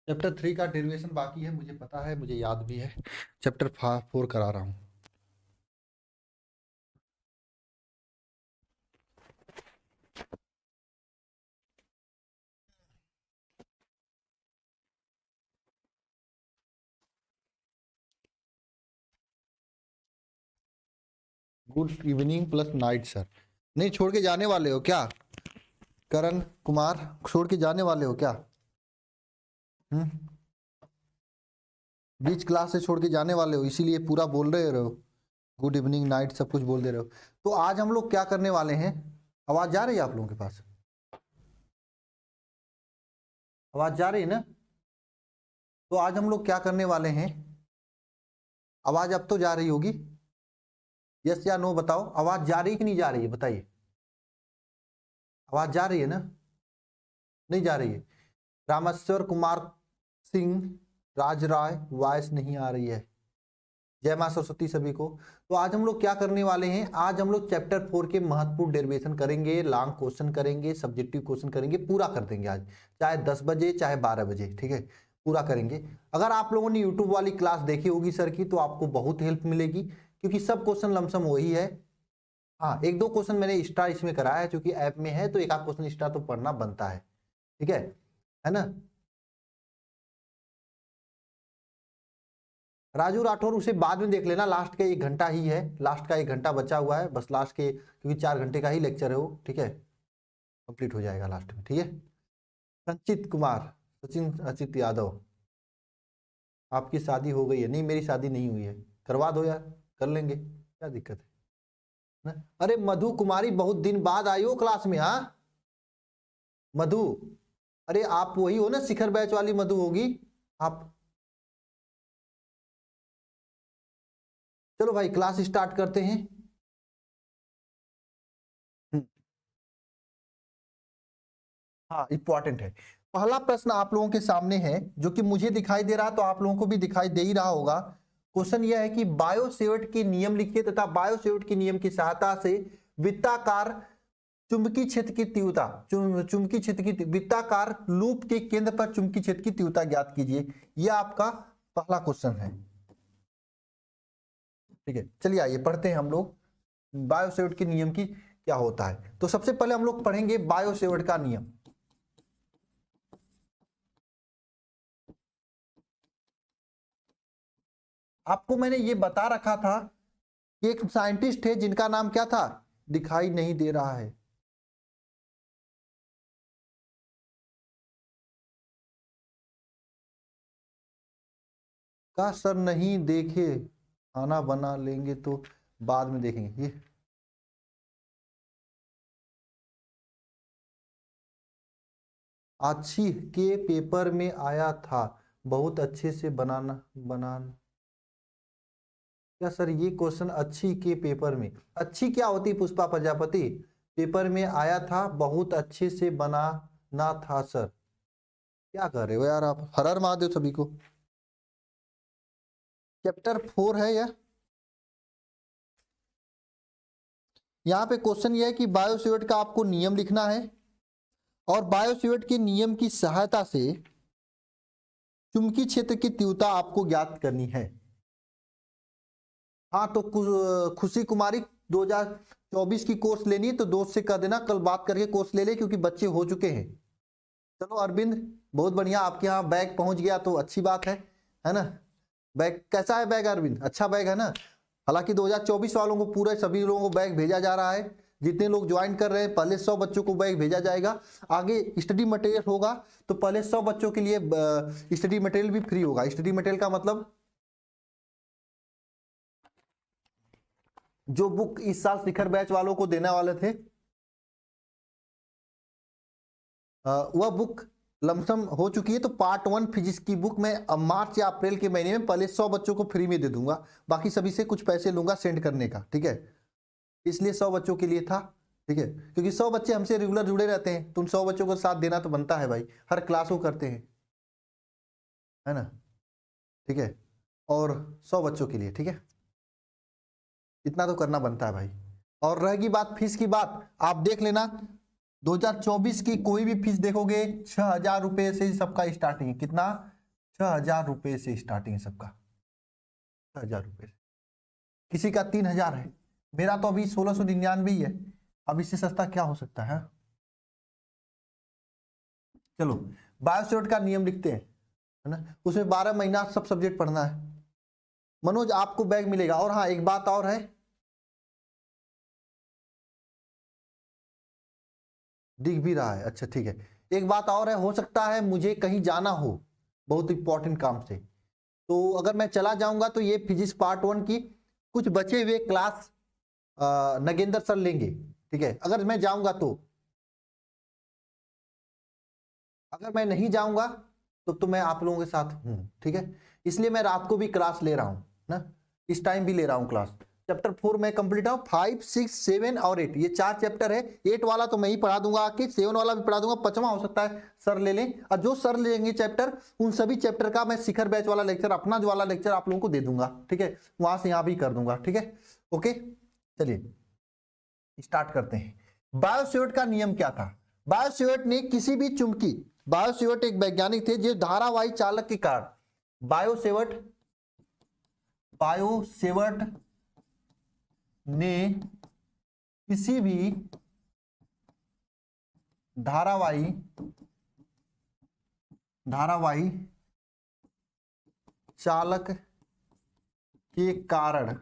Chapter 3 का derivation बाकी है, मुझे पता है, मुझे याद भी है। चैप्टर 4 करा रहा हूँ। Good evening plus night sir. नहीं छोड़ के जाने वाले हो क्या करण कुमार? छोड़ के जाने वाले हो क्या? बीच क्लास से छोड़ के जाने वाले हो, इसीलिए पूरा बोल रहे हो। गुड इवनिंग नाइट सब कुछ बोल दे रहे हो। तो आज हम लोग क्या करने वाले हैं? आवाज जा रही है आप लोगों के पास? आवाज जा रही है ना? तो आज हम लोग क्या करने वाले हैं? आवाज अब तो जा रही होगी, यस या नो बताओ। आवाज जा रही है कि नहीं जा रही है बताइए। आवाज जा रही है ना? नहीं जा रही है। रामेश्वर कुमार सिंह, राज राय, वॉइस नहीं आ रही है। जय मां सरस्वती सभी को। तो आज हम लोग क्या करने वाले हैं? आज हम लोग चैप्टर 4 के महत्वपूर्ण डेरिवेशन करेंगे, लॉन्ग क्वेश्चन करेंगे, सब्जेक्टिव क्वेश्चन करेंगे, पूरा कर देंगे आज, चाहे 10 बजे चाहे 12 बजे, ठीक है, पूरा करेंगे। अगर आप लोगों ने यूट्यूब वाली क्लास देखी होगी सर की, तो आपको बहुत हेल्प मिलेगी, क्योंकि सब क्वेश्चन लमसम वही है। हाँ, एक दो क्वेश्चन मैंने एक्स्ट्रा इसमें कराया है, क्योंकि ऐप में है तो एक आध क्वेश्चन एक्स्ट्रा तो पढ़ना बनता है, ठीक है ना? राजू राठौर उसे बाद में देख लेना, लास्ट का 1 घंटा ही है, लास्ट का 1 घंटा बचा हुआ है बस, लास्ट के, क्योंकि 4 घंटे का ही लेक्चर है वो, ठीक है, कंप्लीट हो जाएगा लास्ट में, ठीक है। संचित कुमार, सचिन अचित यादव, आपकी शादी हो गई है? नहीं मेरी शादी नहीं हुई है। करवा दो यार, कर लेंगे, क्या दिक्कत है ना? अरे मधु कुमारी बहुत दिन बाद आई हो क्लास में। हाँ मधु, अरे आप वही हो ना, शिखर बैच वाली मधु होगी आप। चलो भाई क्लास स्टार्ट करते हैं। हाँ इंपॉर्टेंट है। पहला प्रश्न आप लोगों के सामने है, जो कि मुझे दिखाई दे रहा, तो आप लोगों को भी दिखाई दे ही रहा होगा। क्वेश्चन यह है कि बायोसेवर्ट के नियम लिखिए तथा बायोसेवर्ट के नियम की सहायता से वृत्ताकार चुंबकीय क्षेत्र की तीव्रता, चुंबकीय क्षेत्र की वृत्ताकार लूप के केंद्र पर चुंबकीय क्षेत्र की तीव्रता ज्ञात कीजिए। यह आपका पहला क्वेश्चन है, ठीक है। चलिए आइए पढ़ते हैं हम लोग बायोसेवर्ट के नियम की क्या होता है। तो सबसे पहले हम लोग पढ़ेंगे बायोसेवर्ट का नियम। आपको मैंने ये बता रखा था कि एक साइंटिस्ट है जिनका नाम क्या था, दिखाई नहीं दे रहा है, का सर नहीं देखे, खाना बना लेंगे तो बाद में देखेंगे। ये अच्छी के पेपर में आया था, बहुत अच्छे से बनाना क्या सर ये क्वेश्चन अच्छी के पेपर में, अच्छी क्या होती पुष्पा प्रजापति, पेपर में आया था, बहुत अच्छे से बनाना था सर। क्या कर रहे हो यार आप? हर हर महादेव सभी को। चैप्टर 4 है यह। यहाँ पे क्वेश्चन ये है कि बायोसेवर्ट का आपको नियम लिखना है, और बायोसेवर्ट के नियम की सहायता से चुंबकीय क्षेत्र की तीव्रता आपको ज्ञात करनी है। हाँ तो खुशी कुमारी 2024 की कोर्स लेनी है तो दोस्त से कह देना कल बात करके कोर्स ले ले, क्योंकि बच्चे हो चुके हैं। चलो अरविंद, बहुत बढ़िया, आपके यहाँ बैग पहुंच गया तो अच्छी बात है ना? बैग कैसा है बैग अरविंद? अच्छा बैग है ना? हालांकि 2024 वालों को पूरे सभी लोगों को बैग भेजा जा रहा है, जितने लोग ज्वाइन कर रहे हैं पहले 100 बच्चों को बैग भेजा जाएगा। आगे स्टडी मटेरियल होगा तो पहले 100 बच्चों के लिए स्टडी मटेरियल भी फ्री होगा। स्टडी मटेरियल का मतलब जो बुक इस साल शिखर बैच वालों को देने वाले थे, वह बुक लमसम हो चुकी है। तो पार्ट 1 फिजिक्स की बुक मैं मार्च या अप्रैल के महीने में पहले 100 बच्चों को फ्री में दे दूंगा, बाकी सभी से कुछ पैसे लूंगा सेंड करने का, ठीक है। इसलिए 100 बच्चों के लिए था, ठीक है, क्योंकि 100 बच्चे हमसे रेगुलर जुड़े रहते हैं, तो उन 100 बच्चों को साथ देना तो बनता है भाई, हर क्लास को करते हैं, है ना, ठीक है। और 100 बच्चों के लिए, ठीक है, इतना तो करना बनता है भाई। और रहेगी बात फीस की बात, आप देख लेना 2024 की कोई भी फीस देखोगे 6,000 रुपए से सबका स्टार्टिंग है। कितना? 6,000 रुपये से स्टार्टिंग है सबका, 6,000 रुपये। किसी का 3,000 है, मेरा तो अभी 1699 ही है। अब इससे सस्ता क्या हो सकता है? चलो बायोसेवर्ट का नियम लिखते हैं, है ना। उसमें 12 महीना सब सब्जेक्ट पढ़ना है। मनोज आपको बैग मिलेगा। और हाँ एक बात और है, दिख भी रहा है, अच्छा ठीक है। एक बात और है, हो सकता है मुझे कहीं जाना हो बहुत इंपॉर्टेंट काम से, तो अगर मैं चला जाऊंगा तो ये फिजिक्स पार्ट 1 की कुछ बचे हुए क्लास नगेंद्र सर लेंगे, ठीक है। अगर मैं जाऊंगा तो, अगर मैं नहीं जाऊंगा तो मैं आप लोगों के साथ हूं, ठीक है। इसलिए मैं रात को भी क्लास ले रहा हूं ना, इस टाइम भी ले रहा हूं क्लास। चैप्टर 4 में कंप्लीट हूं, 5, 6, 7 और 8 ये 4 चैप्टर है। 8 वाला तो मैं ही पढ़ा दूंगा आके, 7 वाला भी पढ़ा दूंगा, 5वां हो सकता है सर ले लें। और जो सर लेंगे चैप्टर, उन सभी चैप्टर का मैं शिखर बैच वाला लेक्चर, अपना जो वाला लेक्चर आप लोगों को दे दूंगा, ठीक है। वहां से यहां भी कर दूंगा, ठीक है। ओके चलिए स्टार्ट करते हैं। बायोसेवर्ट का नियम क्या था? बायोसेवर्ट ने किसी भी चुंबकी, बायोसेवर्ट एक वैज्ञानिक थे जो धारावाही चालक के कारण, बायोसेवर्ट ने किसी भी धारावाही चालक के कारण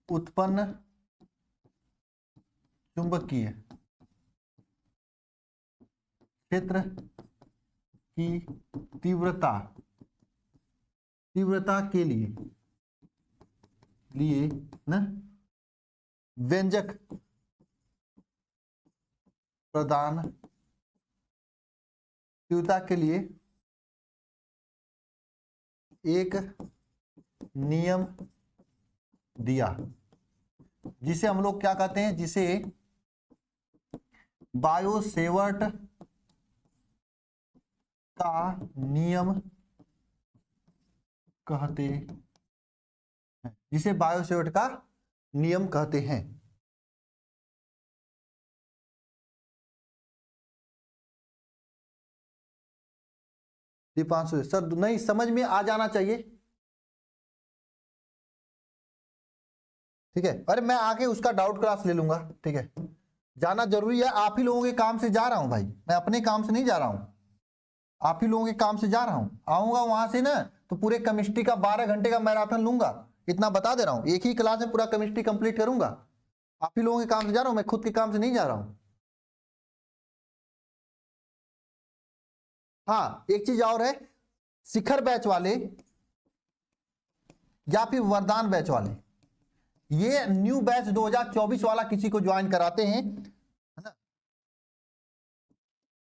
उत्पन्न चुंबकीय क्षेत्र की तीव्रता के लिए ना व्यंजक प्रदान, तीव्रता के लिए एक नियम दिया, जिसे हम लोग क्या कहते हैं, जिसे बायोसेवर्ट का नियम कहते हैं, जिसे बायोसेवर्ट का नियम कहते हैं। दीपांशु सर नहीं समझ में आ जाना चाहिए, ठीक है। अरे मैं आके उसका डाउट क्लास ले लूंगा, ठीक है। जाना जरूरी है, आप ही लोगों के काम से जा रहा हूं भाई, मैं अपने काम से नहीं जा रहा हूं, आप ही लोगों के काम से जा रहा हूं। आऊंगा वहां से ना तो पूरे केमिस्ट्री का 12 घंटे का मैराथन लूंगा, इतना बता दे रहा हूं। एक ही क्लास में पूरा केमिस्ट्री कंप्लीट करूंगा। आप ही लोगों के काम से जा रहा हूं, मैं खुद के काम से नहीं जा रहा हूं। हाँ एक चीज और है, शिखर बैच वाले या फिर वरदान बैच वाले, ये न्यू बैच 2024 वाला किसी को ज्वाइन कराते हैं, है ना,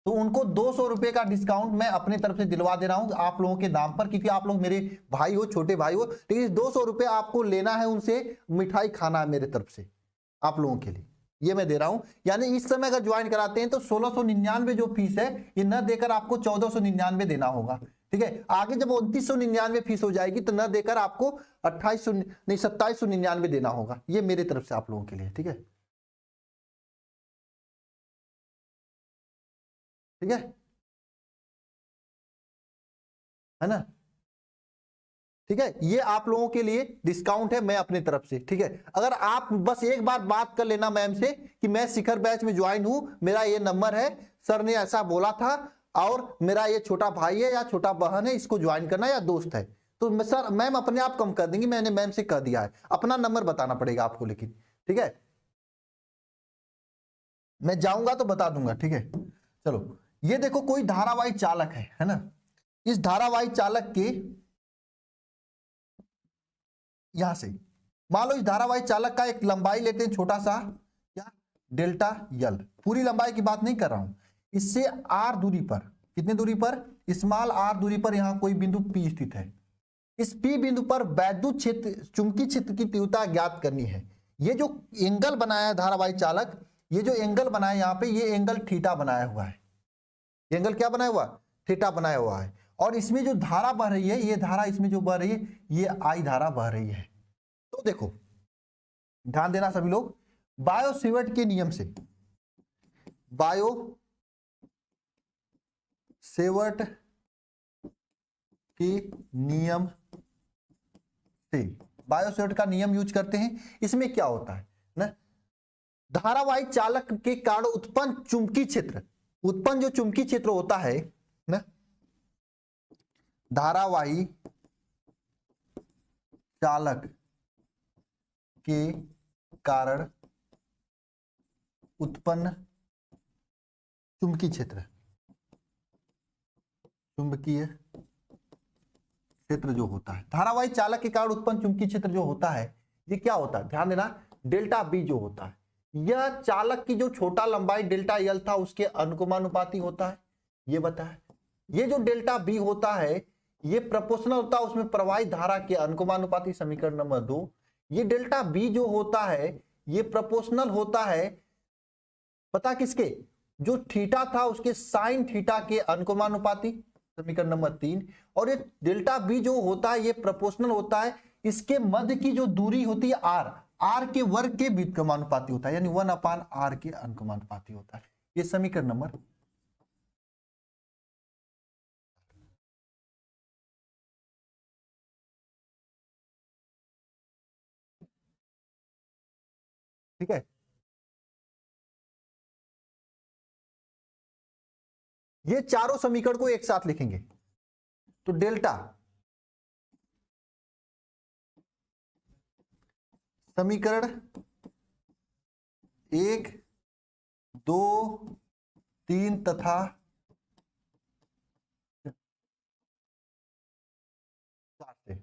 तो उनको 200 रुपए का डिस्काउंट मैं अपने तरफ से दिलवा दे रहा हूं आप लोगों के नाम पर, क्योंकि आप लोग मेरे भाई हो, छोटे भाई हो, लेकिन 200 रुपए आपको लेना है उनसे, मिठाई खाना है मेरे तरफ से आप लोगों के लिए, ये मैं दे रहा हूं। यानी इस समय अगर ज्वाइन कराते हैं तो 1699 जो फीस है ये न देकर आपको 1499 देना होगा, ठीक है। आगे जब 2999 फीस हो जाएगी तो न देकर आपको 2800 नहीं 2799 देना होगा, ये मेरे तरफ से आप लोगों के लिए, ठीक है, ठीक है ना, ठीक है। ये आप लोगों के लिए डिस्काउंट है मैं अपने तरफ से, ठीक है। अगर आप बस एक बार बात कर लेना मैम से कि मैं शिखर बैच में ज्वाइन हूं, मेरा ये नंबर है, सर ने ऐसा बोला था, और मेरा ये छोटा भाई है या छोटा बहन है, इसको ज्वाइन करना या दोस्त है, तो सर मैम अपने आप कम कर देंगी, मैंने मैम से कह दिया है। अपना नंबर बताना पड़ेगा आपको लेकिन, ठीक है। मैं जाऊंगा तो बता दूंगा, ठीक है। चलो ये देखो कोई धारावाही चालक है ना, इस धारावाही चालक के यहां से मान लो इस धारावाही चालक का एक लंबाई लेते हैं छोटा सा, क्या, डेल्टा यल, पूरी लंबाई की बात नहीं कर रहा हूं, इससे आर दूरी पर, कितने दूरी पर, स्मॉल आर दूरी पर यहां कोई बिंदु पी स्थित है। इस पी बिंदु पर वैद्युत क्षेत्र, चुंबकीय क्षेत्र की तीव्रता ज्ञात करनी है। ये जो एंगल बनाया है धारावाही चालक, ये जो एंगल बनाया यहाँ पे, ये एंगल थीटा बनाया हुआ है, एंगल क्या बनाया हुआ, थीटा बनाया हुआ है। और इसमें जो धारा बह रही है, ये धारा इसमें जो बह रही है, ये आई धारा बह रही है। तो देखो ध्यान देना सभी लोग, बायोसेवर्ट के नियम से, बायोसेवर्ट के नियम से, बायोसेवर्ट का नियम यूज करते हैं। इसमें क्या होता है ना, धारावाही चालक के कारण उत्पन्न चुंबकीय क्षेत्र, उत्पन्न जो चुंबकीय क्षेत्र होता है ना, धारावाही चालक के कारण उत्पन्न चुंबकीय क्षेत्र, चुंबकीय क्षेत्र जो होता है, धारावाही चालक के कारण उत्पन्न चुंबकीय क्षेत्र जो होता है, ये क्या होता है, ध्यान देना, डेल्टा बी जो होता है, यह चालक की जो छोटा लंबाई डेल्टा एल था उसके अनुकूलानुपाती होता है, ये बताया। ये जो डेल्टा बी होता है ये प्रोपोर्शनल होता है उसमें प्रवाहित धारा के अनुकूलानुपाती, समीकरण नंबर 2। ये डेल्टा बी जो होता है ये प्रोपोर्शनल होता है, पता किसके, जो थीटा था उसके साइन थीटा के अनुकूलानुपाती, समीकरण नंबर 3। और ये डेल्टा बी जो होता है ये प्रोपोर्शनल होता है इसके मध्य की जो दूरी होती है आर, आर के वर्ग के व्युत्क्रमानुपाती होता है, यानी 1/r के अनुकूलानुपाती होता है। ये समीकरण नंबर, ठीक है। ये चारों समीकरण को एक साथ लिखेंगे तो डेल्टा समीकरण 1, 2, 3 तथा 4 से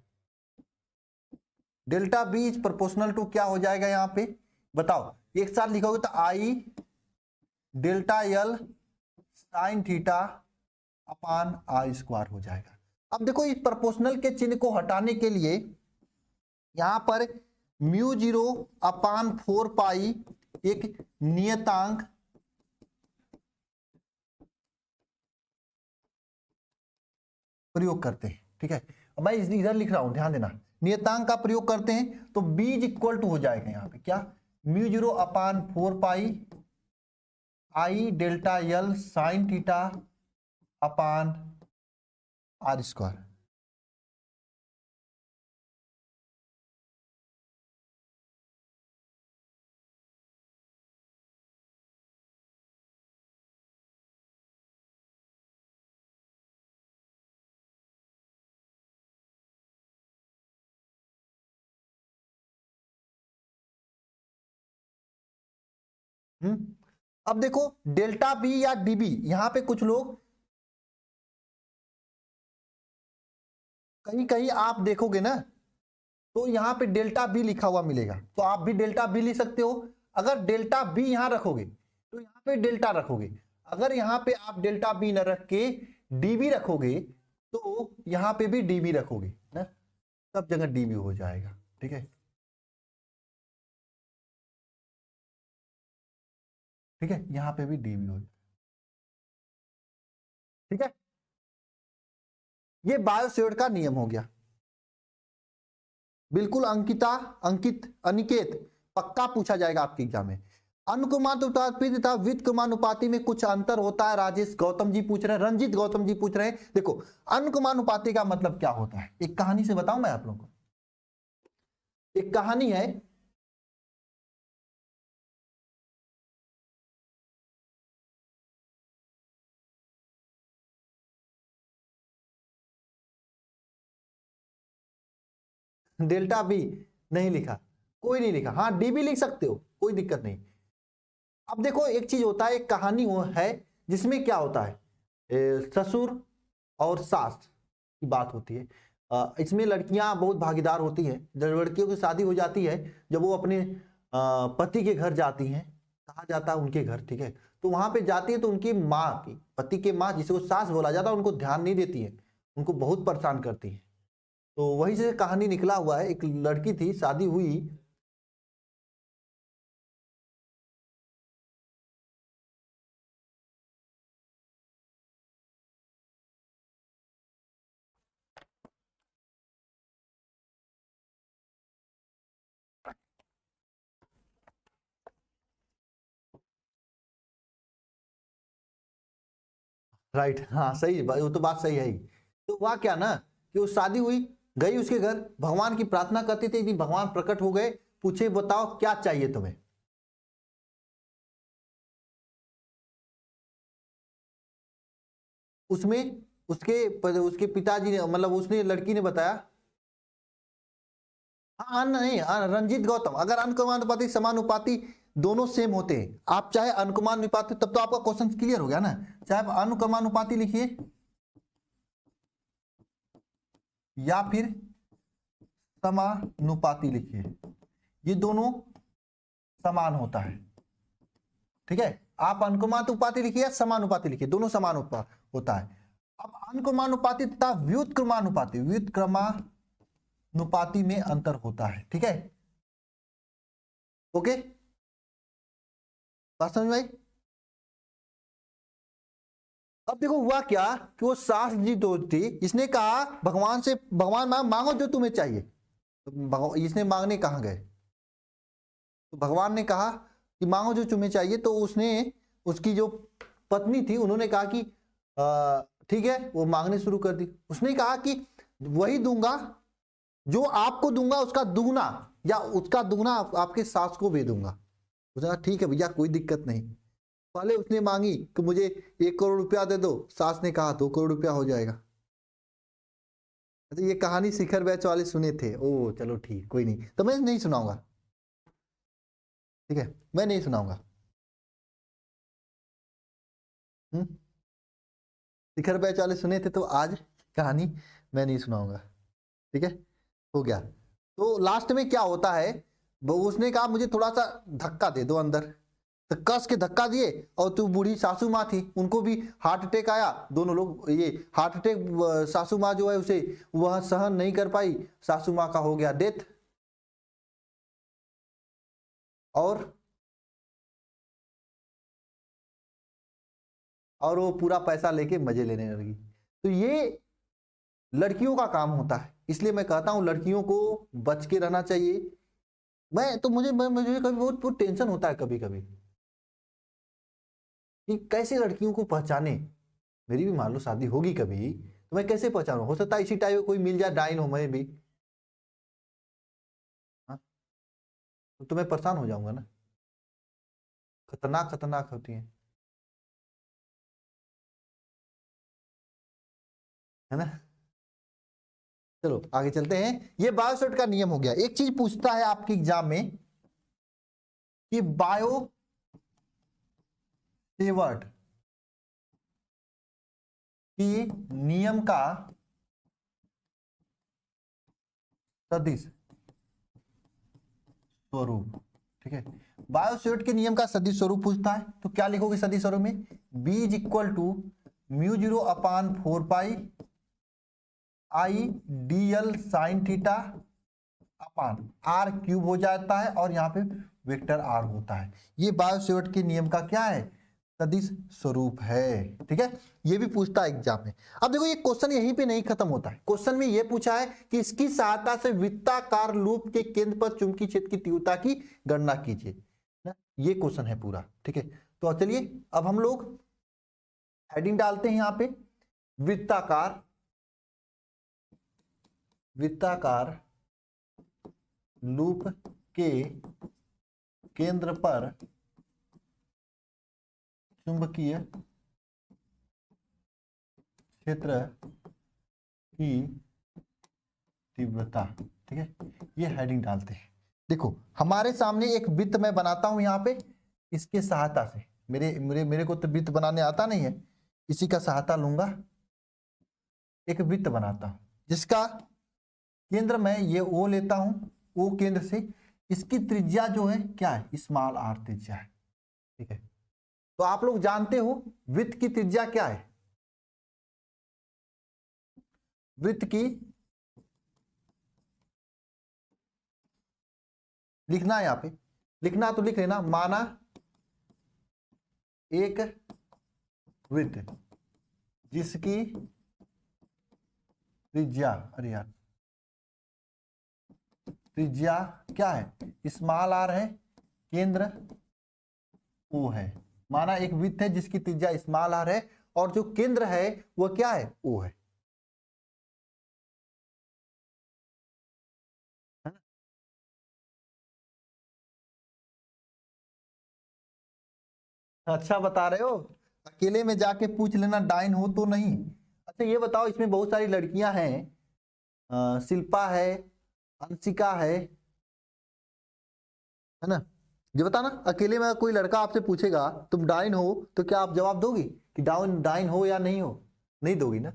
delta B is proportional to क्या हो जाएगा, यहां पे बताओ, एक साथ लिखोगे तो I delta L sine theta upon R square हो जाएगा। अब देखो इस प्रोपोर्शनल के चिन्ह को हटाने के लिए यहां पर म्यू 0 अपान 4 पाई एक नियतांक प्रयोग करते हैं, ठीक है। मैं इधर लिख रहा हूं, ध्यान देना, नियतांक का प्रयोग करते हैं तो b इज इक्वल टू हो जाएगा यहां पे क्या, mu 0 upon 4 pi I delta L sine theta upon R square. अब देखो डेल्टा बी या डीबी, यहां पे कुछ लोग कहीं कहीं आप देखोगे ना तो यहां पे डेल्टा बी लिखा हुआ मिलेगा, तो आप भी डेल्टा बी लिख सकते हो। अगर डेल्टा बी यहां रखोगे तो यहां पे डेल्टा रखोगे, अगर यहां पे आप डेल्टा बी न रख के डीबी रखोगे तो यहां पे भी डीबी रखोगे ना, सब जगह डीबी हो जाएगा, ठीक है, ठीक है, यहां पे भी डीबी हो जाएगा, ठीक है। ये बायोसेवर्ट का नियम हो गया, बिल्कुल अंकित अनिकेत पक्का पूछा जाएगा आपके एग्जाम में। अनुक्रमानुपाती तथा व्युत्क्रमानुपाती में कुछ अंतर होता है, राजेश गौतम जी पूछ रहे हैं, रंजीत गौतम जी पूछ रहे हैं। देखो अनुक्रमानुपाती का मतलब क्या होता है, एक कहानी से बताऊं मैं आप लोगों को, एक कहानी है, डेल्टा बी नहीं लिखा, कोई नहीं लिखा, हाँ डी भी लिख सकते हो, कोई दिक्कत नहीं। अब देखो एक चीज होता है, एक कहानी वो है जिसमें क्या होता है, ससुर और सास की बात होती है। इसमें लड़कियां बहुत भागीदार होती हैं, जब लड़कियों की शादी हो जाती है, जब वो अपने पति के घर जाती हैं, कहा जाता है उनके घर, ठीक है, तो वहां पे जाती है तो उनकी माँ की, पति के माँ जिसे वो सास बोला जाता है, उनको ध्यान नहीं देती है, उनको बहुत परेशान करती है। तो वही से कहानी निकला हुआ है, एक लड़की थी, शादी हुई, राइट, हाँ सही, वो तो बात सही है ही। तो वह क्या ना कि वो शादी हुई, गई उसके घर, भगवान की प्रार्थना करती थी, भगवान प्रकट हो गए, पूछे बताओ क्या चाहिए तुम्हें। उसमें उसके पिताजी ने, मतलब उसने, लड़की ने बताया, नहीं, रंजीत गौतम, अगर अनुक्रमानुपाती समानुपाती दोनों सेम होते हैं, आप चाहे अनुक्रमानुपाती, तब तो आपका क्वेश्चन क्लियर हो गया ना। चाहे आप अनुक्रमानुपाती लिखिए या फिर समानुपाती लिखिए, ये दोनों समान होता है, ठीक है। आप अनुक्रमानुपाती लिखिए या समानुपाती लिखिए, दोनों समान होता है। अब अनुक्रमानुपाती तथा व्युत्क्रमानुपाती में अंतर होता है, ठीक है। ओके, बात समझ में आई। अब देखो हुआ क्या कि वो सास जी तो थी, इसने कहा भगवान से, भगवान मांगो जो तुम्हें चाहिए। तो इसने मांगने कहाँ गए, तो भगवान ने कहा कि मांगो जो तुम्हें चाहिए। तो उसने, उसकी जो पत्नी थी, उन्होंने कहा कि ठीक है, वो मांगने शुरू कर दी। उसने कहा कि वही दूंगा जो आपको दूंगा, उसका दुगना, या उसका दुगना आपके सास को भी दूंगा। उसने कहा ठीक है भैया, कोई दिक्कत नहीं। पहले उसने मांगी कि मुझे 1 करोड़ रुपया दे दो, सास ने कहा 2 करोड़ रुपया हो जाएगा। तो ये कहानी शिखर बैच वाले सुने थे, ओ चलो ठीक, कोई नहीं, तो मैं नहीं सुनाऊंगा, ठीक है, मैं नहीं सुनाऊंगा। शिखर बैच वाले सुने थे, तो आज कहानी मैं नहीं सुनाऊंगा, ठीक है, हो गया। तो लास्ट में क्या होता है, उसने कहा मुझे थोड़ा सा धक्का दे दो अंदर, तो कस के धक्का दिए, और तो बूढ़ी सासू माँ थी, उनको भी हार्ट अटैक आया। दोनों लोग, ये हार्ट अटैक, सासू माँ जो है उसे वह सहन नहीं कर पाई, सासू माँ का हो गया डेथ, और वो पूरा पैसा लेके मजे लेने लगी। तो ये लड़कियों का काम होता है, इसलिए मैं कहता हूं लड़कियों को बच के रहना चाहिए। मैं तो मुझे कभी बहुत टेंशन होता है कभी कभी कि कैसे लड़कियों को पहचाने। मेरी भी मान लो शादी होगी कभी, तो मैं कैसे पहचानू, हो सकता है इसी टाइप कोई मिल जाए डाइन हो मैं भी, हाँ, तो मैं परेशान हो जाऊंगा ना। खतरनाक खतरनाक होती है है ना। चलो आगे चलते हैं। ये बायोसेट का नियम हो गया। एक चीज पूछता है आपके एग्जाम में कि बायो सेवर्ट की नियम का सदिश स्वरूप, ठीक है। बायोसेवर्ट के नियम का सदिश स्वरूप पूछता है, तो क्या लिखोगे सदिश स्वरूप में, B is equal to μ0 upon 4 pi I D L sine theta upon R cube हो जाता है, और यहाँ पे वेक्टर आर होता है। ये बायोसेवर्ट के नियम का क्या है, सदिश स्वरूप है, ठीक है। ये भी पूछता है एग्जाम में। अब देखो ये क्वेश्चन यहीं पे नहीं खत्म होता है, क्वेश्चन में ये पूछा है कि इसकी सहायता से वृत्ताकार लूप के केंद्र पर चुंबकीय क्षेत्र की तीव्रता की गणना कीजिए ना, ये क्वेश्चन है पूरा, ठीक है। तो चलिए अब हम लोग हेडिंग डालते हैं यहाँ पे, वृत्ताकार लूप के केंद्र पर चुंबकीय क्षेत्र की तीव्रता, ठीक है। ये हेडिंग डालते हैं। देखो हमारे सामने एक वृत्त मैं बनाता हूं यहाँ पे, इसके सहायता से, मेरे को तो वृत्त बनाने आता नहीं है, इसी का सहायता लूंगा, एक वृत्त बनाता हूं जिसका केंद्र मैं ये ओ लेता हूं, ओ केंद्र से इसकी त्रिज्या जो है क्या है, स्मॉल आर त्रिज्या है, ठीक है। तो आप लोग जानते हो वृत्त की त्रिज्या क्या है, वृत्त की लिखना है यहाँ पे, लिखना तो लिख लेना, माना एक वृत्त जिसकी त्रिज्या, अरे यार त्रिज्या क्या है, स्मॉल आर है, केंद्र ओ है। माना एक वृत्त है जिसकी त्रिज्या स्मॉल आर है, और जो केंद्र है वो क्या है, ओ है। अच्छा बता रहे हो, अकेले में जाके पूछ लेना डाइन हो तो नहीं। अच्छा ये बताओ, इसमें बहुत सारी लड़कियां हैं, शिल्पा है, अंशिका है ना, ये बताना, अकेले में कोई लड़का आपसे पूछेगा तुम डाइन हो तो क्या आप जवाब दोगी कि डाउन डाइन हो या नहीं हो? नहीं दोगी ना,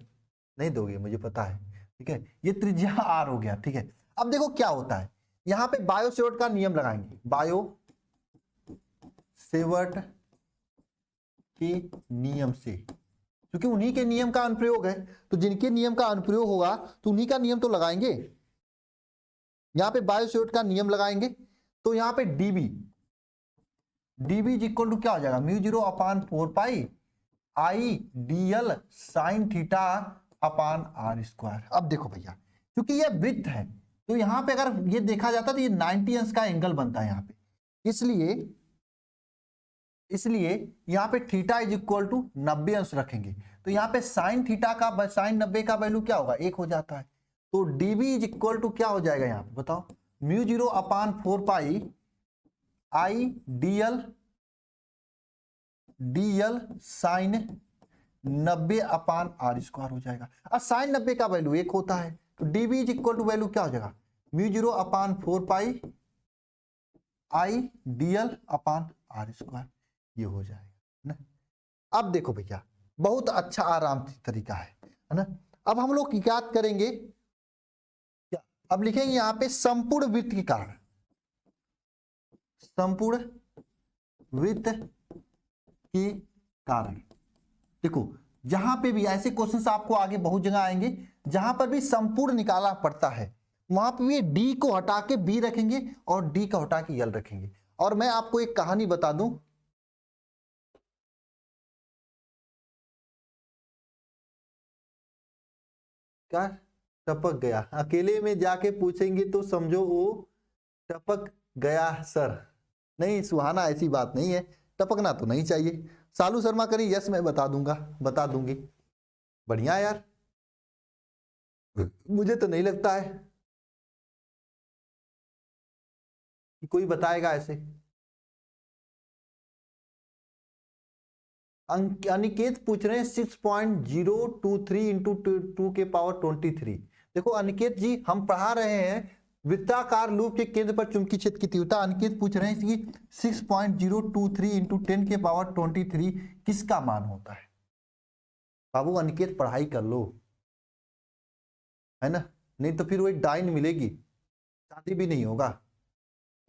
नहीं दोगी, मुझे पता है। ठीक है, ये त्रिज्या आर हो गया। ठीक है, अब देखो क्या होता है, यहाँ पे बायो सेवर्ट का नियम लगाएंगे, बायो सेवर्ट के नियम से, क्योंकि उन्हीं के नियम का अनुप्रयोग है, तो जिनके नियम का अनुप्रयोग होगा तो उन्हीं का नियम तो लगाएंगे। यहां पे बायो सेवर्ट का नियम लगाएंगे, तो यहां पे डीबी इज इक्वल टू क्या हो जाएगा, mu 0 upon 4 pi I D L sine theta upon R square. अब देखो भैया, क्योंकि ये वृत्त है, तो यहां पे अगर ये देखा जाता तो ये 90 अंश का एंगल बनता है यहां पे, इसलिए यहां पे थीटा इज इक्वल टू 90 अंश रखेंगे, तो यहां पे साइन थीटा का साइन 90 का वैल्यू क्या होगा, 1 हो जाता है। तो डीबी इज इक्वल टू क्या हो जाएगा यहाँ पे बताओ, mu 0 upon 4 pi I DL sine 90 upon R square हो जाएगा। अब साइन 90 का वैल्यू 1 होता है, तो DB is equal to value क्या हो जाएगा, mu 0 upon 4 pi I DL upon R square, ये हो जाएगा ना। अब देखो भैया, बहुत अच्छा आराम तरीका है ना। अब हम लोग याद करेंगे क्या, अब लिखेंगे यहां पे संपूर्ण वृत्त के कारण, संपूर्ण वृत्त के कारण। देखो जहां पे भी ऐसे क्वेश्चंस आपको आगे बहुत जगह आएंगे, जहां पर भी संपूर्ण निकालना पड़ता है वहां पे भी डी को हटा के बी रखेंगे और डी को हटा के यल रखेंगे। और मैं आपको एक कहानी बता दूं, क्या टपक गया, अकेले में जाके पूछेंगे तो समझो वो टपक गया सर। नहीं सुहाना, ऐसी बात नहीं है, टपकना तो नहीं चाहिए। सालू शर्मा करें यस, मैं बता दूंगा, बता दूंगी। बढ़िया यार, मुझे तो नहीं लगता है कि कोई बताएगा ऐसे। अनिकेत पूछ रहे हैं 6.023 इंटू 2 के पावर 23। देखो अनिकेत जी, हम पढ़ा रहे हैं वृत्ताकार लूप के केंद्र पर चुंबकीय क्षेत्र की तीव्रता। अनिकेत पूछ रहे हैं कि 6.023 इंटू 10 के पावर 23 किसका मान होता है। बाबू अनिकेत पढ़ाई कर लो, है ना, नहीं तो फिर वही डाइन मिलेगी, शादी भी नहीं होगा,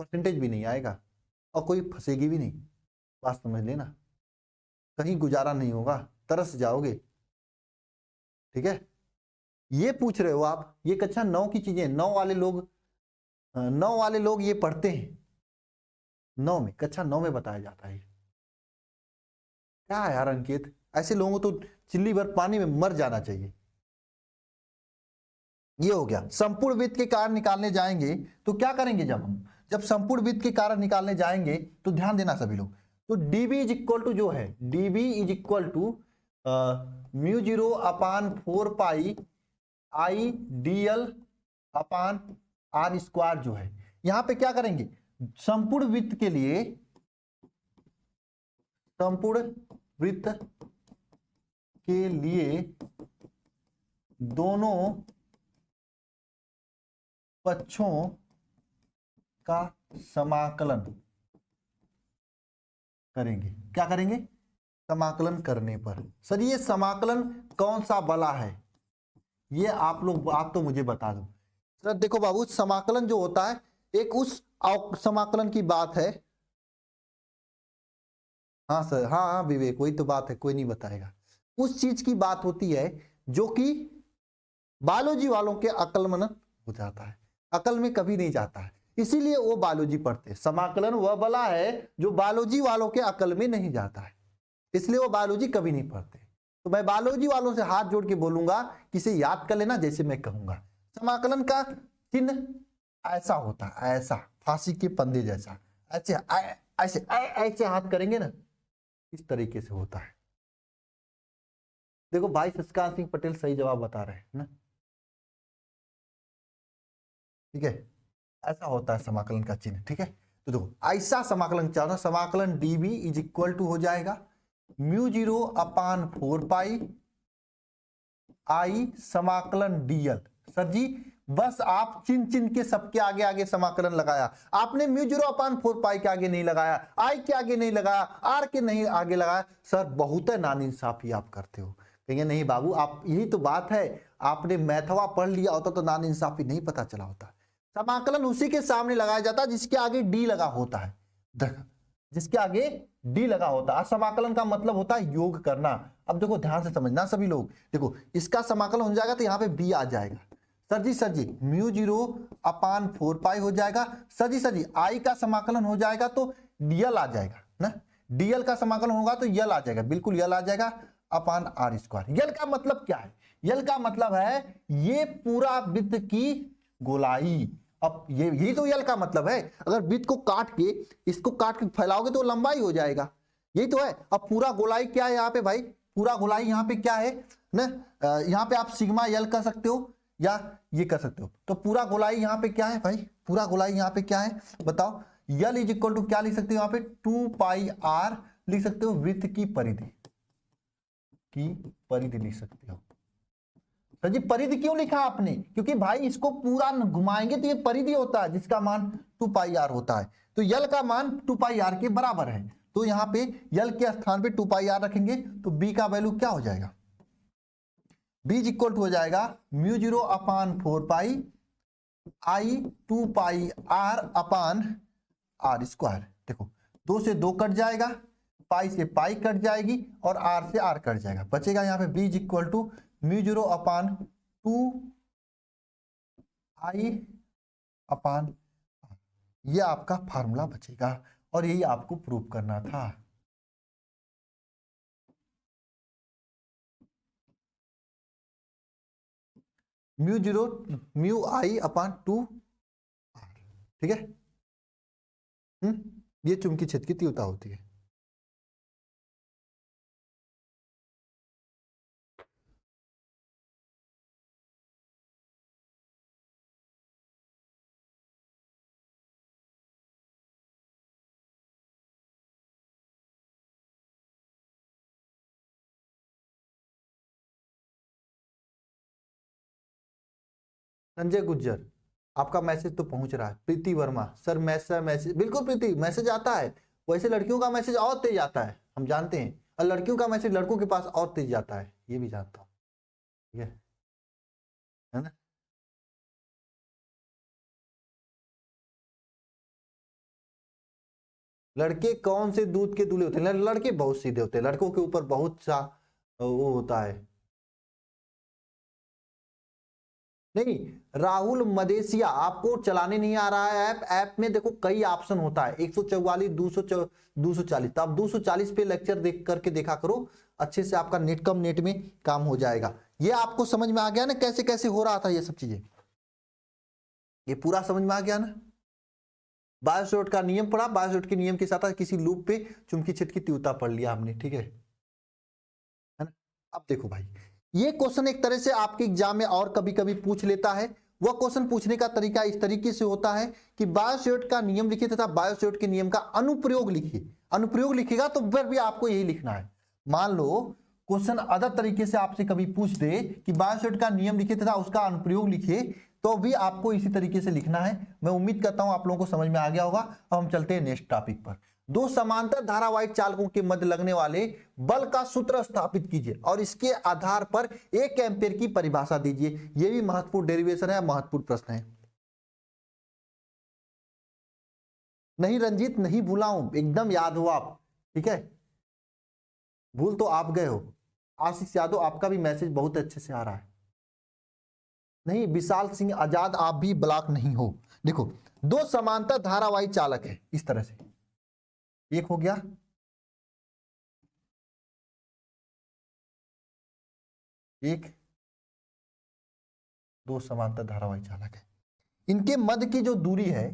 परसेंटेज भी नहीं आएगा और कोई फंसेगी भी नहीं। बात समझ लेना, कहीं गुजारा नहीं होगा, तरस जाओगे। ठीक है, ये पूछ रहे हो आप, ये कक्षा 9 की चीजें, 9 वाले लोग ये पढ़ते हैं, 9 में, कक्षा 9 में बताया जाता है। क्या है यार अंकित, ऐसे लोगों को तो चिल्ली भर पानी में मर जाना चाहिए। ये हो गया। संपूर्ण वृत्त के कारण निकालने जाएंगे तो क्या करेंगे, जब संपूर्ण वृत्त के कारण निकालने जाएंगे तो ध्यान देना सभी लोग, तो डीबी इज इक्वल टू जो है, DB is equal to mu 0 upon 4 pi I DL upon R square जो है। यहां पे क्या करेंगे, संपूर्ण वृत्त के लिए, संपूर्ण वृत्त के लिए दोनों पक्षों का समाकलन करेंगे। क्या करेंगे, समाकलन करने पर। सर ये समाकलन कौन सा वाला है, ये आप तो मुझे बता दो। सर देखो बाबू, समाकलन जो होता है एक उस समाकलन की बात है। हाँ सर, हाँ हाँ विवेक, वही तो बात है, कोई नहीं बताएगा। उस चीज की बात होती है जो कि बायोलॉजी वालों के अकल में हो जाता है, अकल में कभी नहीं जाता है, इसीलिए वो बायोलॉजी पढ़ते हैं। समाकलन वह वाला है जो बायोलॉजी वालों के अकल में नहीं जाता है, इसलिए वो बायोलॉजी कभी नहीं पढ़ते। तो मैं बायोलॉजी वालों से हाथ जोड़ के बोलूंगा कि इसे याद कर लेना, जैसे मैं कहूंगा। समाकलन का चिन्ह ऐसा होता है, ऐसा फांसी के पंदे जैसा, ऐसे ऐसे ऐसे हाथ करेंगे ना, इस तरीके से होता है। देखो भाई शशिकांत सिंह पटेल सही जवाब बता रहे हैं ना, ठीक है, ऐसा होता है समाकलन का चिन्ह। ठीक है, तो देखो ऐसा समाकलन चाहना, समाकलन dv इज इक्वल टू हो जाएगा μ0/4 आई समाकलन dl। सर जी बस आप चिन्ह चिन्ह के सबके आगे आगे समाकलन लगाया, आपने μ0/4 के आगे नहीं लगाया, आई के आगे नहीं लगाया, आर के नहीं आगे लगाया। सर बहुत है नाइंसाफी आप करते हो। कहेंगे नहीं बाबू आप, यही तो बात है, आपने मैथवा पढ़ लिया होता तो नाइंसाफी नहीं पता चला होता। समाकलन उसी के सामने लगाया जाता है जिसके आगे डी लगा होता है, जिसके आगे डी लगा होता है। समाकलन का मतलब होता है योग करना। अब देखो ध्यान से समझना सभी लोग, देखो इसका समाकलन हो जाएगा तो यहाँ पे बी आ जाएगा। सर जी μ0/4 हो जाएगा। सर जी आई का समाकलन हो जाएगा तो डीएल आ जाएगा ना, डीएल का समाकलन होगा तो यल आ जाएगा, बिल्कुल यल आ जाएगा अपान आर स्क्वायर। यल का मतलब क्या है? यल का मतलब है ये पूरा वृत्त की गोलाई। अब ये यही तो यल का मतलब है। अगर वृत्त को काट के, इसको काट के फैलाओगे तो लंबाई हो जाएगा, यही तो है। अब पूरा गोलाई क्या है यहाँ पे भाई? पूरा गोलाई यहाँ पे क्या है ना, यहाँ पे आप सिग्मा यल कर सकते हो या ये कर सकते हो। तो पूरा गोलाई यहाँ पे क्या है भाई? पूरा गोलाई यहाँ पे क्या है बताओ? यल इज इक्वल टू क्या लिख सकते हो यहाँ पे? 2πr लिख सकते हो, वृत्त की परिधि, लिख सकते हो। तो जी परिधि क्यों लिखा आपने? क्योंकि भाई इसको पूरा घुमाएंगे तो ये परिधि होता है जिसका मान 2πr होता है। तो यल का मान 2πr के बराबर है, तो यहाँ पे यल के स्थान पे 2πr रखेंगे तो b का वैल्यू क्या हो जाएगा? b इज इक्वल टू हो जाएगा μ0/4 आई 2πr अपान आर स्क्वायर। देखो 2 से 2 कट जाएगा, पाई से पाई कट जाएगी और आर से आर कट जाएगा, बचेगा यहाँ पे b इज इक्वल टू μ0/2 आई अपान, ये आपका फार्मूला बचेगा और यही आपको प्रूव करना था। म्यू आई अपान 2 ठीक है। ये चुंबकीय क्षेत्र की तीव्रता होती है। संजय गुज्जर आपका मैसेज तो पहुंच रहा है। प्रीति वर्मा सर मैसेज बिल्कुल प्रीति मैसेज आता है, वैसे लड़कियों का मैसेज और तेज आता है हम जानते हैं, और लड़कियों का मैसेज लड़कों के पास और तेज जाता है, ये भी जानता हूँ, ठीक है ना। लड़के कौन से दूध के दूल्हे होते हैं? लड़के बहुत सीधे होते हैं, लड़कों के ऊपर बहुत सा वो होता है। नहीं राहुल मदेशिया, आपको चलाने नहीं आ रहा है ऐप में देखो कई ऑप्शन होता है, 144 240, तो आप 240 पे लेक्चर देख करके देखा करो, अच्छे से आपका नेट कम नेट में काम हो जाएगा। ये आपको समझ में आ गया ना कैसे कैसे हो रहा था ये सब चीजें? ये पूरा समझ में आ गया ना? बायोसोट का नियम पढ़ा, बायोसोट के नियम के साथ किसी लूप पे चुंबकीय क्षेत्र की तीव्रता पढ़ लिया हमने, ठीक है ना। अब देखो भाई ये क्वेश्चन एक तरह से आपके एग्जाम में और कभी कभी पूछ लेता है। वह क्वेश्चन पूछने का तरीका इस तरीके से होता है कि बायोसोट का नियम लिखिए तथा बायोसोट के नियम का अनुप्रयोग लिखिए। अनुप्रयोग लिखेगा तो फिर भी आपको यही लिखना है। मान लो क्वेश्चन अदर तरीके से आपसे कभी पूछ दे कि बायोसोट का नियम लिखिए तथा उसका अनुप्रयोग लिखिए, तो भी आपको इसी तरीके से लिखना है। मैं उम्मीद करता हूं आप लोगों को समझ में आ गया होगा। अब हम चलते हैं नेक्स्ट टॉपिक पर। दो समांतर धारावाहिक चालकों के मध्य लगने वाले बल का सूत्र स्थापित कीजिए और इसके आधार पर 1 एम्पीयर की परिभाषा दीजिए। यह भी महत्वपूर्ण डेरिवेशन है, महत्वपूर्ण प्रश्न है। नहीं रंजीत नहीं भूलाऊं, एकदम याद हो आप, ठीक है। भूल तो आप गए हो। आशीष यादव आपका भी मैसेज बहुत अच्छे से आ रहा है। नहीं विशाल सिंह आजाद आप भी ब्लॉक नहीं हो। देखो दो समांतर धारावाही चालक है इस तरह से, एक हो गया, एक दो समांतर धारावाही चालक है, इनके मध्य की जो दूरी है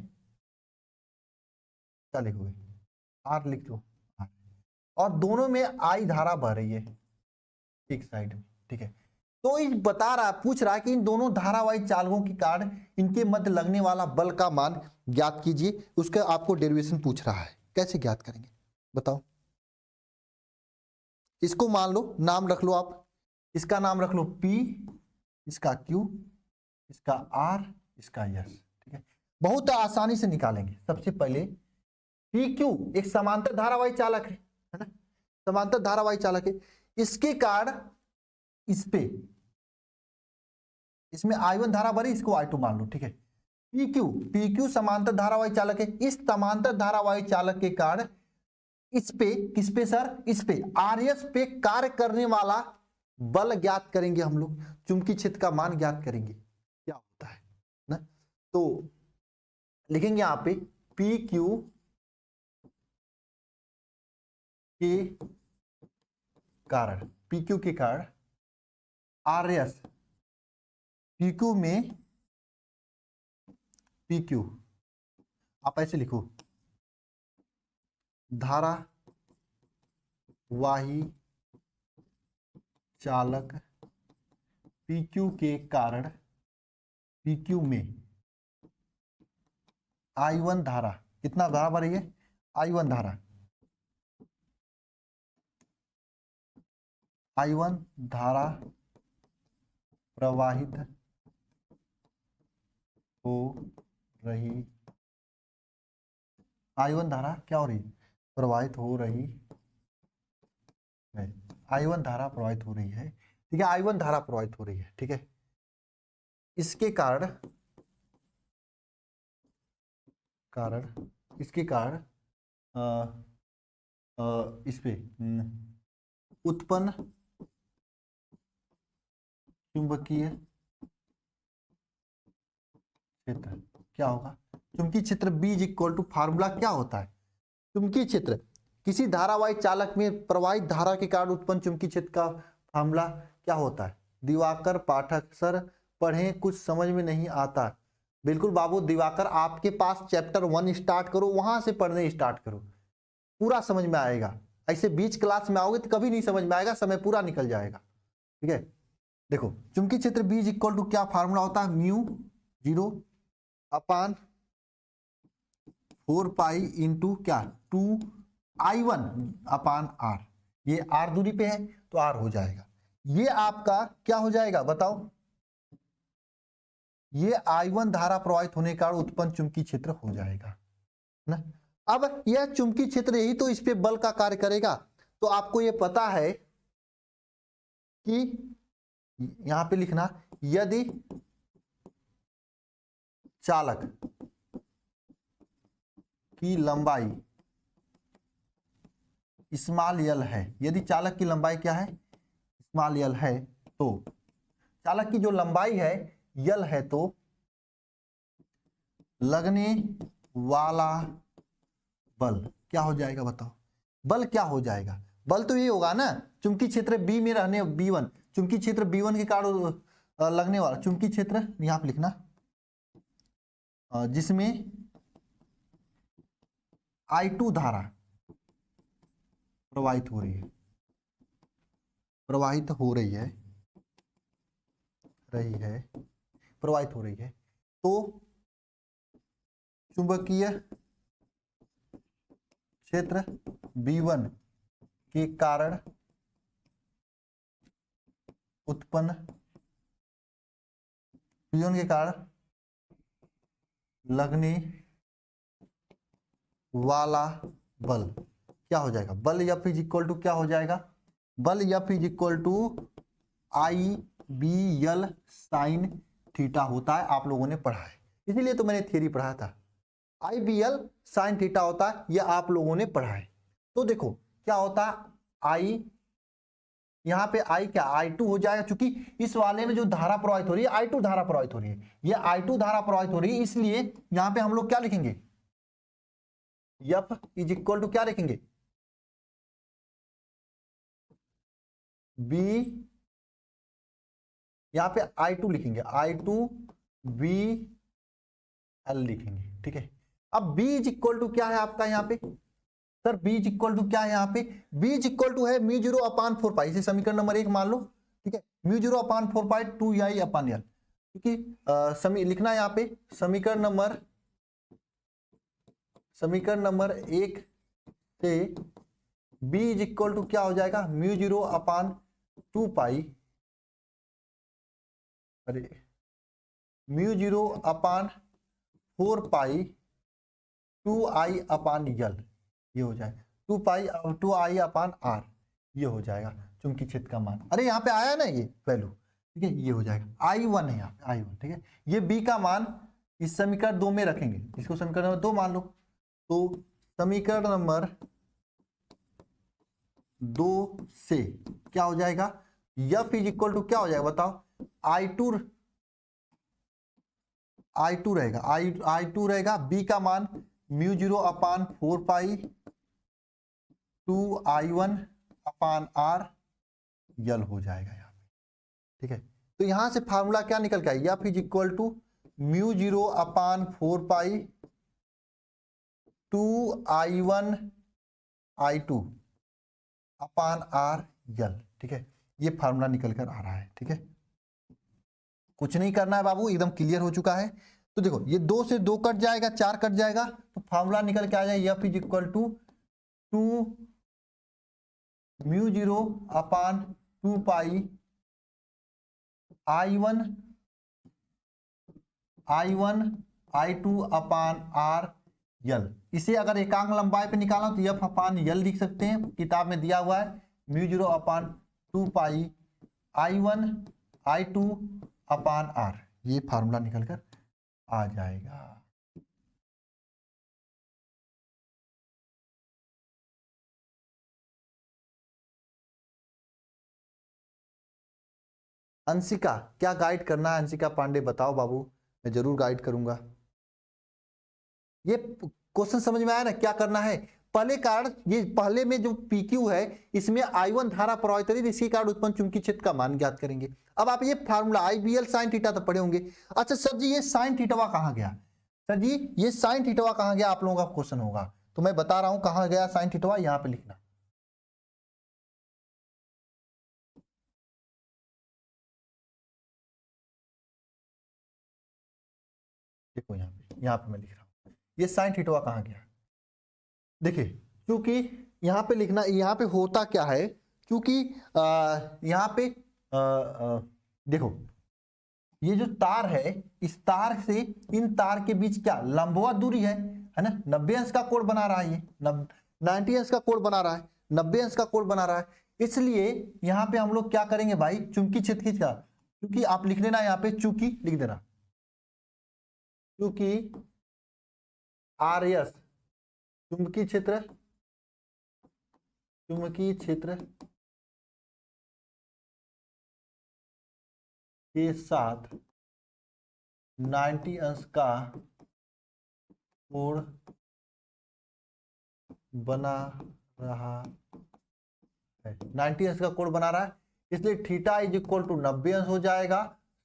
क्या लिखोगे? आर लिख दो, और दोनों में आई धारा बह रही है एक साइड में, ठीक है। तो ये बता रहा, पूछ रहा है कि इन दोनों धारावाही चालकों के कारण इनके मध्य लगने वाला बल का मान ज्ञात कीजिए। उसका आपको डेरिवेशन पूछ रहा है, कैसे ज्ञात करेंगे बताओ। इसको मान लो, नाम रख लो आप, इसका नाम रख लो P, इसका Q, इसका R, इसका S, ठीक है। बहुत आसानी से निकालेंगे। सबसे पहले PQ एक समांतर धारावाही चालक है ना, समांतर धारावाही चालक है। इसके कारण इस पे, इसमें I1 धारा भरी, इसको I2 मान लो, ठीक है। PQ समांतर धारावाही चालक है। इस समांतर धारावाही चालक के कारण इस पे, किस पे सर, इस पे RS पे कार्य करने वाला बल ज्ञात करेंगे हम लोग, चुंबकीय क्षेत्र का मान ज्ञात करेंगे क्या होता है ना। तो लिखेंगे यहां पे PQ के कारण, PQ के कारण RS, PQ में PQ आप ऐसे लिखो, धारावाही चालक PQ के कारण PQ में I1 धारा, कितना धारा भरी है, I1 धारा, I1 धारा प्रवाहित हो रही, I1 धारा क्या हो रही, प्रवाहित हो रही है। I1 धारा प्रवाहित हो रही है, ठीक है। I1 धारा प्रवाहित हो रही है, ठीक है। इसके कारण इसके कारण इस पे उत्पन्न चुंबकीय क्षेत्र क्या होगा, चुंबकीय क्षेत्र B is equal to, formula क्या होता है, चुंबकीय क्षेत्र किसी धारावाही चालक में प्रवाहित धारा के कारण उत्पन्न चुंबकीय क्षेत्र का फार्मूला क्या होता है। दिवाकर पाठक, सर पढ़े कुछ समझ में नहीं आता। बिल्कुल बाबू दिवाकर, आपके पास चैप्टर 1 स्टार्ट करो, वहां से पढ़ने स्टार्ट करो, पूरा समझ में आएगा। ऐसे बीच क्लास में आओगे तो कभी नहीं समझ में आएगा, समय पूरा निकल जाएगा, ठीक है। देखो चुंबकीय क्षेत्र B इज इक्वल टू क्या फार्मूला होता है, म्यू 0 अपान 4 पाई इंटू क्या 2 I1 अपान R। ये R दूरी पे है तो R हो जाएगा। ये आपका क्या हो जाएगा बताओ, ये I1 धारा प्रवाहित होने का उत्पन्न चुंबकीय क्षेत्र हो जाएगा ना। अब यह चुंबकीय क्षेत्र यही तो इस पे बल का कार्य करेगा। तो आपको ये पता है कि यहां पे लिखना, यदि चालक की लंबाई स्मॉल l है, यदि चालक की लंबाई क्या है, स्मॉल l है, तो चालक की जो लंबाई है l है, तो लगने वाला बल क्या हो जाएगा बताओ, बल क्या हो जाएगा, बल तो ये होगा ना, चुंबकीय क्षेत्र B में रहने B1, चुंबकीय क्षेत्र B1 के कारण लगने वाला चुंबकीय क्षेत्र, यहां पे लिखना जिसमें I2 धारा प्रवाहित हो रही है, प्रवाहित हो रही है, तो चुंबकीय क्षेत्र B1 के कारण उत्पन्न, B1 के कारण लगने वाला बल क्या हो जाएगा, बल F इज इक्वल टू क्या हो जाएगा, बल F is equal to IBL sine theta होता है, आप लोगों ने पढ़ा है, इसीलिए तो मैंने थ्योरी पढ़ाया था। IBL साइन थीटा होता है, यह आप लोगों ने पढ़ा है। तो देखो क्या होता है, I यहाँ पे I क्या I2 हो जाएगा, क्योंकि इस वाले में जो धारा प्रवाहित हो रही है I2 धारा प्रवाहित हो रही है, ये I2 धारा प्रवाहित हो रही है, इसलिए यहां पे हम लोग क्या लिखेंगे, F इज इक्वल टू क्या लिखेंगे, B, यहां पे I2 लिखेंगे, I2 BL लिखेंगे, ठीक है। अब B इज इक्वल टू क्या है आपका यहाँ पे, sir B is equal to क्या है यहाँ पे, B इज इक्वल टू है म्यू 0 अपान 4 पाई, इसे समीकरण नंबर 1 मान लो, ठीक है। म्यू 0 अपान 4π2EI/L, क्योंकि लिखना है यहाँ पे समीकरण नंबर 1 से b इज इक्वल टू क्या हो जाएगा, म्यू 0 अपान 2π, अरे म्यू 0 अपान 4π2I/L, ये हो जाएगा 2π/2I/R, ये हो जाएगा चुंबकीय क्षेत्र का मान। अरे यहाँ पे आया ना ये वैल्यू, ठीक है, ये हो जाएगा I1 है यहाँ पे I1, ठीक है। ये b का मान इस समीकरण 2 में रखेंगे, इसको समीकरण नंबर 2 मान लो, तो समीकरण नंबर 2 से क्या हो जाएगा, F इज इक्वल टू क्या हो जाएगा बताओ, I2 रहेगा, I2 रहेगा, b का मान म्यू 0 अपान 4π2I1/R यल हो जाएगा यहाँ पे, ठीक है। तो यहां से फार्मूला क्या निकल के आएगा, F is equal to mu 0 upon 4π2I1/R L, ठीक है। ये फार्मूला निकल कर आ रहा है, ठीक है। कुछ नहीं करना है बाबू, एकदम क्लियर हो चुका है। तो देखो ये 2 से 2 कट जाएगा, 4 कट जाएगा, तो फार्मूला निकल के आ जाएगा F is equal to 2 mu 0 upon 2πI1/I2/R L. इसे अगर एकांक लंबाई पे निकालना तो F अपान यल लिख सकते हैं, किताब में दिया हुआ है म्यू 0 अपान 2πI1/I2/R, ये फार्मूला निकल कर आ जाएगा। अंशिका क्या गाइड करना है, अंशिका पांडे बताओ बाबू, मैं जरूर गाइड करूंगा। ये क्वेश्चन समझ में आया ना, क्या करना है। पहले कारण, ये पहले में जो PQ है इसमें I1 धारा प्रवाहित रही, इसी कारण उत्पन्न चुंबकीय क्षेत्र का मान ज्ञात करेंगे। अब आप ये फार्मूला IBL sin थीटा तो पढ़े होंगे। अच्छा सर जी ये sin थीटावा कहाँ गया, सर जी ये sin थीटावा कहाँ गया, आप लोगों का क्वेश्चन होगा, तो मैं बता रहा हूं कहाँ गया sin थीटावा, यहाँ पे लिखना। देखो यहाँ पे मैं लिख रहा हूं, ये sin थीटावा कहाँ गया। देखिए क्योंकि यहाँ पे लिखना, यहाँ पे होता क्या है, क्योंकि यहाँ पे देखो ये जो तार है, इस तार से इन तार के बीच क्या लंबवत दूरी है ना, 90 अंश का कोण बना रहा है, ये 90 अंश का कोण बना रहा है, 90 अंश का कोण बना रहा है। इसलिए यहाँ पे हम लोग क्या करेंगे भाई, चुंबकीय क्षेत्र का, क्योंकि आप लिख लेना यहाँ पे चूंकि लिख देना, क्योंकि RS चुंबकीय क्षेत्र के साथ 90 अंश का कोण बना रहा है, 90 अंश का कोण बना रहा है, इसलिए थीटा इज इक्वल टू 90 अंश हो जाएगा,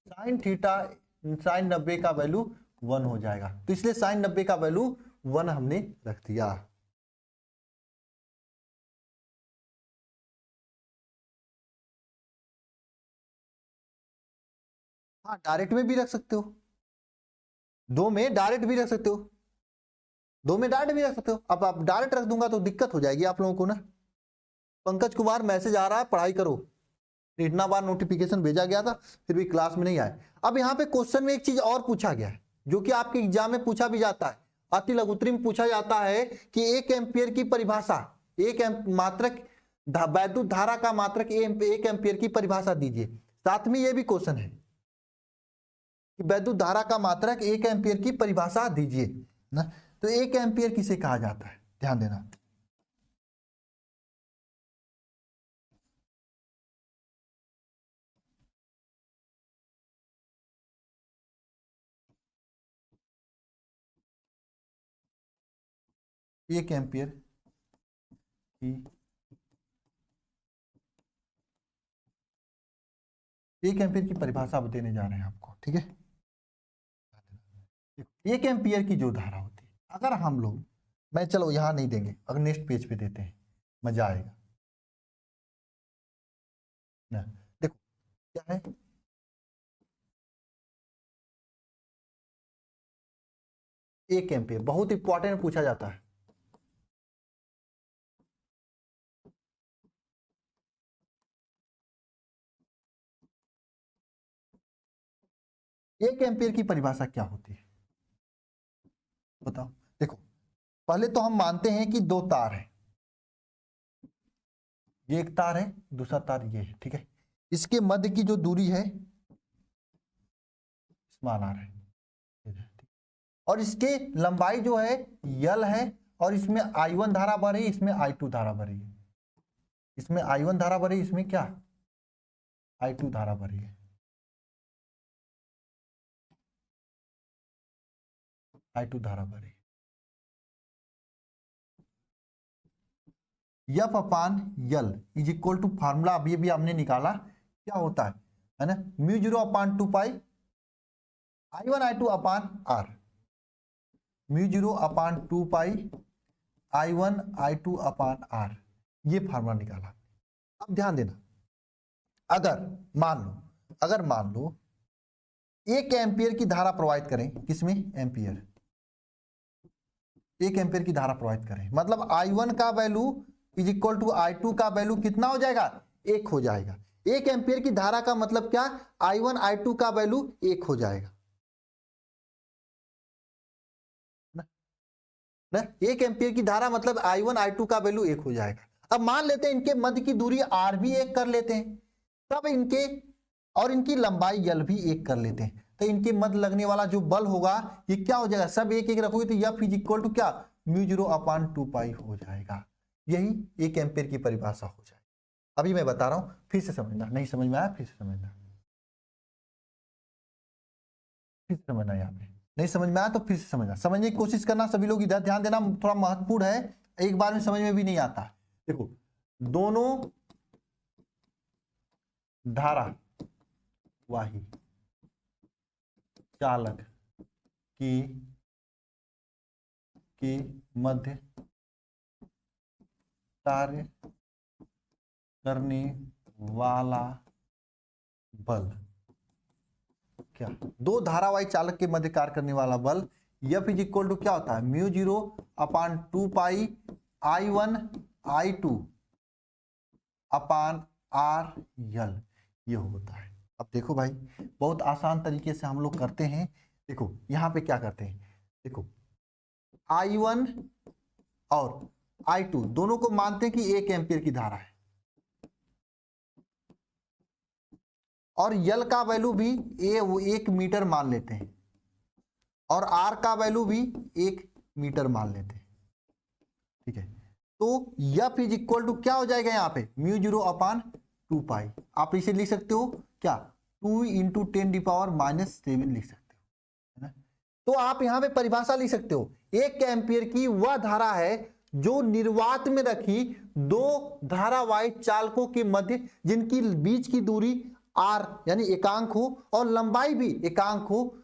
साइन 90 का वैल्यू 1 हो जाएगा। तो इसलिए साइन 90 का वैल्यू 1 हमने रख दिया। हाँ डायरेक्ट में भी रख सकते हो, 2 में डायरेक्ट भी रख सकते हो, 2 में डायरेक्ट भी रख सकते हो। अब आप डायरेक्ट रख दूंगा तो दिक्कत हो जाएगी आप लोगों को ना। पंकज कुमार मैसेज आ रहा है, पढ़ाई करो, इतना बार नोटिफिकेशन भेजा गया था फिर भी क्लास में नहीं आए। अब यहाँ पे क्वेश्चन में एक चीज और पूछा गया है जो कि आपके एग्जाम में पूछा भी जाता है, अति लघुत्तरी में पूछा जाता है कि 1 एम्पियर की परिभाषा, मात्रक वैद्युत धारा का मात्रक 1 एम्पियर की परिभाषा दीजिए। साथ में ये भी क्वेश्चन है कि वैद्युत धारा का मात्रक 1 एम्पियर की परिभाषा दीजिए ना। तो 1 एम्पियर किसे कहा जाता है, ध्यान देना। एक एम्पियर की 1 एम्पियर की परिभाषा अब देने जा रहे हैं आपको, ठीक है। 1 एम्पियर की जो धारा होती है, अगर हम लोग, मैं चलो यहां नहीं देंगे, अगर नेक्स्ट पेज पे देते हैं मजा आएगा ना। देखो क्या है? एक एम्पियर। बहुत इंपॉर्टेंट पूछा जाता है। एक एम्पियर की परिभाषा क्या होती है बताओ। देखो, पहले तो हम मानते हैं कि दो तार है, ये एक तार है, दूसरा तार ये है, ठीक है। इसके मध्य की जो दूरी है स्मॉल आर है, और इसके लंबाई जो है यल है, और इसमें I1 धारा बह रही है, इसमें I2 धारा बह रही है। इसमें I1 धारा बह रही है, इसमें क्या I2 धारा बह रही है। I2 धारा बह रही है। F upon L is equal to formula अभी भी हमने निकाला, क्या होता है ना, mu 0 upon 2 pi I1 I2 upon R, mu 0 upon 2 pi I1 I2 upon R, ये फार्मूला निकाला। अब ध्यान देना, अगर मान लो 1 एम्पियर की धारा प्रवाहित करें, किसमें एम्पियर, 1 एम्पियर की धारा प्रवाहित करें, मतलब I1 का value is equal to I2 का वैल्यू कितना हो जाएगा, 1 हो जाएगा। 1 एम्पियर की धारा का मतलब क्या, I1 I2 का वैल्यू 1 हो जाएगा ना। 1 एम्पियर की धारा मतलब I1 I2 का वैल्यू 1 हो जाएगा। अब मान लेते हैं इनके मध्य की दूरी R भी 1 कर लेते हैं, तब इनके और इनकी लंबाई L भी 1 कर लेते हैं, तो इनके मध्य लगने वाला जो बल होगा ये क्या हो जाएगा, सब एक एक रखोगे तो F इज इक्वल टू क्या, म्यू 0 अपान 2 पाई हो जाएगा। यही 1 एम्पियर की परिभाषा हो जाएगी। अभी मैं बता रहा हूं, फिर से समझना, नहीं समझ में आया फिर से समझना, फिर से समझना। यहाँ पे नहीं समझ में आया तो फिर से समझना, समझने की कोशिश करना सभी लोग, इधर ध्यान देना, थोड़ा महत्वपूर्ण है, एक बार में समझ में भी नहीं आता। देखो, दोनों धारा वाही चालक के मध्य कार्य करने वाला बल, क्या, दो धारावाही चालक के मध्य कार्य करने वाला बल F इज इक्वल टू क्या होता है, mu 0 upon 2 pi I1 I2 upon R L, ये होता है। अब देखो भाई, बहुत आसान तरीके से हम लोग करते हैं। देखो यहां पे क्या करते हैं, देखो I1 और I2 दोनों को मानते हैं कि 1 एम्पियर की धारा है, और यल का वैल्यू भी 1 मीटर मान लेते हैं, और आर का वैल्यू भी 1 मीटर मान लेते हैं, ठीक है। तो F इज इक्वल टू क्या हो जाएगा, यहाँ पे म्यू 0 अपान 2 पाई, आप इसे लिख सकते हो क्या, 2 इंटू 10⁻⁻7 लिख सकते हो, है ना। तो आप यहाँ पे परिभाषा लिख सकते हो, 1 एम्पियर की वह धारा है जो निर्वात में रखी दो धारावाही चालकों के मध्य, जिनकी बीच की दूरी R यानी एकांक हो और लंबाई भी एकांक हो,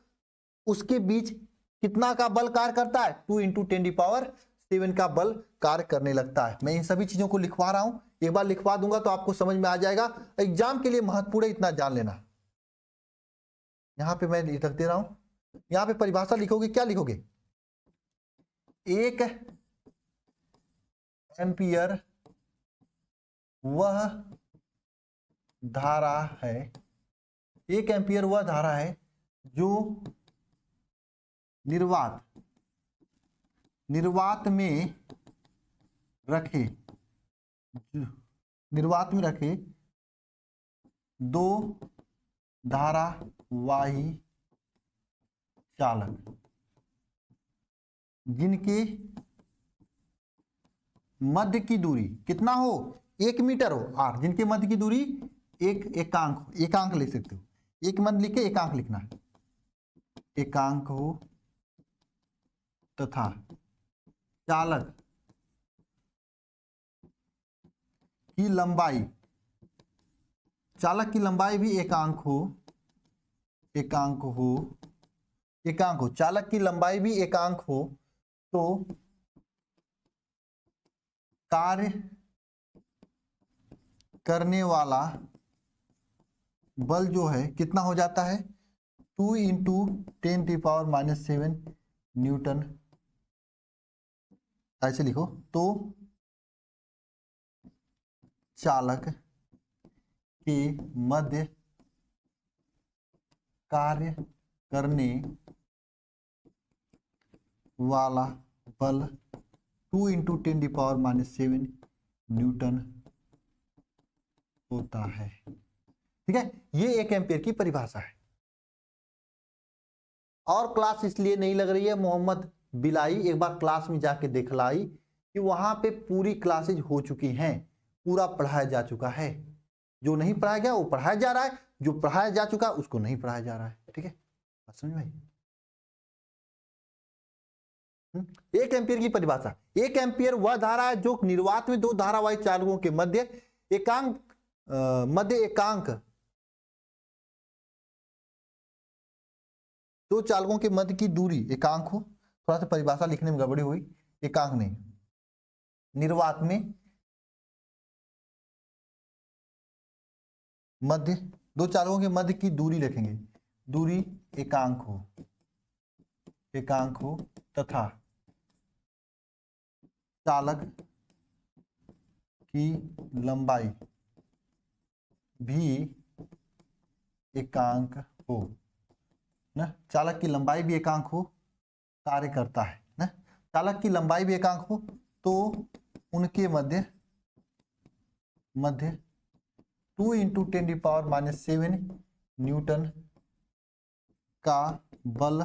उसके बीच कितना का बल कार्य करता है, 2 इंटू 10⁻7 का बल कार्य करने लगता है। मैं इन सभी चीजों को लिखवा रहा हूं, एक बार लिखवा दूंगा तो आपको समझ में आ जाएगा, एग्जाम के लिए महत्वपूर्ण है, इतना जान लेना। यहां पे मैं रख दे रहा हूं, यहां पे परिभाषा लिखोगे, क्या लिखोगे, 1 एम्पियर वह धारा है, 1 एम्पियर वह धारा है जो निर्वात में रखे दो धारावाही चालक, जिनके मध्य की दूरी कितना हो, 1 मीटर हो, R, जिनके मध्य की दूरी एकांक लिख सकते हो, एक मध्य लिख के एकांक लिखना है, एकांक हो तथा चालक की लंबाई, चालक की लंबाई भी एकांक हो, चालक की लंबाई भी एकांक हो, तो कार्य करने वाला बल जो है कितना हो जाता है 2 इंटू 10⁻⁻7 न्यूटन, ऐसे लिखो। तो चालक के मध्य कार्य करने वाला बल 2 इंटू 10⁻⁻7 न्यूटन होता है। ठीक है, ये 1 एम्पियर की परिभाषा है। और क्लास इसलिए नहीं लग रही है मोहम्मद बिलाई, एक बार क्लास में जाके देख लाई कि वहां पे पूरी क्लासेज हो चुकी हैं, पूरा पढ़ाया जा चुका है। जो नहीं पढ़ाया गया वो पढ़ाया जा रहा है, जो पढ़ाया जा चुका उसको नहीं पढ़ाया जा रहा है। ठीक है, समझ भाई। 1 एम्पियर की परिभाषा, 1 एम्पियर वह धारा है जो निर्वात में दो धारावाही चालकों के मध्य एकांक दो चालकों के मध्य की दूरी एकांक हो। थोड़ा सा परिभाषा लिखने में गड़बड़ी हुई, एकांक नहीं, निर्वात में मध्य दो चालकों के मध्य की दूरी लिखेंगे, दूरी एकांक हो तथा चालक की लंबाई भी एकांक हो ना। चालक की लंबाई भी एकांक हो, कार्य करता है ना। चालक की लंबाई भी एकांक हो तो उनके मध्य 2 इंटू 10⁻⁻7 न्यूटन का बल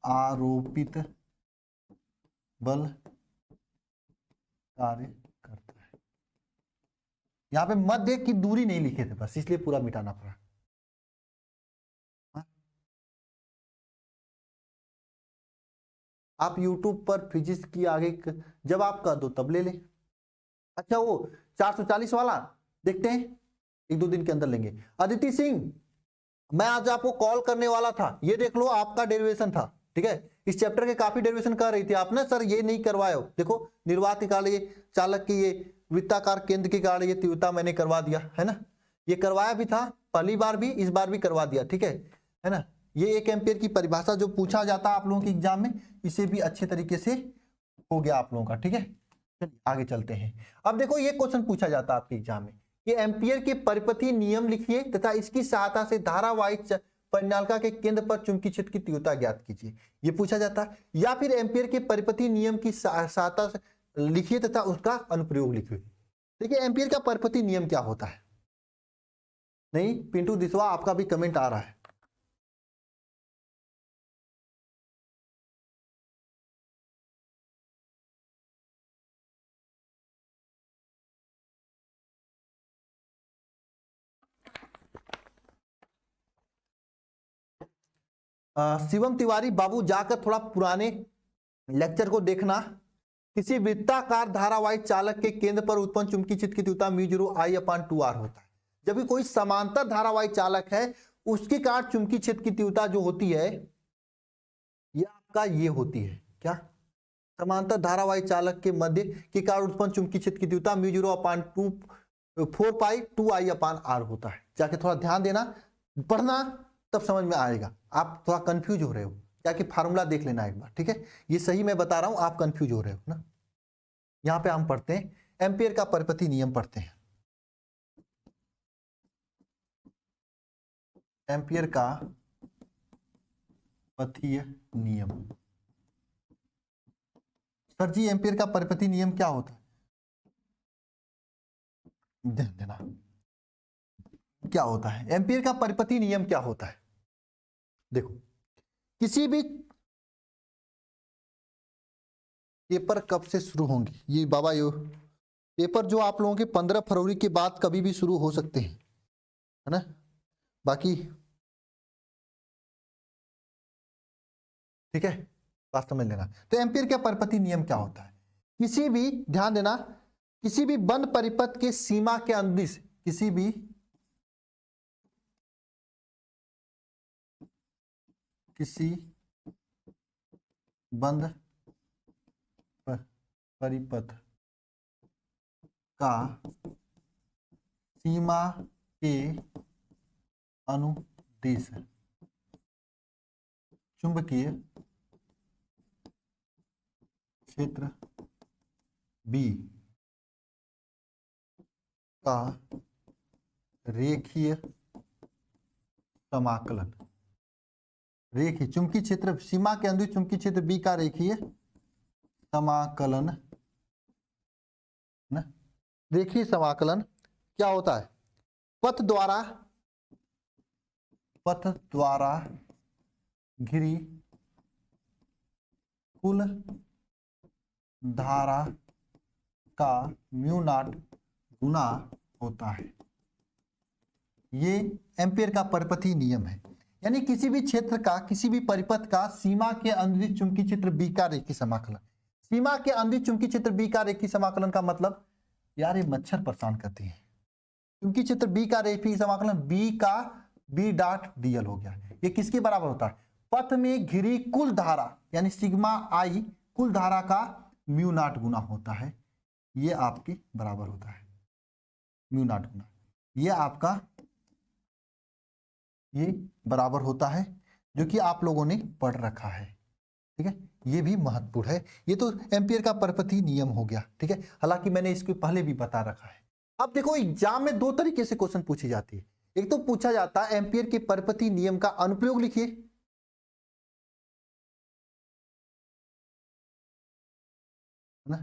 आरोपित बल कार्य करता है। यहां पे मध्य की दूरी नहीं लिखे थे बस, इसलिए पूरा मिटाना पड़ा। आप YouTube पर फिजिक्स की आगे जब आप कर दो तब ले ले। अच्छा वो 440 वाला देखते हैं, 1-2 दिन के अंदर लेंगे। अदिति सिंह, मैं आज आपको कॉल करने वाला था, ये देख लो आपका डेरिवेशन था। ठीक है, इस चैप्टर के काफी डेरिवेशन कर रही थी आपने, सर ये नहीं करवाए हो। देखो निर्वात निकालिए, चालक की ये वृत्ताकार केंद्र की गाढ़ ये तीव्रता मैंने करवा दिया है ना, ये करवाया भी था पहली बार भी, इस बार भी करवा दिया। ठीक है ना। ये 1 एम्पियर की परिभाषा जो पूछा जाता है आप लोगों के एग्जाम में, इसे भी अच्छे तरीके से हो गया आप लोगों का। ठीक है, चलिए आगे चलते हैं। अब देखो ये क्वेश्चन पूछा जाता है आपके एग्जाम में, ये एम्पियर के परिपथीय नियम लिखिए तथा इसकी सहायता से धारावाही परिनालिका के केंद्र पर चुंबकीय क्षेत्र की तीव्रता ज्ञात कीजिए, ये पूछा जाता है। या फिर एम्पियर के परिपथीय नियम की सहायता से लिखिए तथा उसका अनुप्रयोग लिखिए। देखिए एम्पियर का परिपथीय नियम क्या होता है। नहीं पिंटू दिसवा, आपका भी कमेंट आ रहा है। शिवम तिवारी बाबू, जाकर थोड़ा पुराने लेक्चर को देखना। किसी वृत्ताकार धारावाही चालक के केंद्र पर उत्पन्न चुंबकीय क्षेत्र की तीव्रता μ0I/2R होता है। जब भी कोई समांतर धारावाही चालक है उसके कारण चुंबकीय क्षेत्र की तीव्रता जो होती है ये आपका ये होती है क्या, समांतर धारावाही चालक के मध्य के कारण उत्पन्न चुंबकीय क्षेत्र की तीव्रता μ0/4π2I/R होता है। जाके थोड़ा ध्यान देना, पढ़ना तब समझ में आएगा। आप थोड़ा कंफ्यूज हो रहे हो, जाके फार्मूला देख लेना एक बार। ठीक है, ये सही मैं बता रहा हूं, आप कंफ्यूज हो रहे हो ना। यहां पे हम पढ़ते हैं एम्पियर का परिपथीय नियम पढ़ते हैं। एम्पियर का पथीय नियम, सर जी एम्पियर का परिपथीय नियम क्या होता है, ध्यान देना। क्या होता है एम्पियर का परिपथीय नियम, क्या होता है। देखो किसी भी पेपर कब से शुरू होंगे ये बाबा, यो पेपर जो आप लोगों के 15 फरवरी के बाद कभी भी शुरू हो सकते हैं, है ना। बाकी ठीक है, बात समझ लेना। तो एम्पियर का परिपथीय नियम क्या होता है, किसी भी, ध्यान देना, किसी भी बंद परिपथ के सीमा के अंदिश, किसी भी बंद परिपथ का सीमा के अनुदिश चुंबकीय क्षेत्र बी का रेखीय समाकलन, रेखीय चुंबकीय क्षेत्र सीमा के अंदर चुंबकीय क्षेत्र बी का रेखीय समाकलन, ना रेखीय समाकलन क्या होता है? पथ द्वारा घिरी कुल धारा का म्यू नॉट गुना होता है। ये एम्पियर का परिपथी नियम है, यानी किसी भी क्षेत्र का, किसी भी परिपथ का सीमा के अंदर चुंबकीय क्षेत्र बी का रेखीय समाकलन। सीमा के अंदर चुंबकीय क्षेत्र बी का रेखीय समाकलन का मतलब, यार ये मच्छर परेशान करती है। चुंबकीय क्षेत्र बी का रेखीय समाकलन बी का बी डॉट डीएल हो गया। ये किसके बराबर होता है? पथ में घिरी कुल धारा यानी सिग्मा आई कुल धारा का म्यू नॉट गुना होता है। ये आपके बराबर होता है म्यू नॉट गुना, ये आपका ये बराबर होता है, जो कि आप लोगों ने पढ़ रखा है। ठीक है, ये भी महत्वपूर्ण है। ये तो एम्पियर का परिपथी नियम हो गया। ठीक है, हालांकि मैंने इसको पहले भी बता रखा है। अब देखो एग्जाम में दो तरीके से क्वेश्चन पूछी जाती है। एक तो पूछा जाता है एम्पियर के परिपथी नियम का अनुप्रयोग लिखिए, ना।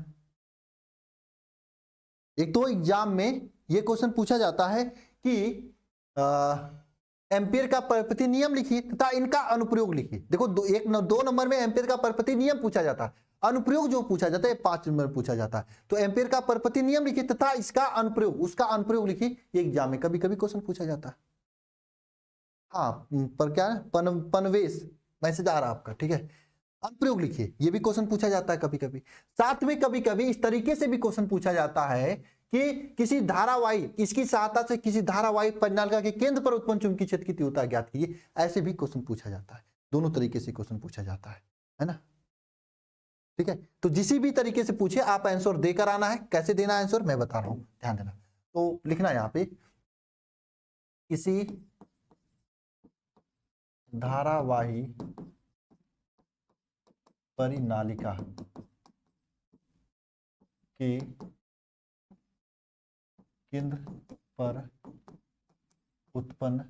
एक तो एग्जाम में ये क्वेश्चन पूछा जाता है कि एम्पियर का परिपथी नियम लिखिए तथा इनका अनुप्रयोग लिखिए। देखो दो नंबर में एम्पियर का परिपथी नियम पूछा जाता है, अनुप्रयोग जो पूछा जाता है 5 नंबर पूछा जाता है। तो एम्पियर का परिपथी नियम लिखिए तथा इसका अनुप्रयोग, उसका अनुप्रयोग लिखिए। ये एग्जाम में कभी कभी क्वेश्चन पूछा जाता है। हाँ, पर क्या है पनवेश मैसेज आ रहा है आपका। ठीक है, अनुप्रयोग लिखिए, ये भी क्वेश्चन पूछा जाता है कभी कभी। साथ में कभी कभी इस तरीके से भी क्वेश्चन पूछा जाता है कि किसी धारावाही, इसकी सहायता से किसी धारावाही परिनालिका के केंद्र पर उत्पन्न चुंबकीय क्षेत्र की तीव्रता ज्ञात कीजिए। ऐसे भी क्वेश्चन पूछा जाता है, दोनों तरीके से क्वेश्चन पूछा जाता है ना। ठीक है, तो जिसी भी तरीके से पूछे आप आंसर देकर आना है। कैसे देना है आंसर मैं बता रहा हूं, ध्यान देना। तो लिखना यहां पे किसी धारावाही परिनालिका के केंद्र पर उत्पन्न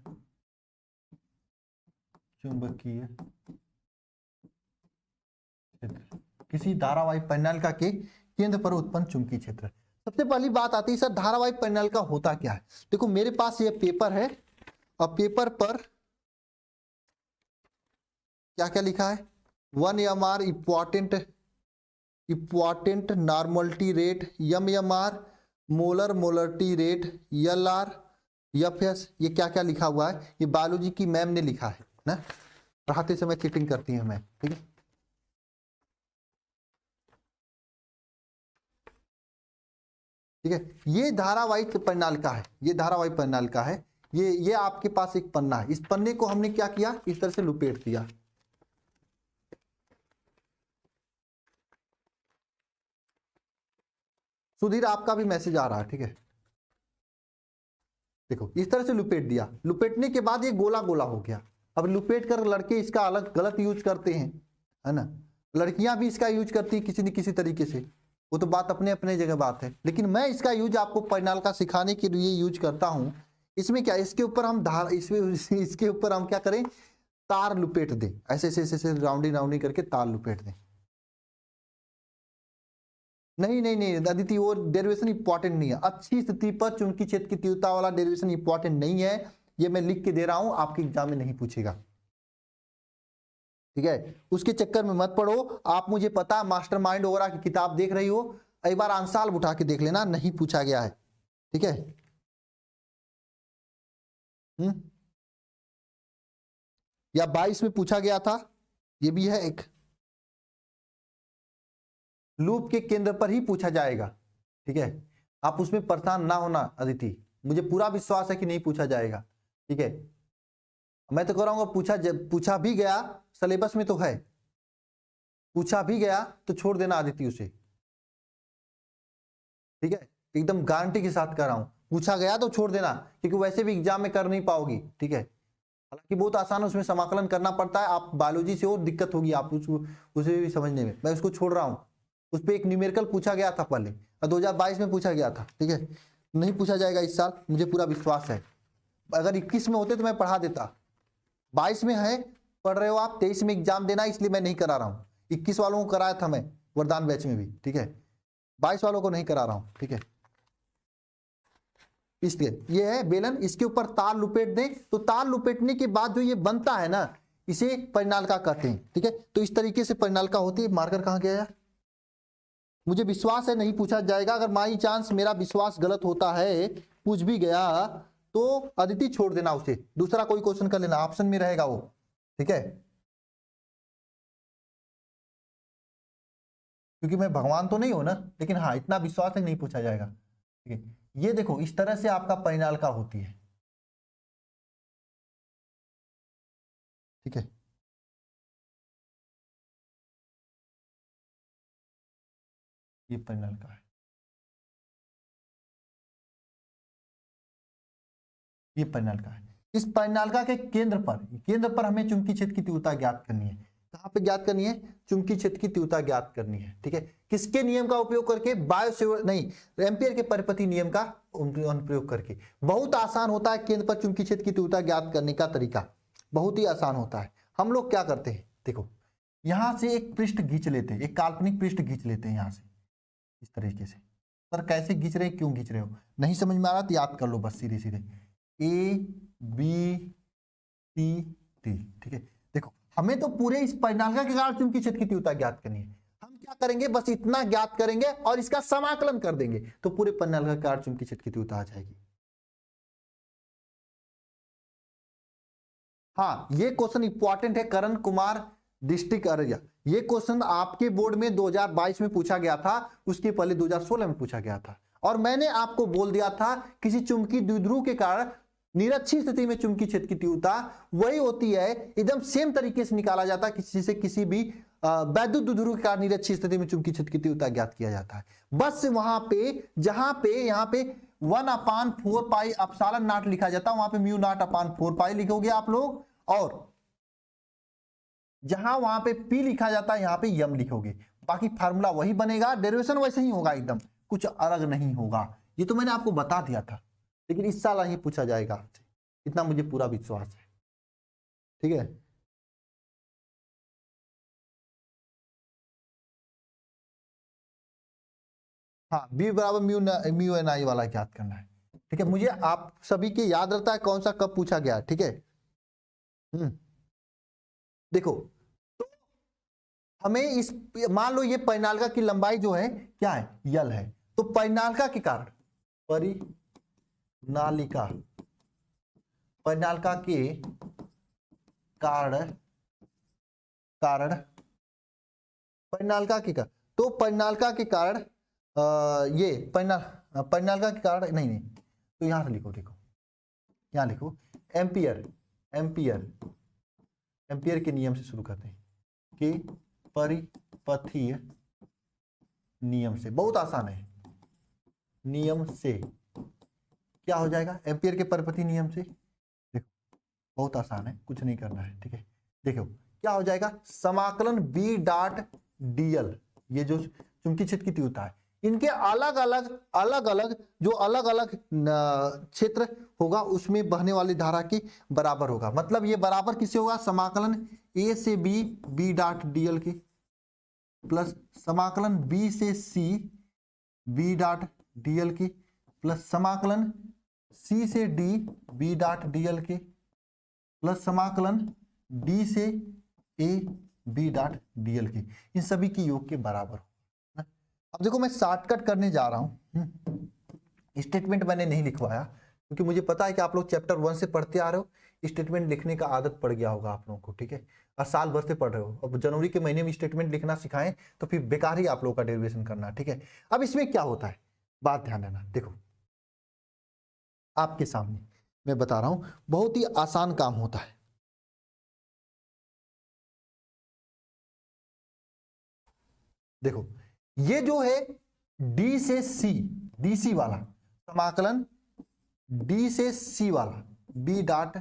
चुंबकीय क्षेत्र, किसी धारावाही परिनालिका के केंद्र पर उत्पन्न चुंबकीय क्षेत्र। सबसे पहली बात आती है सर धारावाही परिनालिका होता क्या है। देखो मेरे पास ये पेपर है और पेपर पर क्या क्या लिखा है, 1 MR important normality rate, MMR molar molarity rate, LR FS, ये क्या क्या लिखा हुआ है। ये बायोलॉजी की मैम ने लिखा है ना, पढ़ाते समय चीटिंग करती है मैम। ठीक है, ठीक है, ये धारावाही परिनालिका है, ये धारावाही परिनालिका है। ये आपके पास एक पन्ना है, इस पन्ने को हमने क्या किया, इस तरह से लुपेट दिया। सुधीर आपका भी मैसेज आ रहा है। ठीक है, देखो इस तरह से लुपेट दिया, लुपेटने के बाद ये गोला गोला हो गया। अब लुपेट कर लड़के इसका अलग गलत यूज करते हैं, है ना, लड़कियां भी इसका यूज करती हैं किसी न किसी तरीके से, वो तो बात अपने अपने जगह बात है। लेकिन मैं इसका यूज आपको परिनालिका सिखाने के लिए यूज करता हूं। इसमें क्या, इसके ऊपर हम इसके ऊपर हम क्या करें, तार लुपेट दें, ऐसे ऐसे राउंडिंग राउंडिंग करके तार लुपेट दें। नहीं नहीं नहीं अदिति, वो डेरिवेशन इंपॉर्टेंट नहीं है। अच्छी स्थिति पर चुंबकीय क्षेत्र की तीव्रता वाला डेरिवेशन इंपॉर्टेंट नहीं है, ये मैं लिख के दे रहा हूं, आपके एग्जाम में नहीं पूछेगा। ठीक है, उसके चक्कर में मत पढ़ो। आप मुझे पता मास्टरमाइंड वगैरह की किताब देख रही हो, एक बार आंसाल उठा के देख लेना, नहीं पूछा गया है। ठीक है, या 22 में पूछा गया था, ये भी है एक, लूप के केंद्र पर ही पूछा जाएगा। ठीक है, आप उसमें परेशान ना होना अदिति, मुझे पूरा विश्वास है कि नहीं पूछा जाएगा। ठीक है, मैं तो कह रहा हूँ पूछा भी गया, सिलेबस में तो है, पूछा भी गया तो छोड़ देना अदिति उसे। ठीक है, एकदम गारंटी के साथ कह रहा हूं, पूछा गया तो छोड़ देना, क्योंकि वैसे भी एग्जाम में कर नहीं पाओगी। ठीक है, हालांकि बहुत आसान है, उसमें समाकलन करना पड़ता है। आप बायोलॉजी से और दिक्कत होगी आप उसे भी समझने में, मैं उसको छोड़ रहा हूँ। उस पर एक न्यूमेरिकल पूछा गया था पहले, 2022 में पूछा गया था, ठीक है। नहीं पूछा जाएगा इस साल, मुझे पूरा विश्वास है। अगर 21 में होते तो मैं पढ़ा देता, 22 में है, पढ़ रहे हो आप, 23 में एग्जाम देना, इसलिए मैं नहीं करा रहा हूँ। 21 वालों को कराया था मैं वरदान बैच में भी, ठीक है। 22 वालों को नहीं करा रहा हूँ, ठीक है। इसलिए ये है बेलन, इसके ऊपर तार लुपेट दें, तो तार लुपेटने के बाद जो ये बनता है ना, इसे परिनालिका कहते हैं, ठीक है। तो इस तरीके से परिनालिका होती है। मार्कर कहाँ गया यार? मुझे विश्वास है नहीं पूछा जाएगा। अगर बाई चांस मेरा विश्वास गलत होता है, पूछ भी गया, तो अदिति छोड़ देना, उसे दूसरा कोई क्वेश्चन कर लेना, ऑप्शन में रहेगा वो, ठीक है। क्योंकि मैं भगवान तो नहीं हूं ना, लेकिन हाँ इतना विश्वास है नहीं पूछा जाएगा, ठीक है। ये देखो इस तरह से आपका परिनालिका होती है, ठीक है। ये परिनालिका है, ये परिनालिका है। इस परिनालिका के केंद्र पर हमें चुंबकीय क्षेत्र की तीव्रता ज्ञात करनी है। कहां पे ज्ञात करनी है? चुंबकीय क्षेत्र की तीव्रता ज्ञात करनी है, ठीक है। किसके नियम का उपयोग करके? एम्पियर के परिपथी नियम का अनुप्रयोग करके। बहुत आसान होता है केंद्र पर चुंबकीय क्षेत्र की तीव्रता ज्ञात करने का तरीका, बहुत ही आसान होता है। हम लोग क्या करते हैं, देखो यहां से एक पृष्ठ खींच लेते हैं, एक काल्पनिक पृष्ठ खींच लेते हैं यहां से, इस तरीके से। सर कैसे खींच रहे, क्यों खींच रहे हो, नहीं समझ में आ रहा तो याद कर लो बस सीधे सीधे, A B C D, ठीक है। देखो हमें तो पूरे इस परिनालिका के कारण चुंबकीय क्षेत्र की तीव्रता ज्ञात करनी है। हम क्या करेंगे, बस इतना ज्ञात करेंगे और इसका समाकलन कर देंगे, तो पूरे परिनालिका के कारण चुंबकीय क्षेत्र की तीव्रता आ जाएगी। हाँ ये क्वेश्चन इंपॉर्टेंट है, करण कुमार डिस्ट्रिक्ट अररिया। ये क्वेश्चन आपके बोर्ड में 2022 में पूछा गया था, उसके पहले 2016 में पूछा गया था। और मैंने आपको बोल दिया था किसी चुंबकीय द्विध्रुव के कारण निरक्षीय स्थिति में चुंबकीय क्षेत्र की तीव्रता वही होती है, एकदम सेम तरीके से निकाला जाता है किसी से किसी भी वैद्युत द्विध्रुव के कारण निरक्षीय स्थिति में चुंबकीय क्षेत्र की तीव्रता ज्ञात किया जाता है। बस वहां पे जहां पे यहाँ पे 1/4 पाई एप्सिलॉन नॉट लिखा जाता है, वहां पे म्यू नॉट अपॉन 4 पाई लिखोगे आप लोग, और जहां वहां पे P लिखा जाता है यहां पे यम लिखोगे। बाकी फार्मूला वही बनेगा, डेरिवेशन वैसे ही होगा, एकदम कुछ अलग नहीं होगा। ये तो मैंने आपको बता दिया था, लेकिन इस साल ही पूछा जाएगा, इतना मुझे पूरा विश्वास है, ठीक है। हाँ B बराबर म्यू एन आई वाला याद करना है, ठीक है। मुझे आप सभी के याद रहता है कौन सा कब पूछा गया, ठीक है। देखो तो हमें इस, मान लो ये परिनालिका की लंबाई जो है क्या है, यल है, तो परिनालिका के कारण परिनालिका के कारण परिनालिका के कारण, तो परिनालिका के कारण ये परिनालिका के कारण नहीं, तो यहां से लिखो, देखो यहां लिखो एम्पियर के नियम से शुरू करते हैं कि परिपथीय नियम से, बहुत आसान है, नियम से क्या हो जाएगा, एम्पियर के परिपथीय नियम से, देखो बहुत आसान है, कुछ नहीं करना है, ठीक है। देखो क्या हो जाएगा, समाकलन B डॉट dl, ये जो चुंबकीय क्षेत्र की तीव्रता है, इनके अलग अलग जो अलग अलग क्षेत्र होगा उसमें बहने वाली धारा की बराबर होगा। मतलब ये बराबर किससे होगा, समाकलन A से B डॉट dl की, प्लस समाकलन B से C B डॉट dl की, प्लस समाकलन C से D B डॉट dl की, प्लस समाकलन D से A B डॉट dl की, इन सभी की योग के बराबर। अब देखो मैं शॉर्टकट करने जा रहा हूं, स्टेटमेंट मैंने नहीं लिखवाया क्योंकि मुझे पता है कि आप लोग चैप्टर 1 से पढ़ते आ रहे हो, स्टेटमेंट लिखने का आदत पड़ गया होगा आप लोगों को, ठीक है। और साल भर से पढ़ रहे हो, अब जनवरी के महीने में स्टेटमेंट लिखना सिखाएं तो फिर बेकार ही आप लोगों का डेरिवेशन करना, ठीक है। अब इसमें क्या होता है, बात ध्यान देना, देखो आपके सामने मैं बता रहा हूं, बहुत ही आसान काम होता है। देखो ये जो है D से C, DC वाला समाकलन D से C वाला B डॉट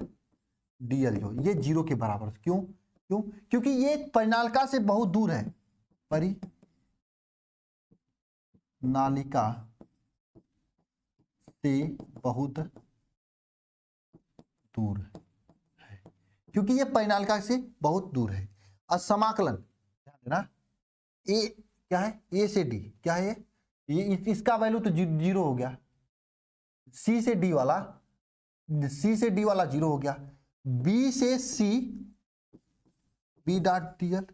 डीएल जो ये 0 के बराबर, क्यों क्यों क्योंकि ये परिनालिका से बहुत दूर है, परिनालिका से बहुत दूर है, क्योंकि ये परिनालिका से बहुत दूर है। और समाकलन ध्यान देना, ए क्या है, ए से डी क्या है, ये इसका वैल्यू तो 0 हो गया, सी से डी वाला, सी से डी वाला 0 हो गया, बी से C B dot DL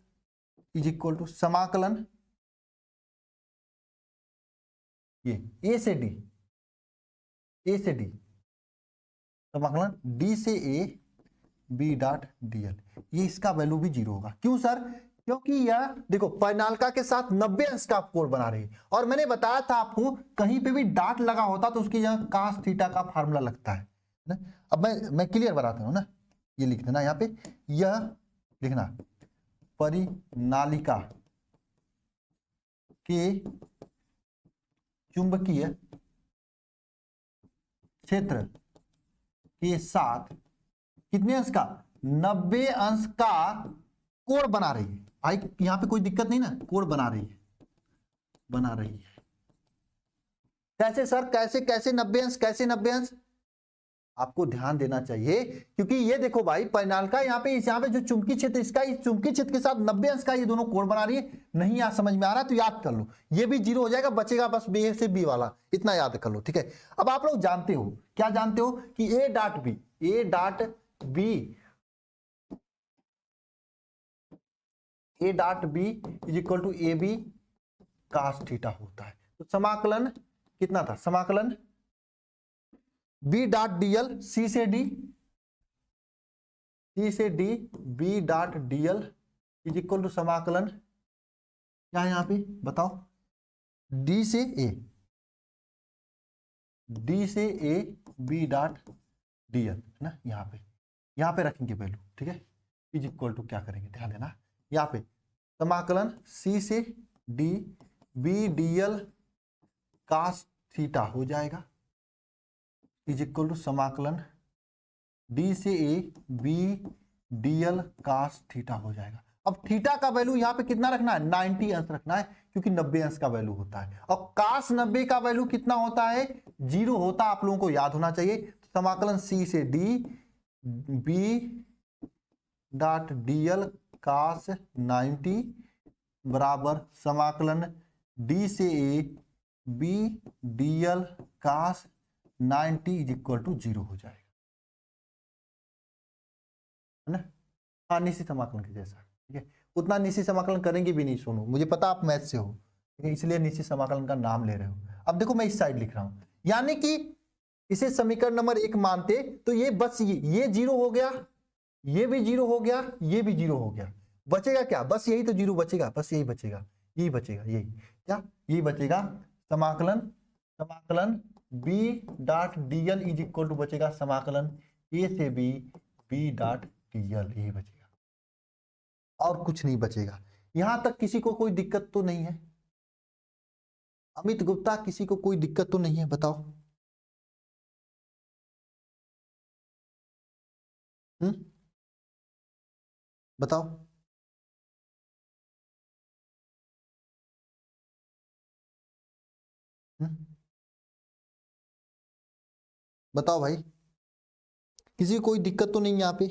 is equal to समाकलन ये ए से डी, ए से डी समाकलन डी से ए बी डॉट डीएल, ये इसका वैल्यू भी 0 होगा। क्यों सर, क्योंकि यह देखो परिनालिका के साथ 90 अंश का कोण बना रही है, और मैंने बताया था आपको कहीं पे भी डॉट लगा होता तो उसकी जगह कास थीटा का फार्मूला लगता है ना। अब मैं क्लियर बनाता हूं ना, ये लिख देना यहाँ पे, यह लिखना परिनालिका के चुंबकीय क्षेत्र के साथ कितने अंश का, 90 अंश का कोण बना रही है। भाई यहां पे कोई दिक्कत नहीं ना, कोण बना रही है, बना रही है। कैसे सर, कैसे कैसे 90 अंश, कैसे 90 अंश, आपको ध्यान देना चाहिए, क्योंकि ये देखो भाई परिनालिका यहाँ पे जो चुंबकीय क्षेत्र इसका, इस चुंबकीय क्षेत्र के साथ 90 अंश का ये दोनों कोण बना रही है। नहीं याद समझ में आ रहा तो याद कर लो, ये भी 0 हो जाएगा, बचेगा बस बी से बी वाला, इतना याद कर लो, ठीक है। अब आप लोग जानते हो, क्या जानते हो कि A dot B is equal to A B cos theta होता है। तो समाकलन कितना था, समाकलन बी डॉट डीएल सी से D B dot DL is equal to समाकलन क्या है यहाँ पे बताओ, डी से ए बी डॉट डीएल है ना, यहाँ पे रखेंगे वैल्यू, ठीक है। इज इक्वल टू क्या करेंगे, ध्यान देना, यहाँ पे समाकलन सी से D B DL cos theta हो जाएगा, इज इक्वल टू समाकलन डी से A B DL cos theta हो जाएगा। अब थीटा का वैल्यू यहाँ पे कितना रखना है, 90 अंश रखना है, क्योंकि 90 अंश का वैल्यू होता है, और कास 90 का वैल्यू कितना होता है, 0 होता है, आप लोगों को याद होना चाहिए। तो समाकलन सी से D B dot DL cos 90 बराबर समाकलन डी से A B DL cos 90 is equal to 0 हो जाएगा, है ना। हाँ, निश्चित समाकलन के जैसा, ठीक है। उतना निश्चित समाकलन करेंगे भी नहीं, सुनो, मुझे पता आप मैथ से हो, ठीक है, इसलिए निश्चित समाकलन का नाम ले रहे हो। अब देखो मैं इस साइड लिख रहा हूं, यानी कि इसे समीकरण नंबर 1 मानते तो ये बस ये 0 हो गया, ये भी 0 हो गया, ये भी 0 हो गया, बचेगा क्या, बस यही तो 0 बचेगा, बस यही बचेगा, यही बचेगा, यही क्या, यही बचेगा समाकलन B dot DL is equal to बचेगा समाकलन ए से बी डॉट डीएल, यही बचेगा, और कुछ नहीं बचेगा। यहां तक किसी को कोई दिक्कत तो नहीं है, अमित गुप्ता किसी को कोई दिक्कत तो नहीं है, बताओ। बताओ, बताओ भाई, किसी को कोई दिक्कत तो नहीं यहाँ पे,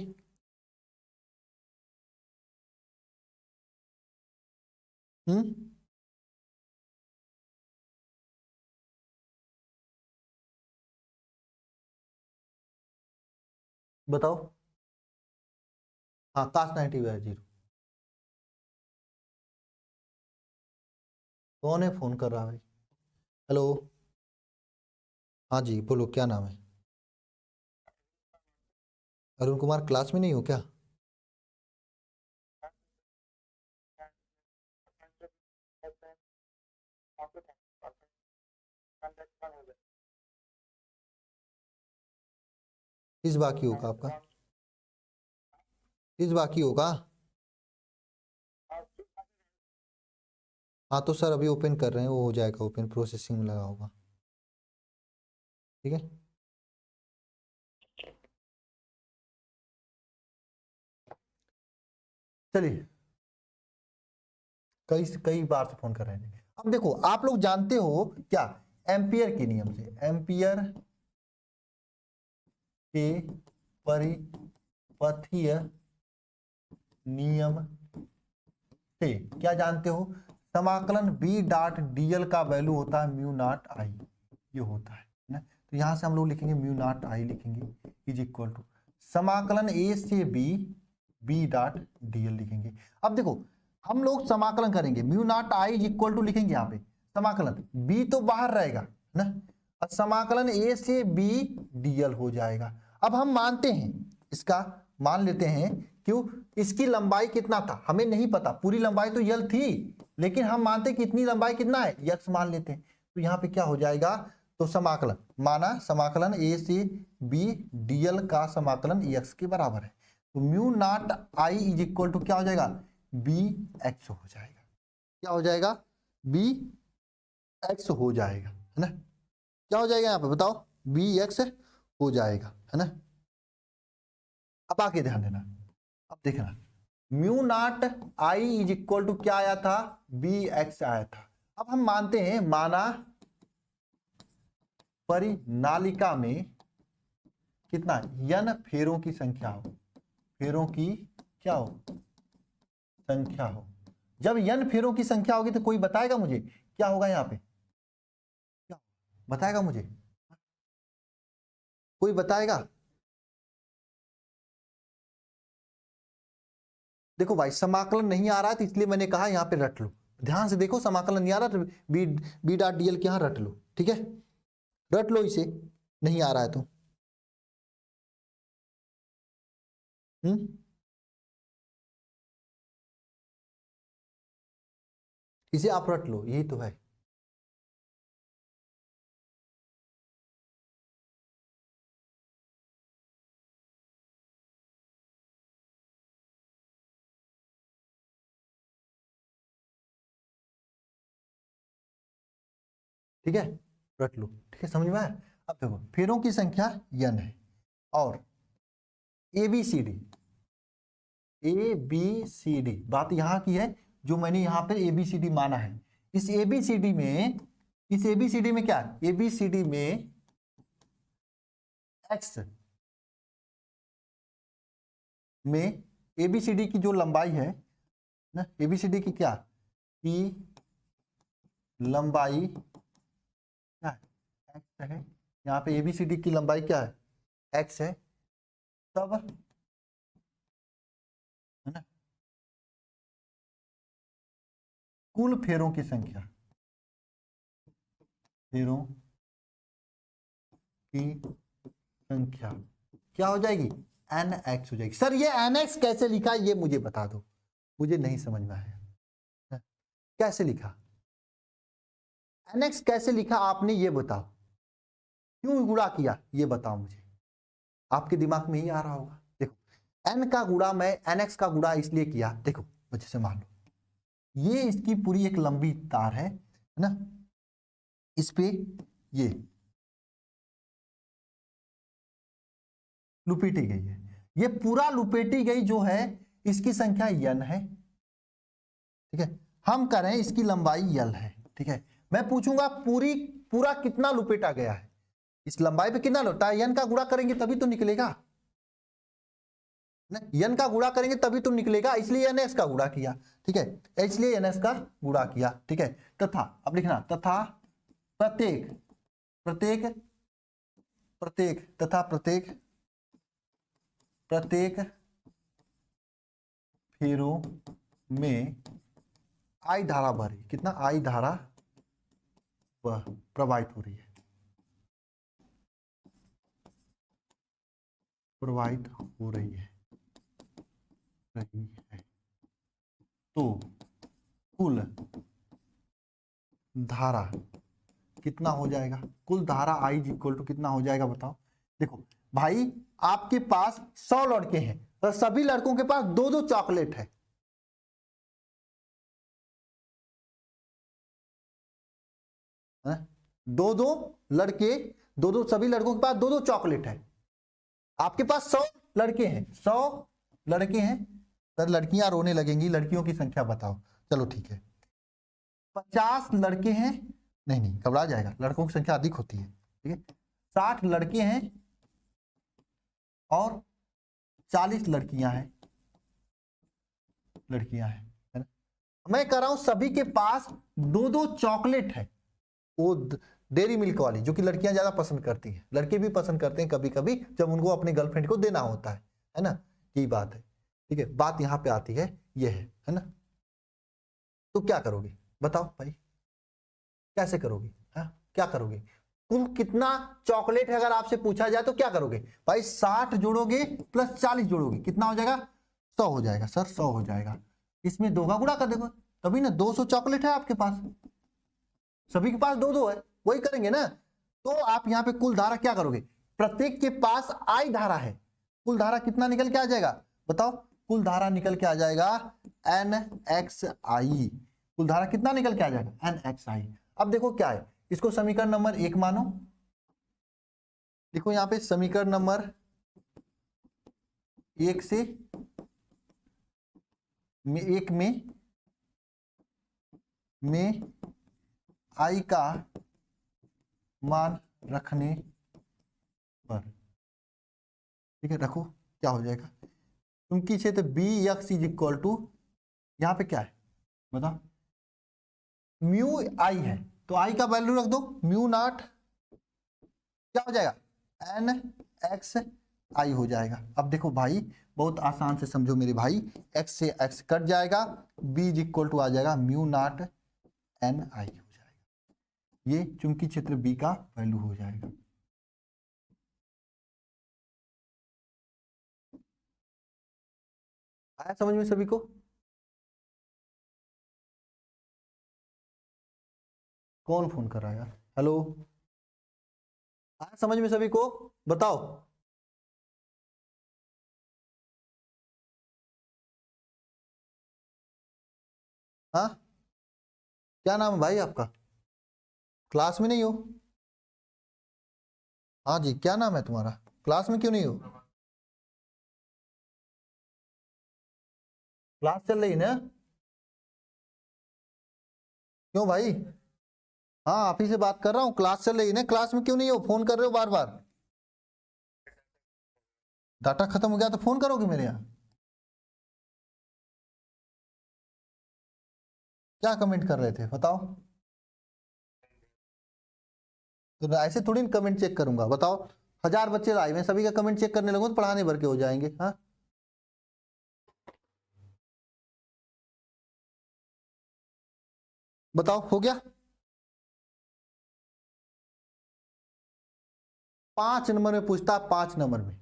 बताओ। हाँ, काश 90/0। कौन है फोन कर रहा है भाई, हेलो, हाँ जी बोलो, क्या नाम है, अरुण कुमार, क्लास में नहीं हो क्या, किस बाकी होगा आपका, किस बाकी होगा। हाँ तो सर अभी ओपन कर रहे हैं, वो हो जाएगा ओपन, प्रोसेसिंग में लगा होगा, ठीक है। चलिए, कई बार से फोन कर रहे हैं। अब देखो, आप लोग जानते हो क्या, एम्पियर के नियम से, एम्पियर के परिपथीय नियम से क्या जानते हो, समाकलन b डॉट dl का वैल्यू होता है म्यू नॉट आई, ये होता है ना। तो यहां से हम लोग लिखेंगे म्यू नॉट आई, लिखेंगे इज इक्वल टू समाकलन a से b डॉट dl लिखेंगे। अब देखो, हम लोग समाकलन करेंगे, mu naught I is equal to लिखेंगे यहाँ पे, समाकलन b तो बाहर रहेगा ना, और समाकलन a से b dl हो जाएगा। अब हम मानते हैं, इसका मान लेते हैं, क्यों, इसकी लंबाई कितना था हमें नहीं पता, पूरी लंबाई तो यल थी, लेकिन हम मानते हैं कि इतनी लंबाई कितना है, यक्स मान लेते हैं। तो यहाँ पे क्या हो जाएगा, तो समाकलन माना, समाकलन a से b dl का समाकलन यक्स के बराबर है। तो mu naught I is equal to क्या हो जाएगा, बी एक्स हो जाएगा। क्या हो जाएगा, बी एक्स हो जाएगा, है ना। क्या हो जाएगा यहाँ पे बताओ, बी एक्स हो जाएगा, है ना। अब आगे ध्यान देना, अब देखना, mu naught I is equal to क्या आया था, बी एक्स आया था। अब हम मानते हैं, माना परिनालिका में कितना n फेरों की संख्या हो, फेरों की क्या हो, संख्या हो। जब n फेरों की संख्या होगी तो कोई बताएगा मुझे क्या होगा, यहाँ पे क्या बताएगा मुझे, कोई बताएगा। देखो भाई, समाकलन नहीं आ रहा है तो इसलिए मैंने कहा यहाँ पे रट लो, ध्यान से देखो, समाकलन नहीं आ रहा तो बी डॉट डीएल के यहाँ रट लो, ठीक है, रट लो इसे, नहीं आ रहा है तो। इसे आप रट लो, यही तो है। ठीक है, रट लो, ठीक है, समझ में आया। अब देखो, फेरों की संख्या n है, और ABCD बात यहाँ की है, जो मैंने यहाँ पे ABCD माना है। इस ABCD में क्या है, ABCD में x में ABCD की जो लंबाई है ना, ABCD की क्या की लंबाई क्या है, x है। यहाँ पे ABCD की लंबाई क्या है, x है। तब है ना, कुल फेरों की संख्या, फेरों की संख्या क्या हो जाएगी, nx हो जाएगी। सर ये nx कैसे लिखा, ये मुझे बता दो, मुझे नहीं समझ में आया, कैसे लिखा nx, कैसे लिखा आपने, ये बताओ, क्यों गुणा किया ये बताओ मुझे, आपके दिमाग में ही आ रहा होगा। देखो, n का गुणा मैं nx का गुणा इसलिए किया, देखो बच्चे से मान लो ये इसकी पूरी एक लंबी तार है ना, इस पे ये लुपेटी गई है, ये पूरा लुपेटी गई जो है, इसकी संख्या n है, ठीक है। हम कह रहे हैं इसकी लंबाई l है, ठीक है। मैं पूछूंगा पूरा कितना लुपेटा गया है, इस लंबाई पे कितना लौटा है, n का गुणा करेंगे तभी तो निकलेगा, n का गुणा करेंगे तभी तो निकलेगा, इसलिए ns का गुणा किया, ठीक है, इसलिए ns का गुणा किया, ठीक है। तथा, अब लिखना, तथा प्रत्येक फेरों में आई धारा बह रही, कितना आई धारा वह प्रवाहित हो रही है, तो कुल धारा कितना हो जाएगा, कुल धारा आई इक्वल टू कितना हो जाएगा बताओ। देखो भाई, आपके पास 100 लड़के हैं और सभी लड़कों के पास 2-2 चॉकलेट है, दो लड़के, सभी लड़कों के पास 2-2 चॉकलेट है। आपके पास 100 लड़के हैं, 100 लड़के हैं, सर लड़कियां रोने लगेंगी, लड़कियों की संख्या बताओ। चलो ठीक है, 50 लड़के हैं, नहीं नहीं घबरा जाएगा, लड़कों की संख्या अधिक होती है, ठीक है। 60 लड़के हैं और 40 लड़कियां हैं, है ना। मैं कह रहा हूं सभी के पास दो दो चॉकलेट है, वो डेयरी मिल्क वाली, जो कि लड़कियां ज्यादा पसंद करती हैं, लड़के भी पसंद करते हैं कभी कभी जब उनको अपने गर्लफ्रेंड को देना होता है ना। यही बात है, ठीक है। बात यहां पे आती है, ये है ना। तो क्या करोगे बताओ भाई, कैसे करोगे, हाँ क्या करोगे? कुल कितना चॉकलेट है अगर आपसे पूछा जाए तो क्या करोगे भाई? 60 जोड़ोगे प्लस 40 जोड़ोगे, कितना हो जाएगा? 100 हो जाएगा सर, 100 हो जाएगा। इसमें दो का गुणा कर देखो, तभी ना 200 चॉकलेट है आपके पास, सभी के पास दो दो है, वही करेंगे ना। तो आप यहाँ पे कुल धारा क्या करोगे? प्रत्येक के पास आई धारा है, कुल धारा कितना निकल के आ जाएगा बताओ? कुल धारा निकल के आ जाएगा NXI, कुल धारा कितना निकल के आ जाएगा? NXI। अब देखो क्या है, इसको समीकरण नंबर 1 मानो, देखो यहाँ पे समीकरण नंबर 1 से 1 में आई का मान रखने पर, ठीक है, रखो, क्या हो जाएगा? चूंकि क्षेत्र B X is equal to, यहां पे क्या है बता, म्यू आई है, तो आई का वैल्यू रख दो म्यू नॉट, क्या हो जाएगा? NXI हो जाएगा। अब देखो भाई बहुत आसान से समझो मेरे भाई, x से x कट जाएगा, b इज इक्वल टू आ जाएगा म्यू नॉट NI हो जाएगा, ये चुंबकीय क्षेत्र B का वैल्यू हो जाएगा। आया समझ में सभी को? कौन फोन कर रहा है यार? हेलो, आया समझ में सभी को? बताओ। हाँ, क्या नाम है भाई आपका? क्लास में नहीं हो? हाँ जी, क्या नाम है तुम्हारा? क्लास में क्यों नहीं हो? क्लास चल रही ना? क्यों भाई? हाँ आप ही से बात कर रहा हूँ, क्लास चल रही ना, क्लास में क्यों नहीं हो? फोन कर रहे हो बार बार। डाटा खत्म हो गया तो फोन करोगे मेरे यहाँ? क्या कमेंट कर रहे थे बताओ? तो ऐसे थोड़ी कमेंट चेक करूंगा, बताओ। 1000 बच्चे लाए, मैं सभी का कमेंट चेक करने लगूँ तो पढ़ाने भर के हो जाएंगे। हाँ बताओ, हो गया? 5 नंबर में पूछता, 5 नंबर में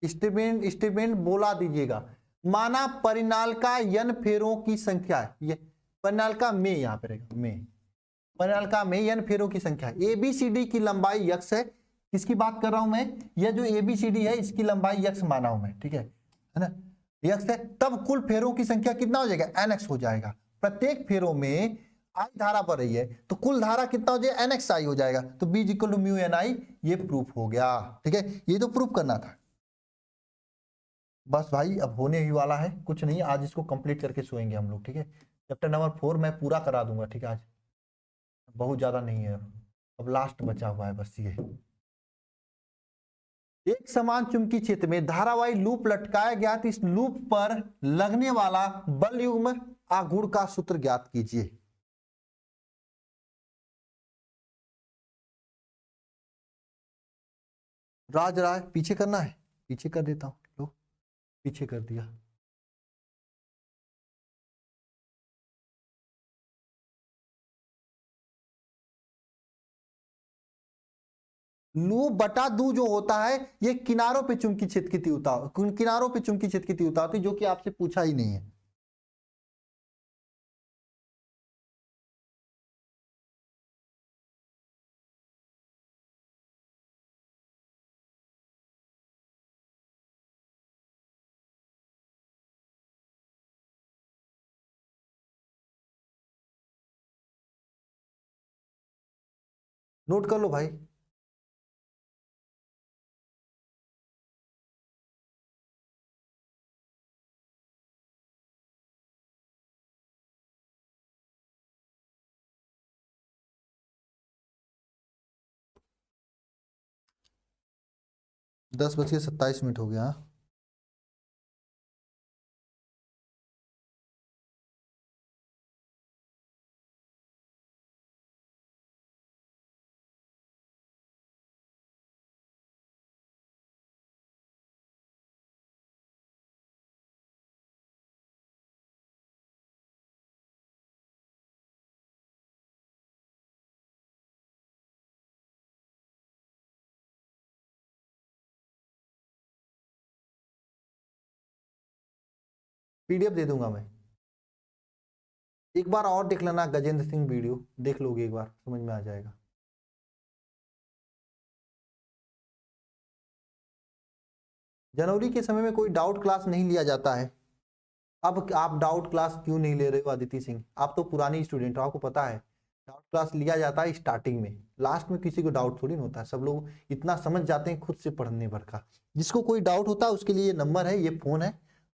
स्टेटमेंट स्टेटमेंट बोला दीजिएगा। माना परिनालिका n फेरों की संख्या है, ये परिनालिका में, यहां पर रहेगा में, परिनालिका में n फेरों की संख्या है, ABCD की लंबाई x है। किसकी बात कर रहा हूं मैं? यह जो ABCD है इसकी लंबाई x माना हूं मैं, ठीक है ना, x है। तब कुल फेरों की संख्या कितना हो जाएगा? NX हो जाएगा। प्रत्येक फेरों में आई धारा बढ़ रही है तो कुल धारा कितना हो जाएगा? NXI हो जाएगा। तो B equal to mu NI, ये प्रूफ हो गया, ठीक है। ये तो प्रूफ करना था। बस भाई अब होने ही वाला है, कुछ नहीं, आज इसको कंप्लीट करके सोएंगे हम लोग, ठीक है। चैप्टर नंबर 4 मैं पूरा करा दूंगा, ठीक है। आज बहुत ज्यादा नहीं है, अब लास्ट बचा हुआ है बस ये। एक समान चुंबकीय क्षेत्र में धारावाही लूप लटकाया गया तो इस लूप पर लगने वाला बल युग्म आघूर्ण का सूत्र ज्ञात कीजिए। राज राय पीछे करना है, पीछे कर देता हूं, लो पीछे कर दिया। लू बटा दू जो होता है ये किनारों पे चुंबकीय क्षेत्र की तीव्रता, किनारों पे चुंबकीय क्षेत्र की तीव्रता होती है, जो कि आपसे पूछा ही नहीं है। नोट कर लो भाई। 10:27 हो गया। पीडीएफ दे दूंगा मैं, एक बार और देख लेना गजेंद्र सिंह वीडियो, देख लोगे एक बार समझ में आ जाएगा। जनवरी के समय में कोई डाउट क्लास नहीं लिया जाता है। अब आप डाउट क्लास क्यों नहीं ले रहे हो आदित्य सिंह? आप तो पुरानी स्टूडेंट हो, आपको पता है डाउट क्लास लिया जाता है स्टार्टिंग में, लास्ट में किसी को डाउट थोड़ी ना होता है। सब लोग इतना समझ जाते हैं खुद से पढ़ने भर का। जिसको कोई डाउट होता है उसके लिए ये नंबर है, ये फोन है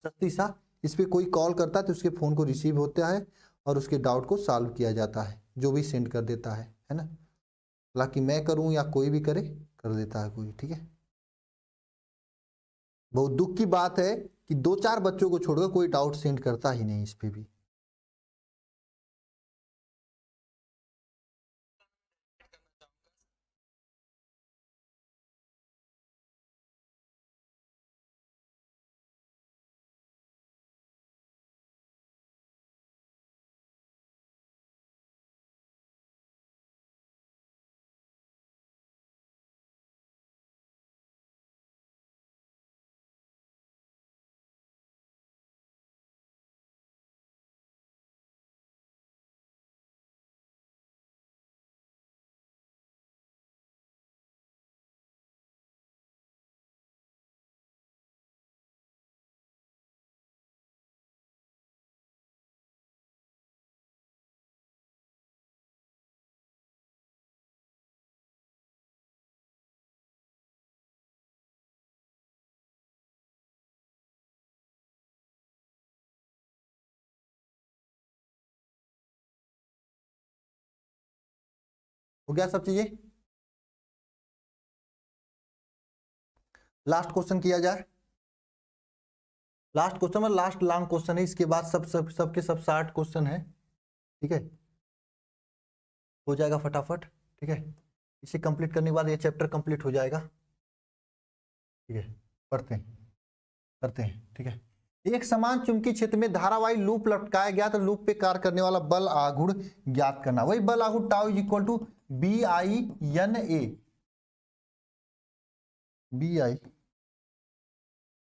सस्ती सा, इस पर कोई कॉल करता है तो उसके फोन को रिसीव होता है और उसके डाउट को सॉल्व किया जाता है, जो भी सेंड कर देता है ना। हालांकि मैं करूं या कोई भी करे, कर देता है कोई, ठीक है। बहुत दुख की बात है कि 2-4 बच्चों को छोड़कर कोई डाउट सेंड करता ही नहीं इस पे भी। हो गया सब चीजें? लास्ट क्वेश्चन किया जाए। लास्ट क्वेश्चन में लास्ट लॉन्ग क्वेश्चन है, इसके बाद सबके सब 60 क्वेश्चन है, ठीक है। हो जाएगा फटाफट, ठीक है। इसे कंप्लीट करने के बाद ये चैप्टर कंप्लीट हो जाएगा, ठीक है। पढ़ते हैं, करते हैं, ठीक है। एक समान चुंबकीय क्षेत्र में धारावाही लूप लटकाया गया तो लूप पे कार्य करने वाला बल आघूर्ण ज्ञात करना। वही बल आघूर्ण tau is equal to BI/NA,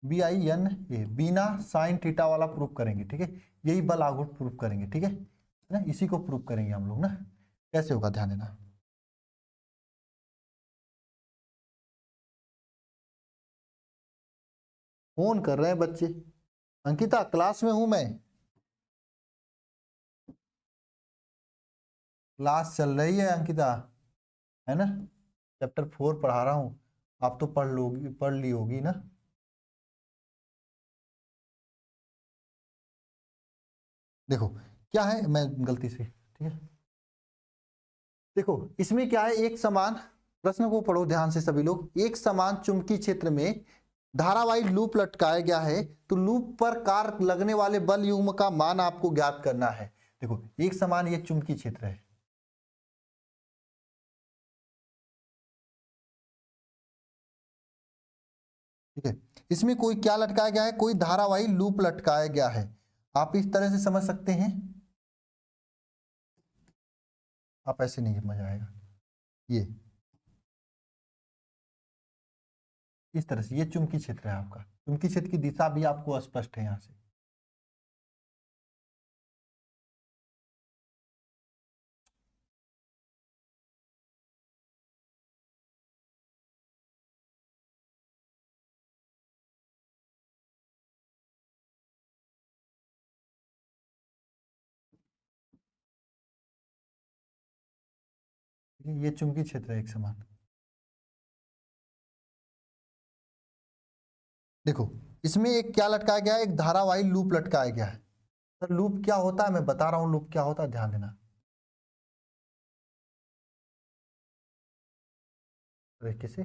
BI/NA, बिना साइन थीटा वाला प्रूफ करेंगे, ठीक है। यही बल आघूर्ण प्रूफ करेंगे, ठीक है ना। इसी को प्रूफ करेंगे हम लोग ना। कैसे होगा ध्यान देना। फोन कर रहे हैं बच्चे। अंकिता क्लास में हूं मैं, क्लास चल रही है अंकिता, है ना। चैप्टर 4 पढ़ा रहा हूं, आप तो पढ़ ली होगी ना। देखो क्या है, मैं गलती से, ठीक है। देखो इसमें क्या है, एक समान, प्रश्न को पढ़ो ध्यान से सभी लोग। एक समान चुंबकीय क्षेत्र में धारावाही लूप लटकाया गया है तो लूप पर कार्य लगने वाले बल युग्म का मान आपको ज्ञात करना है। देखो एक समान ये चुंबकीय क्षेत्र है, ठीक है। इसमें कोई क्या लटकाया गया है, कोई धारावाही लूप लटकाया गया है। आप इस तरह से समझ सकते हैं, आप ऐसे नहीं समझ आएगा। ये इस तरह से, ये चुंबकीय क्षेत्र है आपका। चुंबकीय क्षेत्र की दिशा भी आपको स्पष्ट है यहाँ से। ये चुंबकीय क्षेत्र है एक समान। देखो इसमें एक क्या लटकाया गया है, एक धारावाही लूप लटकाया गया है। सर लूप क्या होता है, मैं बता रहा हूं लूप क्या होता है, ध्यान देना। तरीके से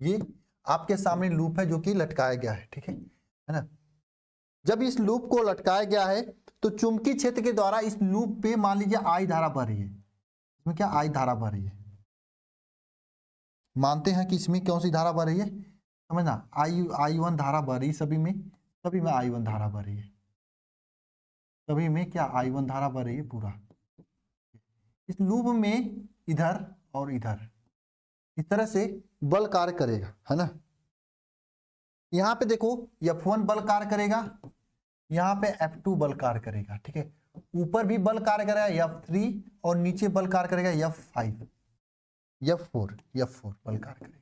ये आपके सामने लूप है जो कि लटकाया गया है, ठीक है ना। जब इस लूप को लटकाया गया है तो चुंबकीय क्षेत्र के द्वारा इस लूप पे मान लीजिए आई धारा बह रही है, इसमें क्या आई धारा बह रही है, मानते हैं कि इसमें कौन सी धारा बह रही है, समझना, I1 धारा बह रही है, सभी में I1 धारा बह रही है, सभी में क्या I1 धारा बह रही है पूरा। इस लूप में इधर और इधर इस तरह से बल कार्य करेगा, है ना। यहाँ पे देखो F1 बल कार्य करेगा, यहाँ पे F2 बल कार्य करेगा, ठीक है। ऊपर भी बल कार्य करेगा F3 और नीचे बल कार्य करेगा F5 F4 बल कार्य करेगा,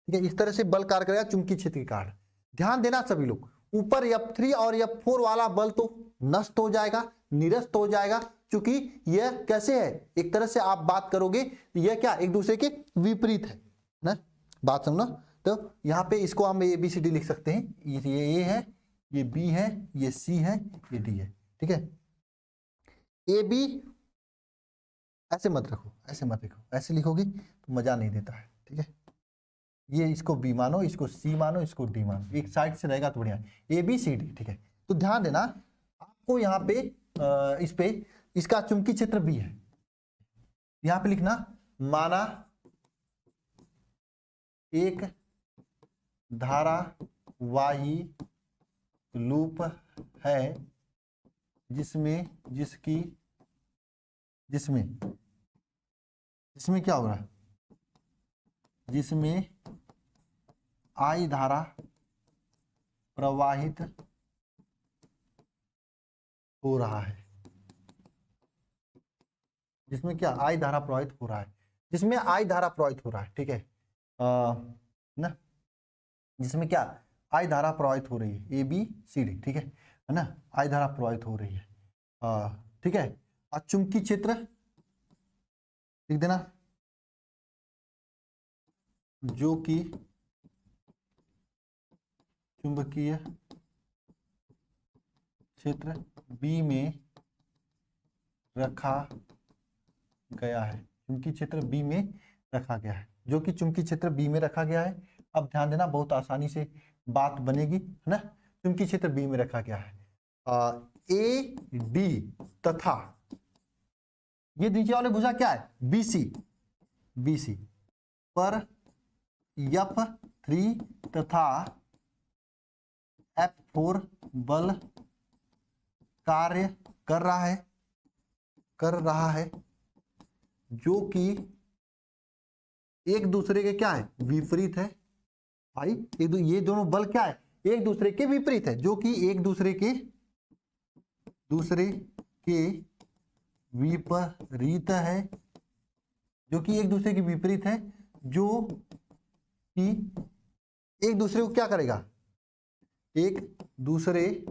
ठीक है। इस तरह से बल कार्य करेगा चुंबकीय क्षेत्र के कारण। ध्यान देना सभी लोग, ऊपर F3 और F4 वाला बल तो नष्ट हो जाएगा, निरस्त हो जाएगा, क्योंकि यह कैसे है, एक तरह से आप बात करोगे यह क्या एक दूसरे के विपरीत है ना, बात समझना। तो यहाँ पे इसको हम ABCD लिख सकते हैं, ये A है, ये B है, ये C है, ये D है, ठीक है। AB ऐसे मत रखो, ऐसे मत लिखो, ऐसे लिखोगे तो मजा नहीं देता है, ठीक है। ये इसको B मानो, इसको C मानो, इसको D मानो, एक साइड से रहेगा तो बढ़िया, ABCD, ठीक है। तो ध्यान देना आपको यहाँ पे इस पे इसका चुंबकीय क्षेत्र B है, यहाँ पे लिखना, माना एक धारावाही लूप है जिसमें क्या हो रहा है, जिसमें I धारा प्रवाहित हो रहा है, जिसमें क्या I धारा प्रवाहित हो रहा है, जिसमें I धारा प्रवाहित हो रहा है, ठीक है ना, जिसमें क्या I धारा प्रवाहित हो रही है, ABCD, ठीक है ना, I धारा प्रवाहित हो रही है, ठीक है। और चुंबकीय क्षेत्र लिख देना, जो कि चुंबकीय क्षेत्र B में रखा गया है, चुंबकीय क्षेत्र B में रखा गया है, जो कि चुंबकीय क्षेत्र B में रखा गया है। अब ध्यान देना, बहुत आसानी से बात बनेगी, है ना। चुंबकीय क्षेत्र B में रखा गया है, AD तथा ये नीचे वाले भुजा क्या है, BC पर F3 तथा F4 बल कार्य कर रहा है, जो कि एक दूसरे के क्या है, विपरीत है भाई। ये दोनों बल क्या है, एक दूसरे के विपरीत है, जो कि एक दूसरे के विपरीत है, जो कि एक दूसरे के विपरीत है, जो कि एक दूसरे को क्या करेगा, एक दूसरे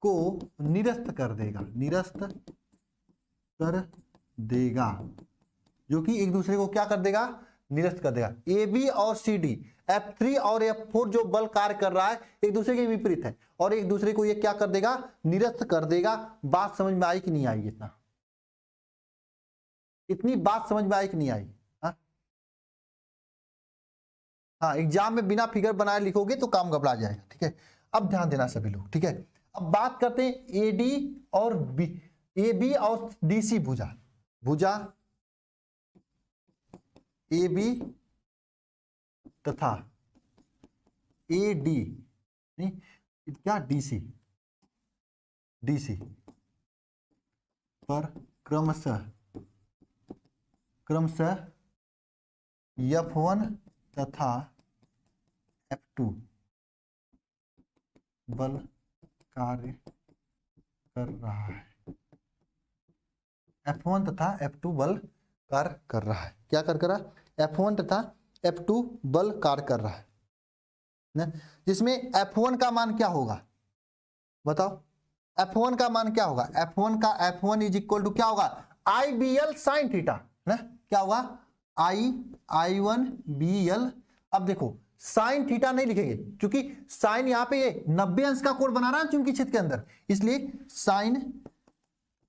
को निरस्त कर देगा, जो कि एक दूसरे को क्या कर देगा, निरस्त कर देगा। AB और CD, F3 और F4 जो बल कार्य कर रहा है एक दूसरे के विपरीत है, और एक दूसरे को ये क्या कर देगा, निरस्त कर देगा। बात समझ में आई कि नहीं आई, इतनी बात समझ में आई कि नहीं आई। हाँ, एग्जाम में बिना फिगर बनाए लिखोगे तो काम घबरा जाएगा, ठीक है। अब ध्यान देना सभी लोग, ठीक है। अब बात करते हैं AB और DC भुजा AB तथा AD, नहीं क्या, DC पर क्रमशः F1 तथा F2 बल कार्य कर रहा है, F1 तथा F2 बल कार्य कर रहा है, क्या कर रहा है, F1 तथा F2 बल कार्य कर रहा है ना। जिसमें F1 का मान क्या होगा बताओ, F1 का मान क्या होगा, F1 इज इक्वल टू क्या होगा, IBL साइन थीटा ना, क्या होगा, I1BL। अब देखो साइन थीटा नहीं लिखेंगे, क्योंकि साइन यहाँ पे ये 90 अंश का कोण बना रहा है चुंबकीय क्षेत्र के अंदर, इसलिए साइन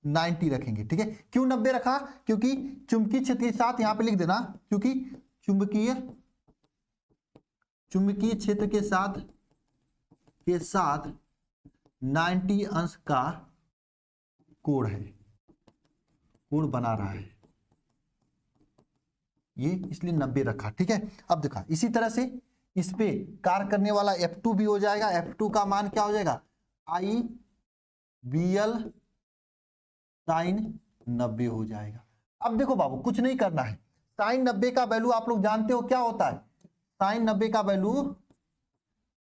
90 रखेंगे, ठीक है। क्यों 90 रखा, क्योंकि चुंबकीय क्षेत्र के साथ यहाँ पे लिख देना, क्योंकि चुंबकीय चुंबकीय क्षेत्र के साथ 90 अंश का कोण है, कोण बना रहा है ये, इसलिए 90 रखा। ठीक है, अब देखा इसी तरह से इस पे कार्य करने वाला F2 भी हो जाएगा। F2 का मान क्या हो जाएगा, आई बी एल साइन 90 हो जाएगा। अब देखो बाबू कुछ नहीं करना है, साइन 90 का वैल्यू आप लोग जानते हो क्या होता है, साइन 90 का वैल्यू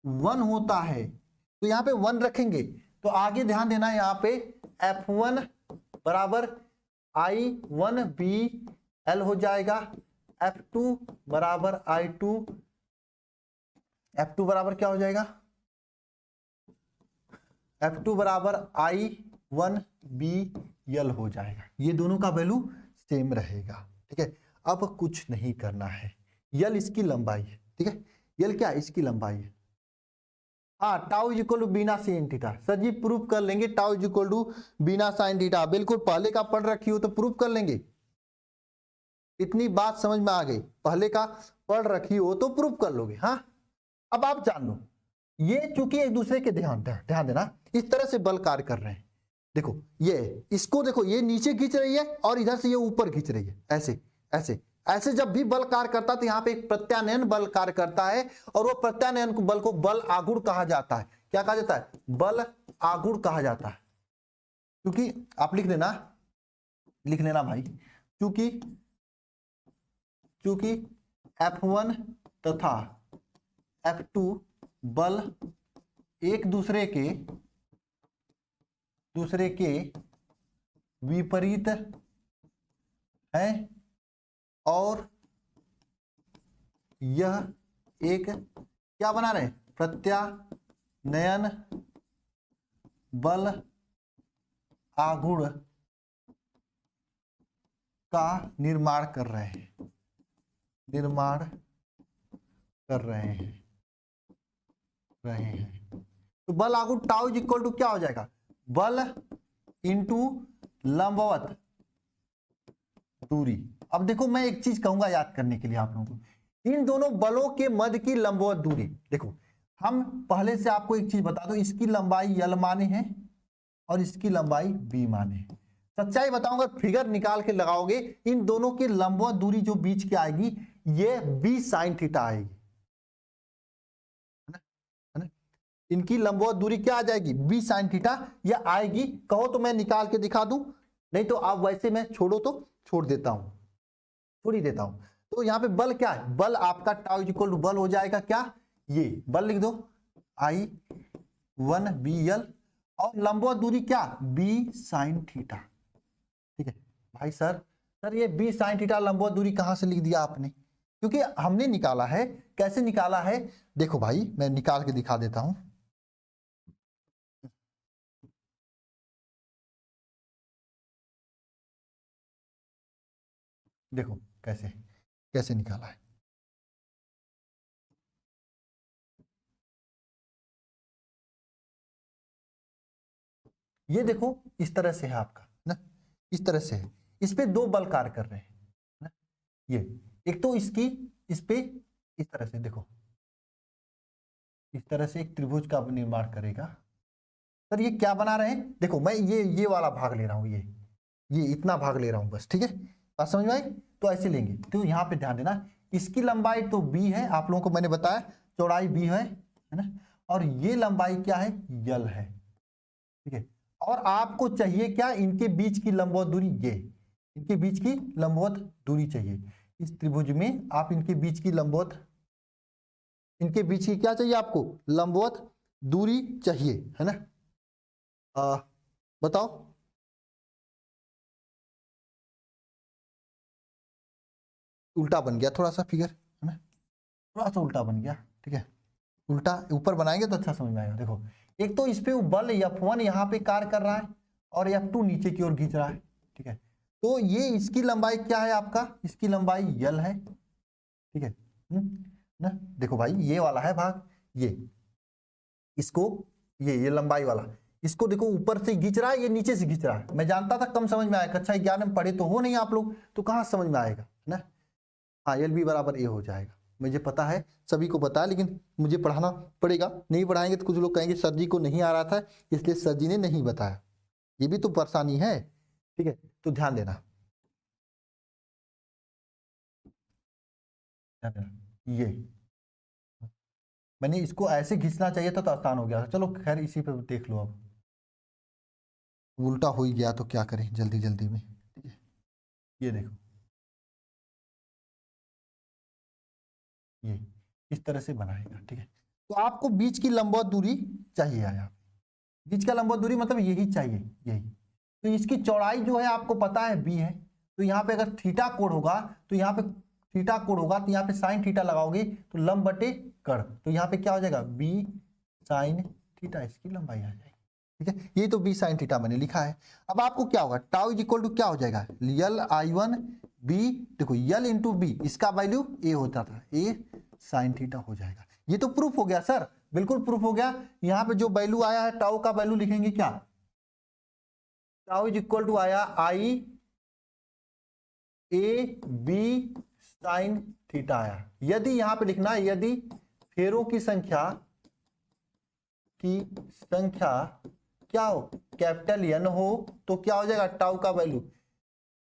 1 होता है, तो यहाँ पे 1 रखेंगे। तो आगे ध्यान देना है, यहाँ पे F1 बराबर I1BL हो जाएगा, F2 बराबर I2, F2 बराबर क्या हो जाएगा, F2 बराबर I1BL हो जाएगा। ये दोनों का वैल्यू सेम रहेगा। ठीक है, अब कुछ नहीं करना है, यल इसकी लंबाई है। ठीक है, यल क्या है, इसकी लंबाई है। हाँ, tau is equal to BINA sine theta. Sir ji proof कर लेंगे, tau is equal to BINA sine theta, बिल्कुल पहले का पढ़ रखी हो तो प्रूफ कर लेंगे। इतनी बात समझ में आ गई, पहले का पढ़ रखी हो तो प्रूफ कर लोगे। हाँ, अब आप जान लो, ये चूंकि एक दूसरे के ध्यान देना, इस तरह से बल कार्य कर रहे हैं। देखो ये इसको देखो, ये नीचे खींच रही है और इधर से ये ऊपर खींच रही है, ऐसे ऐसे ऐसे जब भी बल कार्य करता है तो यहाँ पे एक प्रत्यानयन बल कार्य करता है, और वो प्रत्यानयन बल को बल आघूर्ण कहा जाता है। क्या कहा जाता है, बल आघूर्ण कहा जाता है। क्योंकि आप लिख लेना भाई, क्योंकि F1 तथा F2 बल एक दूसरे के विपरीत है, और यह एक क्या बना रहे, प्रत्यानयन बल आघूर्ण का निर्माण कर रहे हैं। तो बल आघूर्ण टाउ इज इक्वल टू क्या हो जाएगा, बल इंटू लंबवत दूरी। अब देखो मैं एक चीज कहूंगा याद करने के लिए आप लोगों को, इन दोनों बलों के मध्य की लंबवत दूरी। देखो हम पहले से आपको एक चीज बता दो, इसकी लंबाई L माने है और इसकी लंबाई B माने है। सच्चाई बताऊंगा, फिगर निकाल के लगाओगे, इन दोनों की लंबवत दूरी जो बीच की आएगी ये B साइन थीटा आएगी, है ना? इनकी लंबवत दूरी क्या आ जाएगी, B साइन थीटा। यह आएगी, कहो तो मैं निकाल के दिखा दूं, नहीं तो आप वैसे मैं छोड़ो तो छोड़ ही देता हूं। तो यहाँ पे बल क्या है, बल आपका टाउ इज इक्वल टू बल हो जाएगा क्या, ये बल लिख दो I1BL, और लंबवत दूरी क्या, B साइन थीटा। ठीक है भाई, सर ये B साइन थीटा लंबवत दूरी कहां से लिख दिया आपने, क्योंकि हमने निकाला है। कैसे निकाला है, देखो भाई मैं निकाल के दिखा देता हूं। देखो कैसे निकाला है, ये देखो इस तरह से है आपका ना, इस तरह से है, इस पे दो बल कार्य कर रहे हैं ना। ये एक तो इस पे इस तरह से, देखो इस तरह से एक त्रिभुज का निर्माण करेगा। सर ये क्या बना रहे हैं, देखो मैं ये वाला भाग ले रहा हूं, ये इतना भाग ले रहा हूं बस। ठीक है, बात समझ में आई, तो ऐसे लेंगे। तो यहाँ पे ध्यान देना, इसकी लंबाई तो B है, आप लोगों को मैंने बताया चौड़ाई B है ना, और ये लंबाई क्या है, L है। ठीक है, और आपको चाहिए क्या, इनके बीच की लंबवत दूरी, ये इनके बीच की लंबवत दूरी चाहिए। इस त्रिभुज में आप इनके बीच की क्या चाहिए आपको, लंबवत दूरी चाहिए, है ना। बताओ, उल्टा बन गया थोड़ा सा फिगर, है ना, थोड़ा सा उल्टा बन गया। ठीक है, उल्टा ऊपर बनाएंगे तो अच्छा समझ में आएगा। देखो एक तो इस पे बल F1 यहाँ पे कार्य कर रहा है और F2 नीचे की ओर खींच रहा है। ठीक है, तो ये इसकी लंबाई क्या है आपका, इसकी लंबाई L है। ठीक है ना, देखो भाई ये वाला है भाग, ये इसको ये लंबाई वाला, इसको देखो ऊपर से खींच रहा है, ये नीचे से खींच रहा है। मैं जानता था कम समझ में आएगा, कक्षा 11 में पढ़े तो हो नहीं आप लोग, तो कहाँ समझ में आएगा ना। हाँ, LB बराबर A हो जाएगा, मुझे पता है, सभी को पता है, लेकिन मुझे पढ़ाना पड़ेगा। नहीं पढ़ाएंगे तो कुछ लोग कहेंगे सर जी को नहीं आ रहा था इसलिए सर जी ने नहीं बताया। ये भी तो परेशानी है, ठीक है। तो ध्यान देना, ये मैंने इसको ऐसे खींचना चाहिए था तो आसान हो गया। चलो खैर इसी पे देख लो, अब उल्टा हो ही गया तो क्या करें जल्दी जल्दी में, ठीक है। ये देखो, ये इस तरह से बनाएगा, ठीक है। तो आपको बीच की लंबवत दूरी चाहिए आया, बीच का लंबवत दूरी मतलब यही चाहिए, यही। तो इसकी चौड़ाई जो है आपको पता है बी है, तो यहाँ पे अगर थीटा कोण होगा तो यहाँ पे थीटा कोण होगा तो यहाँ पे साइन थीटा लगाओगे तो लंब बटे कर्ण, तो यहाँ पे क्या हो जाएगा बी साइन थीटा, इसकी लंबाई आ जाएगी, ठीक है। ये तो बी साइन थीटा मैंने लिखा है। अब आपको क्या होगा, टाउ इज इक्वल टू क्या हो जाएगा, यल आई वन बी, देखो यल इंटू बी, इसका वैल्यू ए होता था, ए साइन थीटा हो जाएगा। ये तो प्रूफ हो गया सर, बिल्कुल प्रूफ हो गया। यहाँ पे जो वैल्यू आया है टाउ का वैल्यू लिखेंगे क्या, टाउ इज इक्वल टू आया आई ए बी साइन थीटा आया। यदि यहां पे लिखना है, यदि फेरों की संख्या क्या हो, कैपिटल एन हो, तो क्या हो जाएगा टाउ का value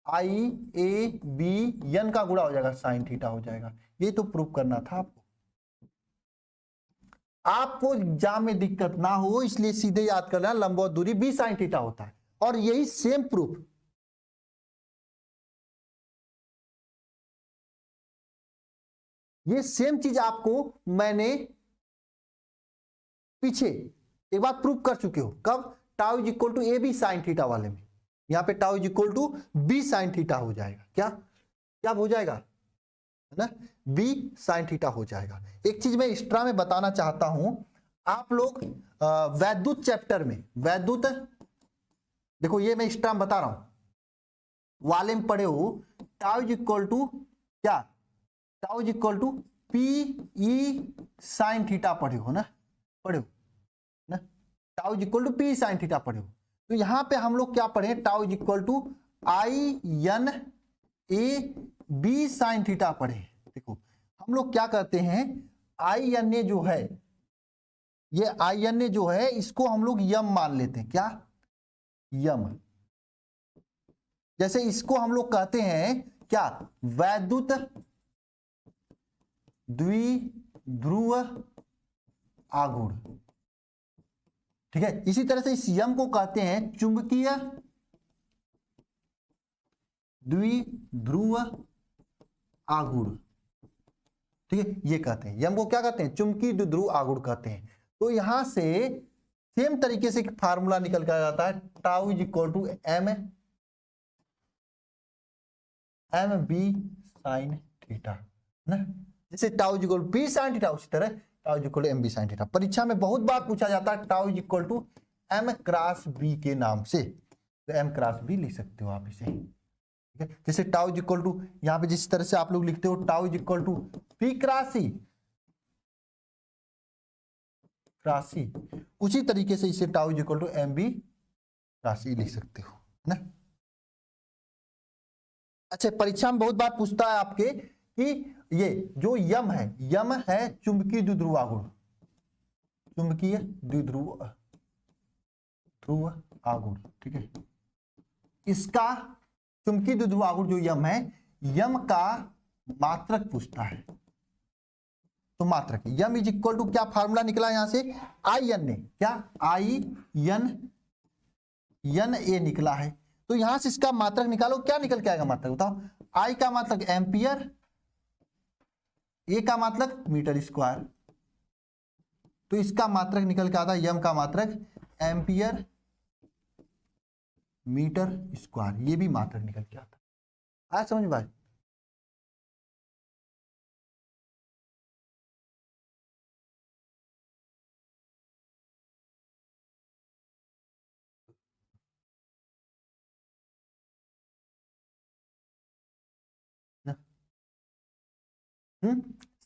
I A B N का गुणा हो जाएगा साइन थीटा हो जाएगा। ये तो प्रूफ करना था आपको। आपको एग्जाम में दिक्कत ना हो इसलिए सीधे याद कर लेना, लंबवत दूरी बी साइन थीटा होता है। और यही सेम प्रूफ, ये सेम चीज आपको मैंने पीछे एक बार प्रूफ कर चुके हो। कब, tau is equal to A B sine theta वाले में, यहां पे tau is equal to B sine theta हो जाएगा। क्या क्या हो जाएगा, है ना, बी साइन थीटा हो जाएगा। एक चीज मैं एक्स्ट्रा में बताना चाहता हूं, आप लोग वैद्युत चैप्टर में, वैद्युत, देखो ये मैं एक्स्ट्रा में बता रहा हूं, वाले में पढ़े हो टाउ इज इक्वल टू क्या, tau is equal to P E sine theta पढ़े हो ना, पढ़े हो ना, tau is equal to P sine theta पढ़े हो। तो यहां पे हम लोग क्या पढ़े, tau is equal to I N A B sine theta पढ़े। देखो हम लोग क्या करते हैं, आई एन ए जो है, ये आई एन ए जो है इसको हम लोग यम मान लेते हैं। क्या, यम। जैसे इसको हम लोग कहते हैं क्या, वैद्युत द्विध्रुव आघूर्ण, ठीक है। इसी तरह से इस यम को कहते हैं चुंबकीय द्विध्रुव आघूर्ण, ठीक है। ये कहते हैं यम को क्या कहते हैं, चुंबकीय द्विध्रुव आघूर्ण कहते हैं। तो यहां से सेम तरीके से एक फार्मूला निकल कर आता है, tau is equal to M M B sine theta ना, जैसे tau is equal to B sine theta उसी तरह tau is equal to M B sine theta. परीक्षा में बहुत बार पूछा जाता है tau is equal to M cross B के नाम से, तो एम क्रॉस बी लिख सकते हो आप इसे, ठीक है। जैसे टाउ इज इक्वल टू यहां पे जिस तरह से आप लोग लिखते हो tau is equal to P cross E, उसी तरीके से इसे tau is equal to M B cross E लिख सकते हो ना। अच्छा, परीक्षा में बहुत बार पूछता है आपके कि ये जो यम है चुंबकीय द्विध्रुव आघूर्ण, चुंबकीय द्विध्रुव आघूर्ण, ठीक है। इसका चुंबकीय द्विध्रुव आघूर्ण जो यम है, यम का मात्रक पूछता है। तो मात्रक यम इज इक्वल टू क्या फार्मूला निकला यहां से, आई एन ए, क्या आई एन ए निकला है। तो यहां से इसका मात्रक निकालो, क्या निकल के आएगा मात्रक बताओ, आई का मात्रक एम्पियर, ए का मात्रक मीटर स्क्वायर, तो इसका मात्रक निकल के आता है यम का मात्रक एम्पियर मीटर स्क्वायर, ये भी मात्रक निकल के आता है। आया समझ भाई,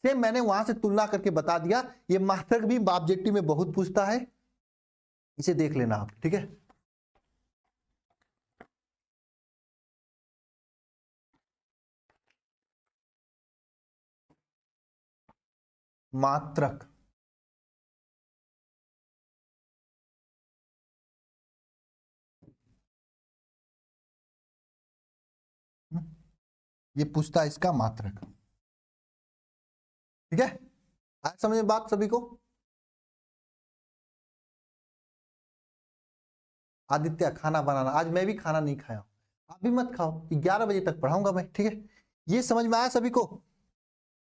सेम मैंने वहां से तुलना करके बता दिया। ये मात्रक भी ऑब्जेक्टिव में बहुत पूछता है, इसे देख लेना आप, ठीक है। मात्रक। ये पूछता है इसका मात्रक। ठीक है, आज समझ में बात सभी को? आदित्य खाना बनाना, आज मैं भी खाना नहीं खाया, आप भी मत खाओ, 11 बजे तक पढ़ाऊंगा मैं। ठीक है, ये समझ में आया सभी को?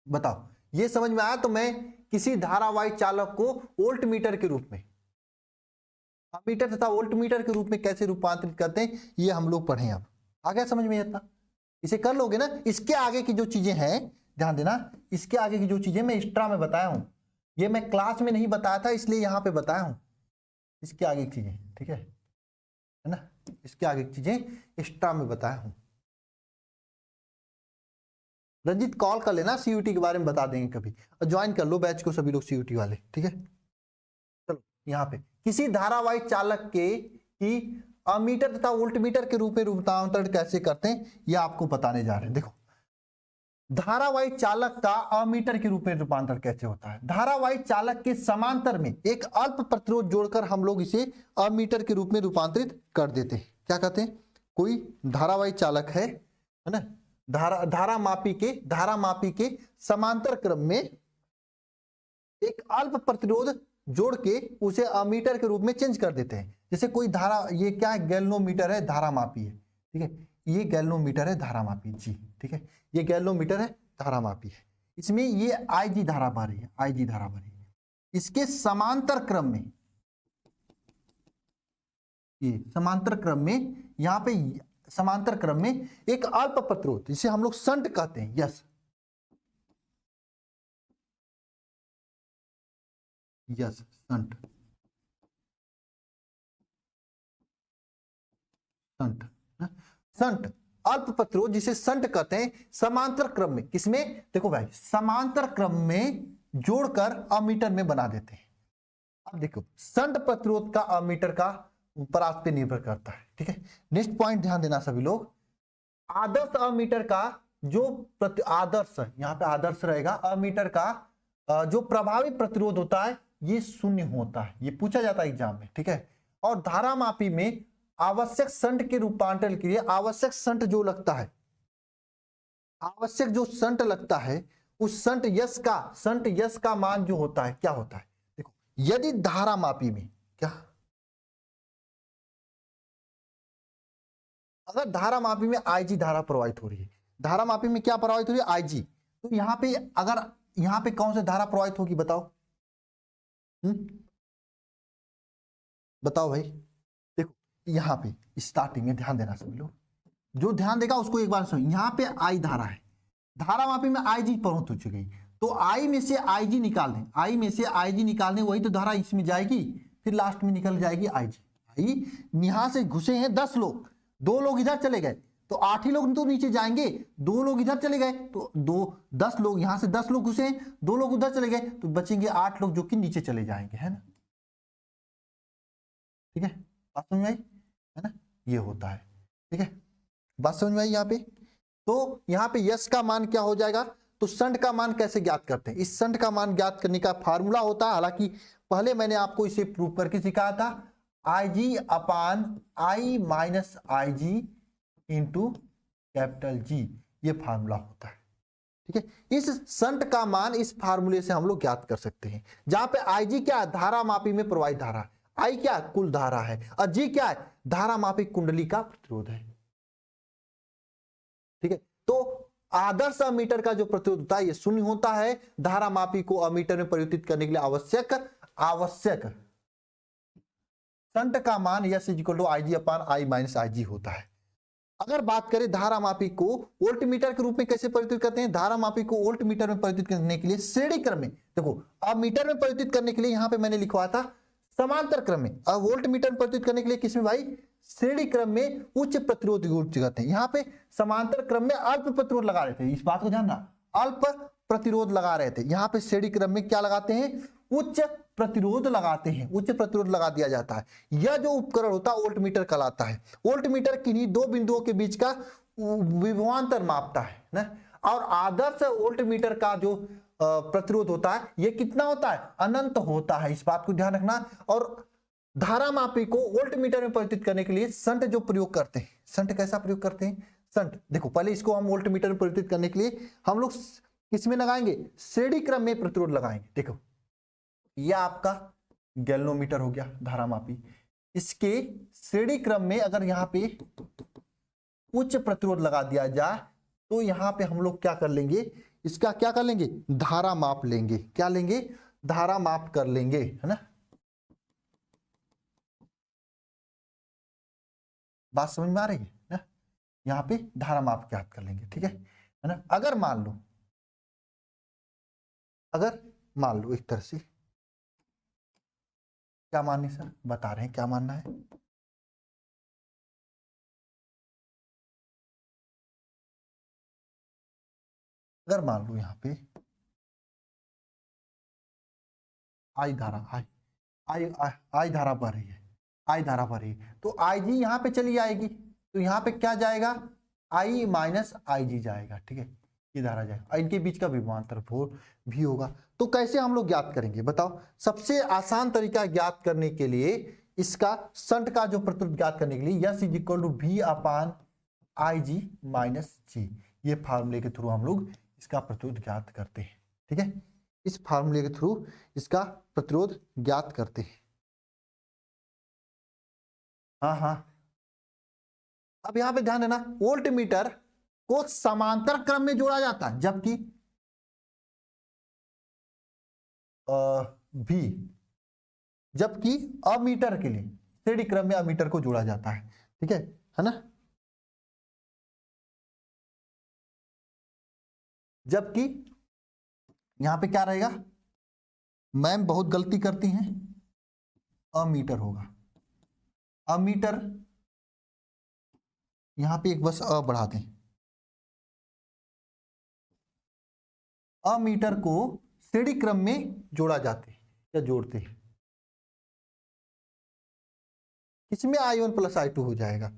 बताओ, ये समझ में आया? तो मैं किसी धारावाही चालक को वोल्ट मीटर के रूप में, मीटर तथा वोल्ट मीटर के रूप में कैसे रूपांतरित करते हैं, ये हम लोग पढ़े। अब आ गया समझ में? इतना इसे कर लोगे ना। इसके आगे की जो चीजें हैं ध्यान देना, इसके आगे की जो चीजें मैं एक्स्ट्रा में बताया हूं, ये मैं क्लास में नहीं बताया था, इसलिए यहां पे बताया हूं। इसके आगे की चीजें, ठीक है ना, इसके आगे की चीजें एक्स्ट्रा में बताया हूं। रंजीत कॉल कर लेना, सीयूटी के बारे में बता देंगे कभी, और ज्वाइन कर लो बैच को सभी लोग सीयूटी वाले। ठीक है, चलो यहाँ पे किसी धारावाही चालक के की अमीटर तथा वोल्टमीटर के रूप में रूपांतरण कैसे करते हैं, ये आपको बताने जा रहे हैं। देखो, धारावाही चालक का अमीटर के रूप में रूपांतरण कैसे होता है। धारावाही चालक के समांतर में एक अल्प प्रतिरोध जोड़कर हम लोग इसे अमीटर के रूप में रूपांतरित कर देते हैं। क्या कहते हैं, कोई धारावाही चालक है ना, धारा मापी के समांतर क्रम में एक अल्प प्रतिरोध जोड़ के उसे अमीटर के रूप में चेंज कर देते हैं। जैसे कोई धारा, ये क्या है, गैल्वेनोमीटर है, धारा मापी है। ठीक है, ये गैल्वेनोमीटर है, धारा मापी जी। ठीक है, ये गैल्वेनोमीटर है, धारा मापी है। इसमें ये आईजी धारा बह रही है, आईजी धारा बह रही है। इसके समांतर क्रम में, ये समांतर क्रम में, यहां पे समांतर क्रम में एक अल्प प्रतिरोध, जिसे हम लोग शंट कहते हैं। Yes yes, shunt, shunt, shunt अल्प प्रतिरोध जिसे शंट कहते हैं, समांतर क्रम में, किसमें, देखो भाई, समांतर क्रम में जोड़कर अमीटर में बना देते हैं। अब देखो, शंट प्रतिरोध का अमीटर का परास पे निर्भर करता है। ठीक है, नेक्स्ट पॉइंट ध्यान देना सभी लोग। आदर्श अमीटर का जो आदर्श, यहां पे आदर्श रहेगा, अमीटर का जो प्रभावी प्रतिरोध होता है ये शून्य होता है, ये पूछा जाता है एग्जाम में। ठीक है, और धारा मापी में आवश्यक शंट के रूपांतरण के लिए आवश्यक शंट जो लगता है, आवश्यक जो शंट लगता है, उस शंट यश का मान जो होता है, क्या होता है, देखो, यदि धारा मापी में, क्या, अगर धारा मापी में आईजी धारा प्रवाहित हो रही है, धारा मापी में क्या प्रवाहित हो रही है, आईजी, तो यहां पे अगर, यहां पे कौन सी धारा प्रवाहित होगी बताओ? बताओ भाई। देखो, यहां पे स्टार्टिंग में ध्यान देना सभी लोग, जो ध्यान देगा उसको एक बार सुनो। यहां पे आई धारा है, धारा मापी में आईजी प्रवाहित हो चुकी, तो आई में से आईजी निकाल दें, आई में से आईजी निकाल दें, वही तो धारा इसमें जाएगी, फिर लास्ट में निकल जाएगी आईजी। आई यहां से घुसे हैं 10 लोग, 2 लोग इधर चले गए तो 8 ही लोग तो नीचे जाएंगे, 2 लोग इधर चले गए तो 10 लोग, यहां से 10 लोग घुसे, 2 लोग उधर चले गए तो बचेंगे 8 लोग जो कि नीचे चले जाएंगे, है ना। ठीक है, बात समझ में आई, है ना, ये होता है। ठीक है, बात समझ में आई यहाँ पे। तो यहाँ पे यश का मान क्या हो जाएगा, तो शंट का मान कैसे ज्ञात करते हैं, इस शंट का मान ज्ञात करने का फार्मूला होता है, हालांकि पहले मैंने आपको इसे प्रूव करके सिखाया था, IG upon I minus IG into capital G, ये फार्मूला होता है। ठीक है, इस शंट का मान इस फार्मूले से हम लोग ज्ञात कर सकते हैं, जहां पे IG क्या है, धारा मापी में प्रवाहित धारा, I क्या है, कुल धारा है, और G क्या है, धारा मापी कुंडली का प्रतिरोध है। ठीक है, तो आदर्श अमीटर का जो प्रतिरोध होता है ये शून्य होता है, धारा मापी को अमीटर में परिवर्तित करने के लिए आवश्यक शंट का मान S equal to IG upon I minus IG होता है। अगर बात करें धारा मापी को वोल्ट मीटर के रूप में कैसे परिवर्तित करते हैं, धारा मापी को वोल्ट मीटर में परिवर्तित करने के लिए श्रेणी क्रम में, देखो, अब मीटर में परिवर्तित करने के लिए यहां पे मैंने लिखवा था समांतर क्रम में, अब वोल्ट मीटर में परिवर्तित करने के लिए किसमें भाई, श्रेणी क्रम में उच्च प्रतिरोध करते हैं। यहाँ पे समांतर क्रम में अल्प प्रतिरोध लगा रहे थे, इस बात को जानना, अल्प प्रतिरोध लगा रहे थे, यहाँ पे श्रेणी क्रम में क्या लगाते हैं, उच्च प्रतिरोध लगाते हैं, उच्च प्रतिरोध लगा दिया जाता है। यह जो उपकरण होता है वोल्ट मीटर कहलाता है। वोल्ट मीटर किन्हीं 2 बिंदुओं के बीच का विभवांतर मापता है ना, और आदर्श वोल्ट मीटर का जो प्रतिरोध होता है ये कितना होता है, अनंत होता है, इस बात को ध्यान रखना। और धारा मापी को वोल्ट मीटर में परिवर्तित करने के लिए शंट जो प्रयोग करते हैं, शंट कैसा प्रयोग करते हैं, शंट देखो पहले इसको हम वोल्ट मीटर में परिवर्तित करने के लिए हम लोग किसमें लगाएंगे, श्रेणी क्रम में प्रतिरोध लगाएंगे। देखो यह आपका गैल्वेनोमीटर हो गया धारा मापी, इसके श्रेणी क्रम में अगर यहाँ पे उच्च प्रतिरोध लगा दिया जाए तो यहाँ पे हम लोग क्या कर लेंगे, इसका क्या कर लेंगे, धारा माप लेंगे, क्या लेंगे, धारा माप कर लेंगे, है ना। बात समझ में आ रही है ना, यहाँ पे धारा माप ज्ञात कर लेंगे, ठीक है ना। अगर मान लो एक तरह से क्या मानने सर, बता रहे हैं क्या मानना है, अगर मान लो यहाँ पे आई धारा आई धारा बढ़ रही है, आई धारा बढ़ रही है तो आई जी यहाँ पे चली आएगी, तो यहाँ पे क्या जाएगा, आई माइनस आई जी जाएगा, ठीक है, ये धारा जाएगा और इनके बीच का विभवांतर भी होगा। तो कैसे हम लोग ज्ञात करेंगे बताओ, सबसे आसान तरीका ज्ञात करने के लिए इसका शंट का जो प्रतिरोध ज्ञात करने के लिए S is equal to V upon I G minus G, ये फार्मूले के थ्रू हम लोग इसका प्रतिरोध ज्ञात करते हैं, ठीक है, इस फार्मूले के थ्रू इसका प्रतिरोध ज्ञात करते हैं। हाँ अब यहां पे ध्यान देना, वोल्ट मीटर को समांतर क्रम में जोड़ा जाता है जबकि अमीटर के लिए श्रेणी क्रम में अमीटर को जोड़ा जाता है, ठीक है ना। जबकि यहां पे क्या रहेगा, मैम बहुत गलती करती हैं, अमीटर होगा, अमीटर यहां पे एक बस बढ़ा दें, अमीटर को श्रेणी क्रम में जोड़ा जाते हैं या जोड़ते हैं, किसमें I1 प्लस I2 हो जाएगा,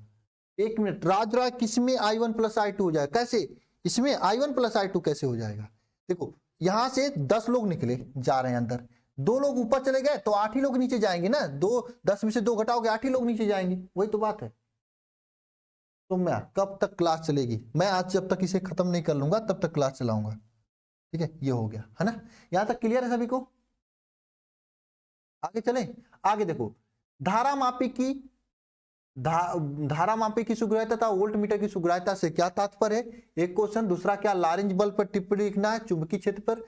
एक मिनट राज किसमें I1 प्लस I2 हो जाएगा, कैसे, इसमें I1 प्लस I2 कैसे हो जाएगा, देखो यहां से 10 लोग निकले जा रहे हैं अंदर, 2 लोग ऊपर चले गए तो 8 ही लोग नीचे जाएंगे ना, 10 में से 2 घटाओगे 8 ही लोग नीचे जाएंगे, वही तो बात है। तो मैं कब तक क्लास चलेगी, मैं आज जब तक इसे खत्म नहीं कर लूंगा तब तक क्लास चलाऊंगा, ठीक है, ये हो गया है ना, यहां तक क्लियर है सभी को। आगे चले, आगे देखो धारा मापी की सुग्राह्यता तथा वोल्ट मीटर की सुग्राह्यता से क्या तात्पर्य है, एक क्वेश्चन, दूसरा क्या लारेंज बल पर टिप्पणी लिखना है चुंबकीय क्षेत्र पर,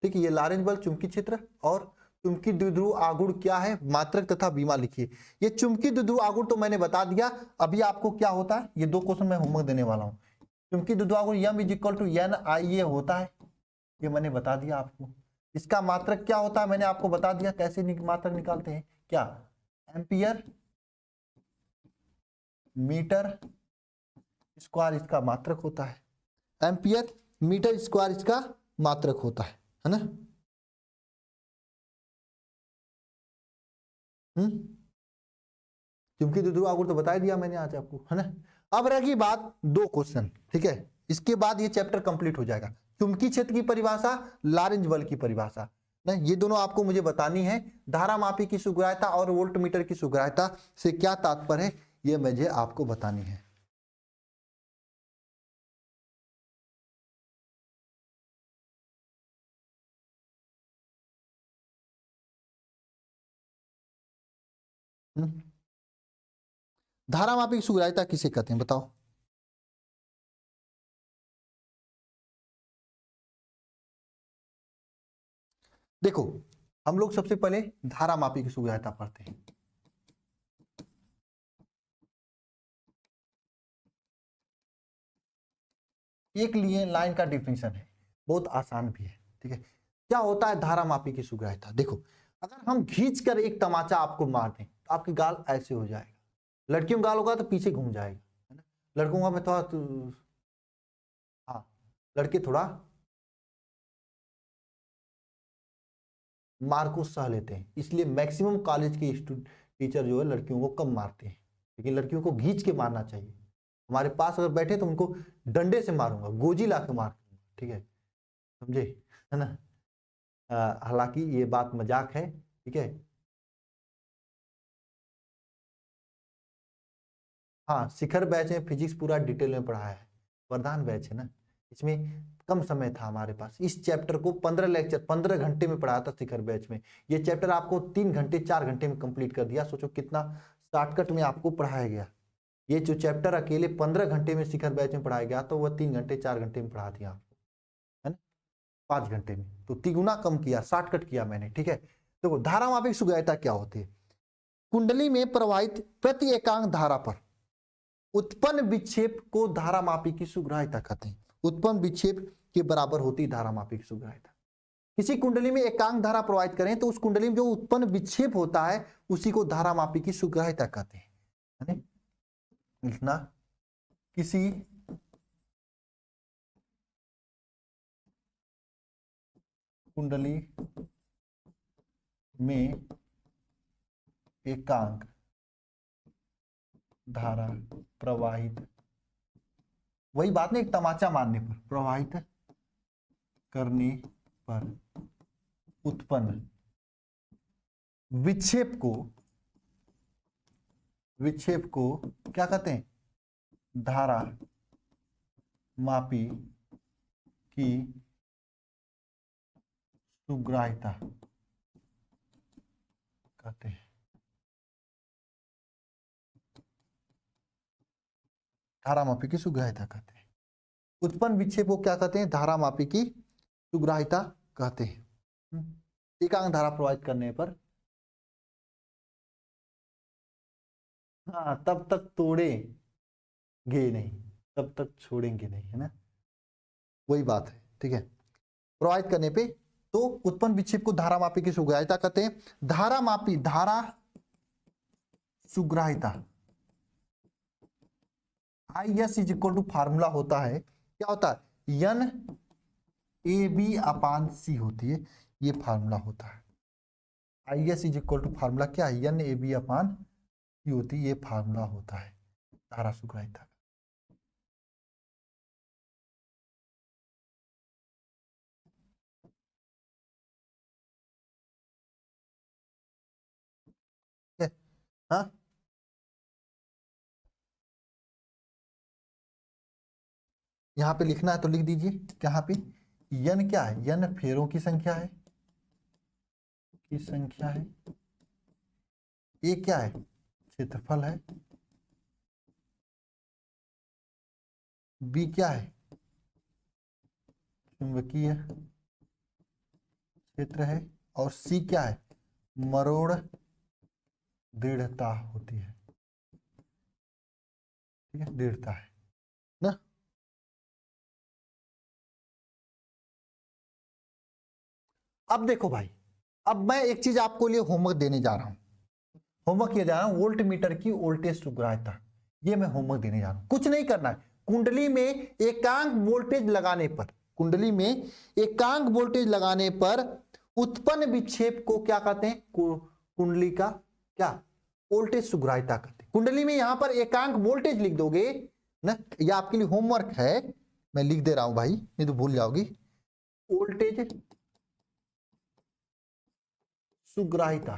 ठीक है, ये लारेंज बल चुंबकीय क्षेत्र और चुंबकीय द्विध्रुव आघूर्ण क्या है, मात्रक तथा बीमा लिखिए। ये चुंबकीय द्विध्रुव आघूर्ण तो मैंने बता दिया, अभी आपको क्या होता है, ये 2 क्वेश्चन मैं होमवर्क देने वाला हूँ। चुंबकीय द्विध्रुव आघूर्ण m is equal to N I A होता है, ये मैंने बता दिया आपको। इसका मात्रक क्या होता है मैंने आपको बता दिया, कैसे मात्रक निकालते हैं, क्या एम्पियर मीटर स्क्वायर इसका मात्रक होता है, एम्पियर मीटर स्क्वायर इसका मात्रक होता है ना। चुंबकीय द्विध्रुव आघूर्ण तो बता दिया मैंने आज आपको, है ना। अब रहेगी बात 2 क्वेश्चन, ठीक है, इसके बाद ये चैप्टर कंप्लीट हो जाएगा। चुंबकीय क्षेत्र की परिभाषा, लारेंज बल की परिभाषा, ना ये दोनों आपको मुझे बतानी है। धारा मापी की सुग्राह्यता और वोल्ट मीटर की सुग्राह्यता से क्या तात्पर्य है ये मुझे आपको बतानी है। धारा मापी की सुग्राह्यता किसे कहते हैं बताओ, देखो हम लोग सबसे पहले धारा मापी की सुग्राह्यता पढ़ते हैं। एक लिए लाइन का डिफिनेशन है, बहुत आसान भी है, ठीक है। क्या होता है धारा मापी की सुग्राह्यता, देखो अगर हम खींच कर एक तमाचा आपको मार दें तो आपकी गाल ऐसे हो जाएगा, लड़कियों का गाल होगा तो पीछे घूम जाएगा, है ना, लड़कों का मैं थोड़ा हाँ लड़के थोड़ा मार को सह लेते हैं, इसलिए मैक्सिमम कॉलेज के टीचर जो है लड़कियों को कम मारते हैं, लेकिन लड़कियों को घींच के मारना चाहिए। हमारे पास अगर बैठे तो उनको डंडे से मारूंगा, गोजी ला के मार, ठीक है, समझे, है ना। हालांकि ये बात मजाक है, ठीक है। हाँ, शिखर बैच में फिजिक्स पूरा डिटेल में पढ़ाया है, वरदान बैच है ना, इसमें कम समय था हमारे पास। इस चैप्टर को 15 लेक्चर 15 घंटे में पढ़ाया था शिखर बैच में। ये चैप्टर आपको 3 घंटे 4 घंटे में कंप्लीट कर दिया। सोचो कितना शॉर्टकट में आपको पढ़ाया गया। ये जो चैप्टर अकेले 15 घंटे में शिखर बैच में पढ़ाया गया, तो वह 3 घंटे 4 घंटे में पढ़ा दिया आपको, है ना, 5 घंटे में। तो 3 गुना कम किया, शॉर्टकट किया मैंने, ठीक है। देखो धारामापिक सुगहयता क्या होती है। कुंडली में प्रवाहित प्रति एकांक धारा पर उत्पन्न विक्षेप को धारामापी की सुग्राह्यता कहते हैं। उत्पन्न विक्षेप के बराबर होती धारामापी की सुग्राह्यता। किसी कुंडली में एकांक धारा प्रवाहित करें तो उस कुंडली में जो उत्पन्न विक्षेप होता है उसी को धारामापी की सुग्राह्यता कहते हैं। लिखना, किसी कुंडली में एकांक धारा प्रवाहित, वही बात नहीं, तमाचा मारने पर, प्रवाहित करने पर उत्पन्न विक्षेप को क्या कहते हैं, धारा मापी की सुग्राह्यता कहते हैं। धारामापी की सुग्राह्यता कहते हैं। उत्पन्न विक्षेप को क्या कहते हैं, धारामापी की सुग्राह्यता कहते हैं। एकांक धारा प्रवाहित करने पर, हाँ, तब तक तोड़ेंगे नहीं, तब तक छोड़ेंगे नहीं, है ना, वही बात है, ठीक है। प्रवाहित करने पे तो उत्पन्न विक्षेप को धारामापी की सुग्राह्यता कहते हैं। धारामापी, धारा सुग्राह्यता IS is equal to formula होता है, क्या होता है, N AB/C होती है, ये फार्मूला होता है। IS is equal to formula क्या है, N AB/C होती है, ये फार्मूला होता है धारा सुग्राह्यता। हाँ, यहाँ पे लिखना है तो लिख दीजिए, यहाँ पे N क्या है, N फेरों की संख्या है, A क्या है, क्षेत्रफल है, B क्या है, चुंबकीय क्षेत्र है, और C क्या है, मरोड़ दृढ़ता होती है, ठीक है, दृढ़ता है ना। अब देखो भाई, अब मैं एक चीज आपको लिए होमवर्क देने जा रहा हूं। होमवर्क ये जा रहा हूं, वोल्ट मीटर की वोल्टेज सुग्राह्यता, ये मैं होमवर्क देने जा रहा हूं। कुछ नहीं करना है, कुंडली में एकांक वोल्टेज लगाने पर, कुंडली में एकांक वोल्टेज लगाने पर उत्पन्न विक्षेप को क्या कहते हैं, कुंडली का क्या, वोल्टेज सुग्राह्यता कहते हैं। कुंडली में यहां पर एकांक वोल्टेज लिख दोगे ना, ये आपके लिए होमवर्क है, मैं लिख दे रहा हूं भाई, नहीं तो भूल जाओगी। वोल्टेज सुग्राह्यता,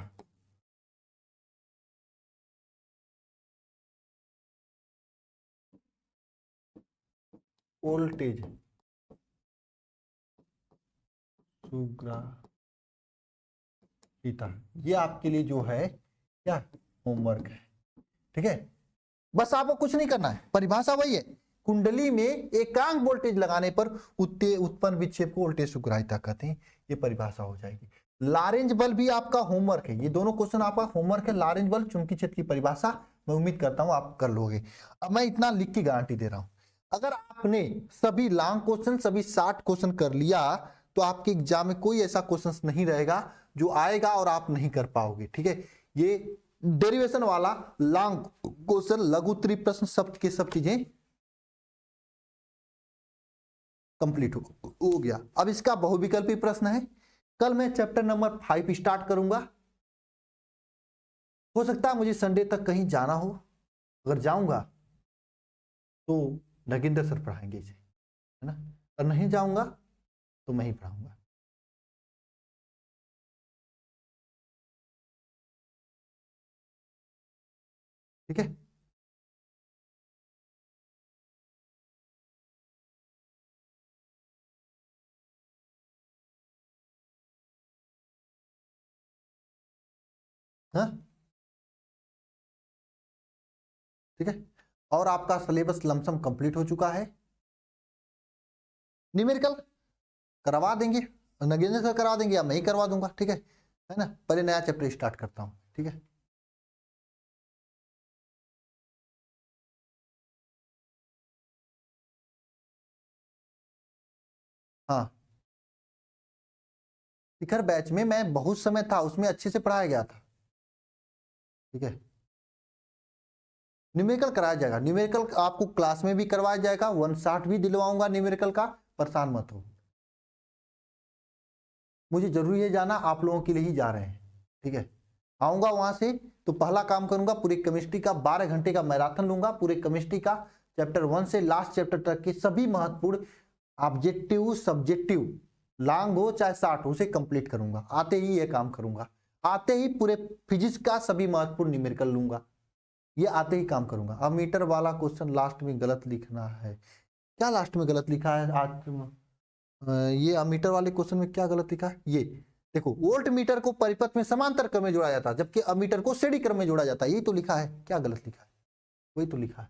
वोल्टेज सुग्राह्यता, ये आपके लिए जो है क्या, होमवर्क है, ठीक है। बस आपको कुछ नहीं करना है, परिभाषा वही है, कुंडली में एकांक वोल्टेज लगाने पर उत्पन्न विक्षेप को वोल्टेज सुग्राह्यता कहते हैं, ये परिभाषा हो जाएगी। लारेंज बल भी आपका होमवर्क है, ये दोनों क्वेश्चन आपका होमवर्क है। लारेंज बल, चुंबकीय क्षेत्र की परिभाषा, मैं उम्मीद करता हूं आप कर लोगे। अब मैं इतना लिख की गारंटी दे रहा हूं, अगर आपने सभी लॉन्ग क्वेश्चन, सभी 60 क्वेश्चन कर लिया तो आपके एग्जाम में कोई ऐसा क्वेश्चन नहीं रहेगा जो आएगा और आप नहीं कर पाओगे, ठीक है। ये डेरिवेशन वाला लॉन्ग क्वेश्चन, लघु उत्तरीय प्रश्न, सब के सब चीजें कंप्लीट हो गया। अब इसका बहुविकल्पी प्रश्न है, कल मैं चैप्टर नंबर 5 स्टार्ट करूंगा। हो सकता है मुझे संडे तक कहीं जाना हो, अगर जाऊंगा तो नगेंद्र सर पढ़ाएंगे इसे, है ना, और नहीं जाऊंगा तो मैं ही पढ़ाऊंगा। ठीक है। हाँ ठीक है। और आपका सिलेबस लमसम कंप्लीट हो चुका है। न्यूमेरिकल करवा देंगे, नगेंद्र सर करवा देंगे या मैं ही करवा दूंगा, ठीक है ना। पहले नया चैप्टर स्टार्ट करता हूं, ठीक है। हाँ शिखर बैच में मैं बहुत समय था, उसमें अच्छे से पढ़ाया गया था, ठीक है। न्यूमेरिकल कराया जाएगा, न्यूमेरिकल आपको क्लास में भी करवाया जाएगा, 1 शॉट भी दिलवाऊंगा न्यूमेरिकल का, परेशान मत हो। मुझे जरूरी है जाना, आप लोगों के लिए ही जा रहे हैं, ठीक है। आऊंगा वहां से तो पहला काम करूंगा, पूरी केमिस्ट्री का 12 घंटे का मैराथन लूंगा, पूरे केमिस्ट्री का चैप्टर 1 से लास्ट चैप्टर तक के सभी महत्वपूर्ण ऑब्जेक्टिव सब्जेक्टिव, लॉन्ग हो चाहे शॉर्ट हो, उसे कंप्लीट करूंगा। आते ही ये काम करूंगा, आते ही पूरे फिजिक्स का सभी महत्वपूर्ण न्यूमेरिकल लूंगा, ये आते ही काम करूंगा। अब मीटर वाला क्वेश्चन लास्ट में गलत लिखना है, क्या लास्ट में गलत लिखा है आज? ये अमीटर वाले क्वेश्चन में क्या गलत लिखा है, ये देखो, वोल्ट मीटर को परिपथ में समांतर क्रम में जोड़ा जाता है, जबकि अमीटर को श्रेणी क्रम में जोड़ा जाता है, यही तो लिखा है, क्या गलत लिखा है? वही तो लिखा है,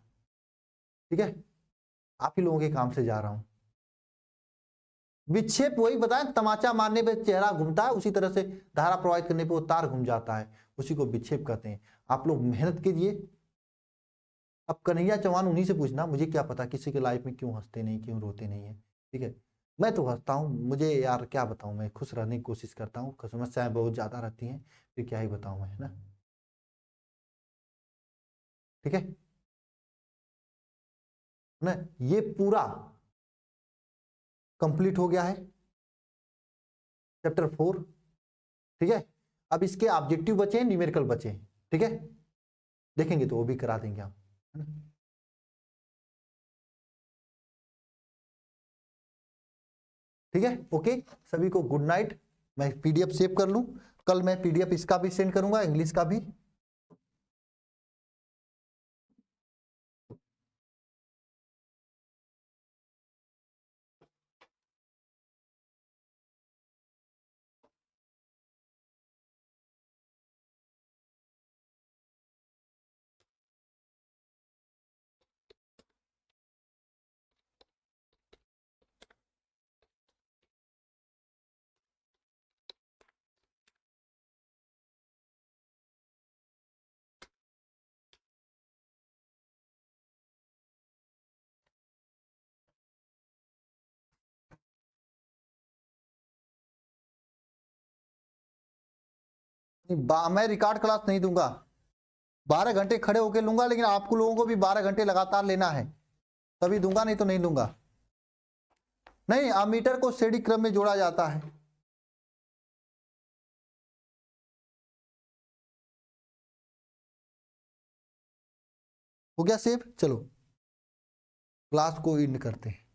ठीक है। आप ही लोगों के काम से जा रहा हूं। विक्षेप वही बताएं, तमाचा मारने पे चेहरा घूमता है, उसी तरह से धारा प्रवाहित करने पे वो तार घूम जाता है, उसी को विक्षेप कहते हैं। आप लोग मेहनत कीजिए। अब कन्हैया चौहान उन्हीं से पूछना, मुझे क्या पता किसी के लाइफ में क्यों हंसते नहीं, क्यों रोते नहीं है, ठीक है। मैं तो हंसता हूँ, मुझे यार क्या बताऊँ, मैं खुश रहने की कोशिश करता हूँ, समस्याएं बहुत ज्यादा रहती हैं, फिर क्या ही बताऊँ मैं, है ना, ठीक है ना। ये पूरा कंप्लीट हो गया है चैप्टर 4, ठीक है। अब इसके ऑब्जेक्टिव बचे हैं, न्यूमेरिकल बचे हैं, ठीक है। देखेंगे तो वो भी करा देंगे आप, है ना। ठीक है, ओके। सभी को गुड नाइट। मैं पीडीएफ सेव कर लूं, कल मैं पीडीएफ इसका भी सेंड करूंगा, इंग्लिश का भी। मैं रिकॉर्ड क्लास नहीं दूंगा, 12 घंटे खड़े होकर लूंगा, लेकिन आपको लोगों को भी 12 घंटे लगातार लेना है, तभी दूंगा, नहीं तो नहीं दूंगा। नहीं, अमीटर को श्रेणी क्रम में जोड़ा जाता है। हो गया सेव, चलो क्लास को एंड करते हैं।